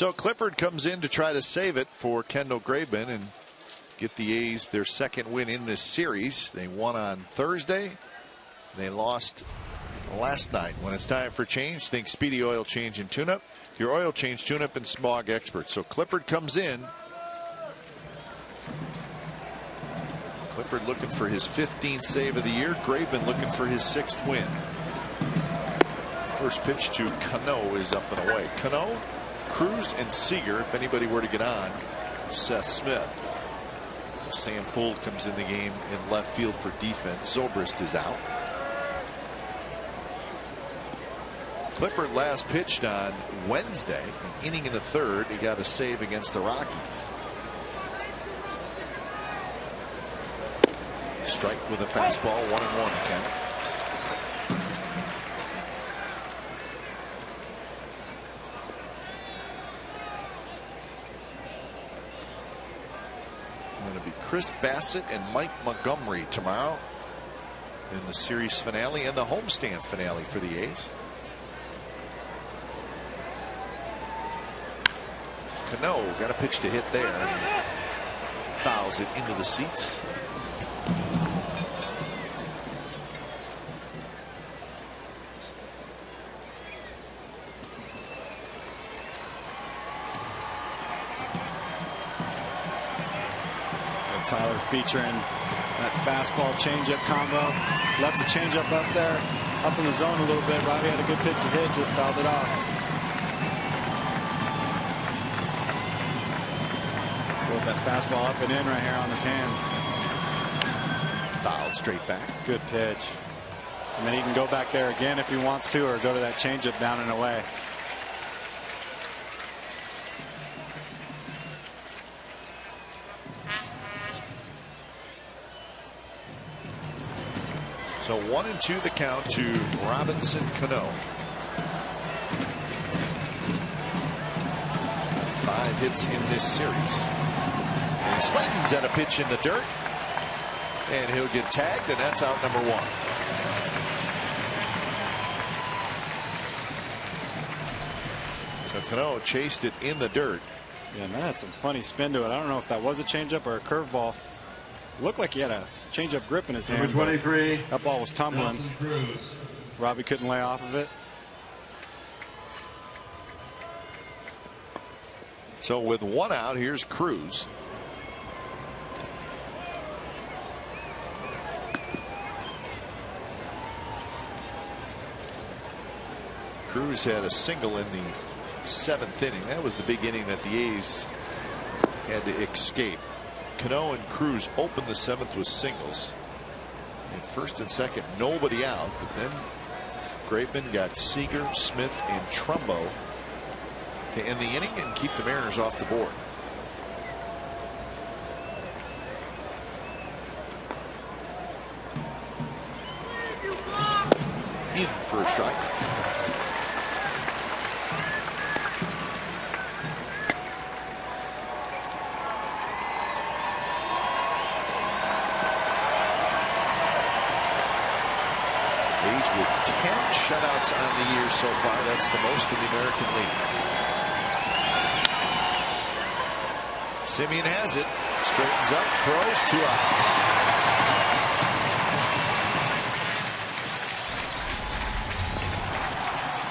So Clippard comes in to try to save it for Kendall Graveman and get the A's their second win in this series. They won on Thursday. They lost last night. When it's time for change, think Speedy Oil Change and Tune-Up. Your oil change, tune-up, and smog expert. So Clippard comes in. Clippard looking for his 15th save of the year. Graveman looking for his 6th win. First pitch to Cano is up and away. Cano, Cruz, and Seager. If anybody were to get on, Seth Smith. So Sam Fuld comes in the game in left field for defense. Zobrist is out. Clippard last pitched on Wednesday, an inning in the third. He got a save against the Rockies. Strike with a fastball, 1-1 the count. Going to be Chris Bassett and Mike Montgomery tomorrow in the series finale and the homestand finale for the A's. Cano got a pitch to hit there, and he fouls it into the seats. And Tyler featuring that fastball changeup combo. Left the changeup up there, up in the zone a little bit. Robbie had a good pitch to hit, just fouled it off. That fastball up and in right here on his hands. Fouled straight back. Good pitch. I mean, he can go back there again if he wants to, or go to that changeup down and away. So 1-2 the count to Robinson Cano. 5 hits in this series. And he swings at a pitch in the dirt, and he'll get tagged, and that's out number 1. So Cano chased it in the dirt. Yeah, and that had some funny spin to it. I don't know if that was a changeup or a curveball. Looked like he had a changeup grip in his hand. Number 23. That ball was tumbling. Robbie couldn't lay off of it. So with 1 out, here's Cruz. Cruz had a single in the 7th inning. That was the big inning that the A's had to escape. Cano and Cruz opened the 7th with singles. And first and second, nobody out. But then Graveman got Seager, Smith, and Trumbo to end the inning and keep the Mariners off the board. In for a strike. A's with 10 shutouts on the year so far. That's the most in the American League. Simeon has it. Straightens up, throws, 2 outs.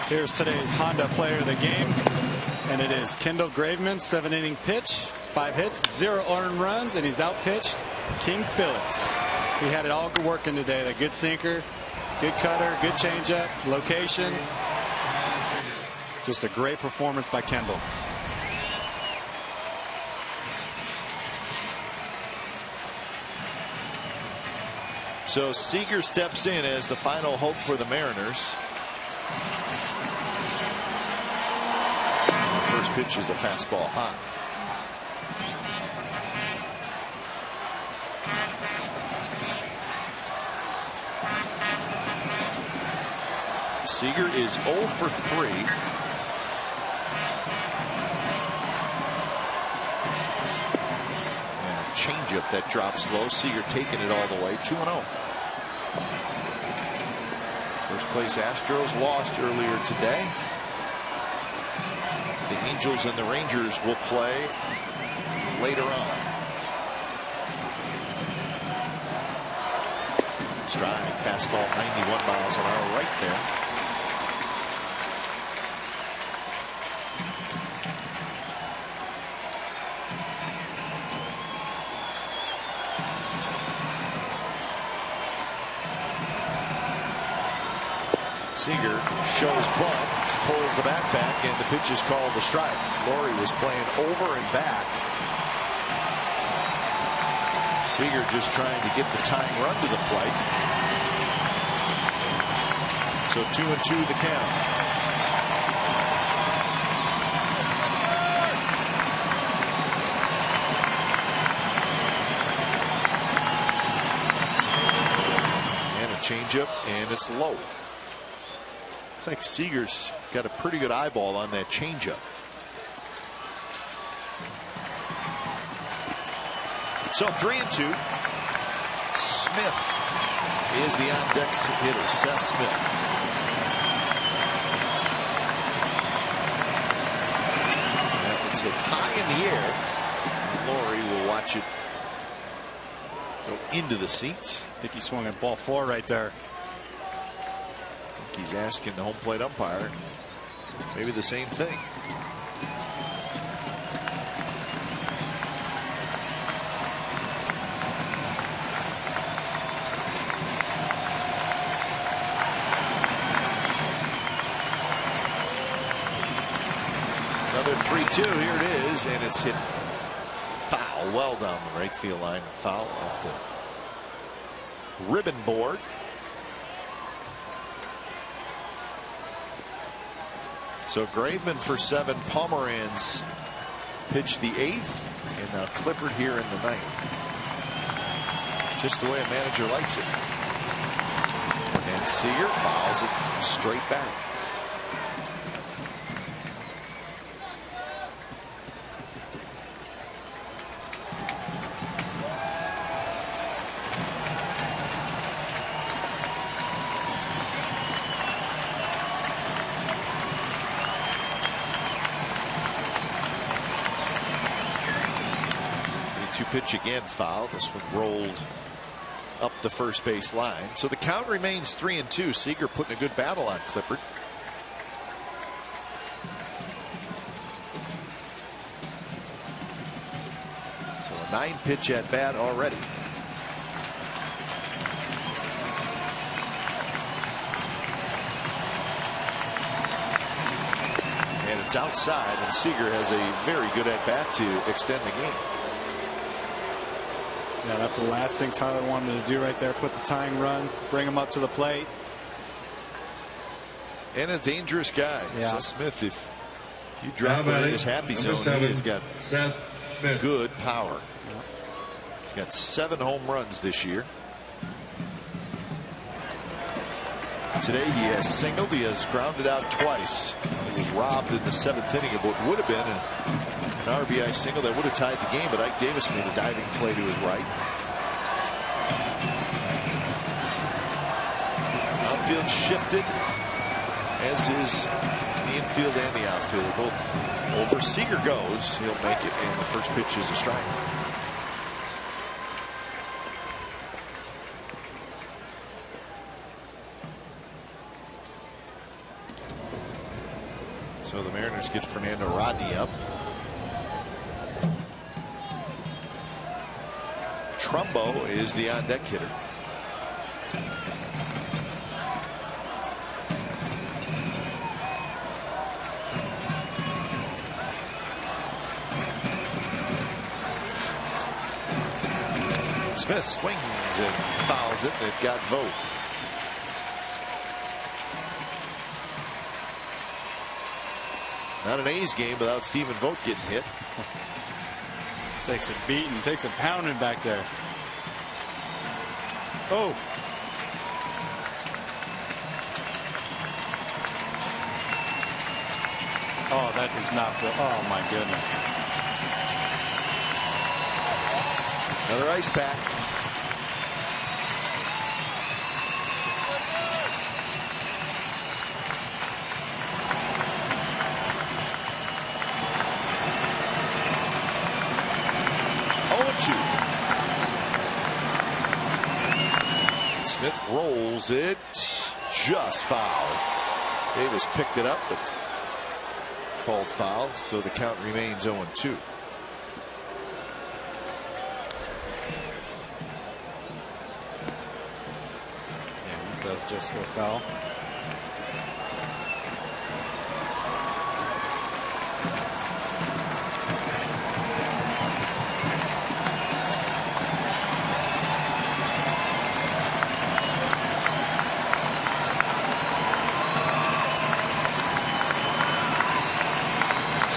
Here's today's Honda player of the game, and it is Kendall Graveman. 7-inning pitch, 5 hits, 0 earned runs, and he's outpitched King Phillips. He had it all working today. The good sinker, good cutter, good changeup, location. Just a great performance by Kendall. So Seager steps in as the final hope for the Mariners. The first pitch is a fastball high. Seager is 0 for 3. And a changeup that drops low. Seager taking it all the way. 2-0. First place Astros lost earlier today. The Angels and the Rangers will play later on. Strike, fastball, 91 miles an hour right there. Seager shows bunt, pulls the bat back, and the pitch is called a strike. Laurie was playing over and back. Seager just trying to get the tying run to the plate. So 2-2 the count. And a changeup, and it's low. Looks like Seager's got a pretty good eyeball on that changeup. So 3-2. Smith is the on-deck hitter, Seth Smith. That one's hit high in the air. Laurie will watch it go into the seats. I think he swung at ball 4 right there. He's asking the home plate umpire maybe the same thing. Another 3-2. Here it is, and it's hit foul well down the right field line. Foul off the ribbon board. So Graveman for 7. Pomeranz pitched the 8th, and now Clippard here in the 9th. Just the way a manager likes it. And Seager fouls it straight back. Pitch again foul. This one rolled up the first base line. So the count remains 3-2. Seager putting a good battle on Clippard. So a 9-pitch at bat already. And it's outside, and Seager has a very good at bat to extend the game. Yeah, that's the last thing Tyler wanted to do right there. Put the tying run, bring him up to the plate. And a dangerous guy. Yeah. Seth Smith, if you drop him in his happy zone, he has got good power. He's got 7 home runs this year. Today he has singled. He has grounded out twice. He was robbed in the 7th inning of what would have been an RBI single that would have tied the game, but Ike Davis made a diving play to his right. Outfield shifted, as is the infield and the outfield. They're both over. Seager goes. He'll make it, and the first pitch is a strike. So the Mariners get Fernando Rodney up. Trumbo is the on-deck hitter. Smith swings and fouls it, and it got Vogt. Not an A's game without Stephen Vogt getting hit. Takes a beating, takes a pounding back there. Oh. Oh, that does not feel. Oh, my goodness. Another ice pack. rolls it just fouled. Davis picked it up, but called foul, so the count remains 0-2. Yeah, he does just go foul.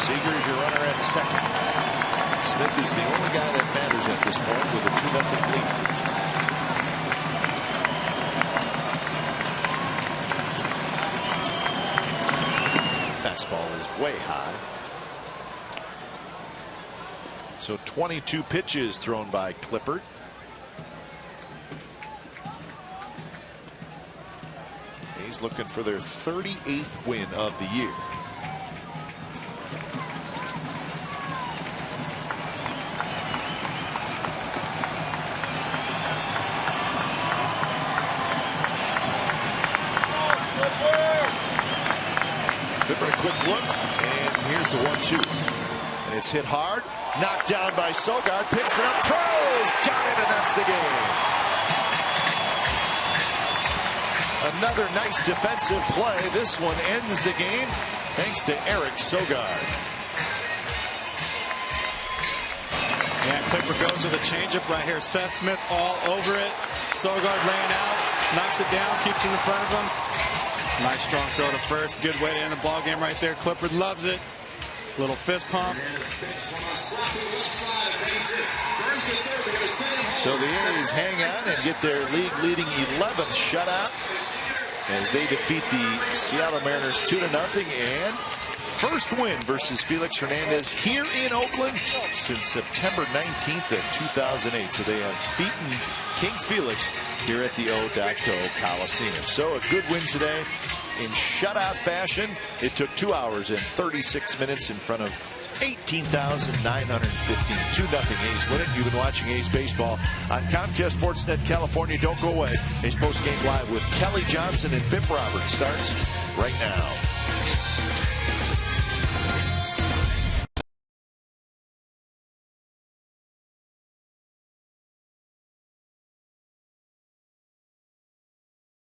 Seager's your runner at second. Smith is the only guy that matters at this point with a 2-0 lead. Fastball is way high. So 22 pitches thrown by Clippard. He's looking for their 38th win of the year. Clippard a quick look, and here's the 1-2. And it's hit hard, knocked down by Sogard, picks it up, throws, got it, and that's the game. Another nice defensive play. This one ends the game thanks to Eric Sogard. Yeah, Clippard goes with a changeup right here. Seth Smith all over it. Sogard laying out, knocks it down, keeps it in front of him. Nice strong throw to first. Good way to end the ball game right there. Clippard loves it. Little fist pump. So the A's hang on and get their league-leading 11th shutout as they defeat the Seattle Mariners 2-0 and first win versus Felix Hernandez here in Oakland since September 19th of 2008. So they have beaten King Felix here at the O.Co Coliseum. So a good win today in shutout fashion. It took 2 hours and 36 minutes in front of 18,915. 2-0 A's win it. You've been watching A's baseball on Comcast Sportsnet California. Don't go away. A's Post Game Live with Kelly Johnson and Bip Roberts starts right now.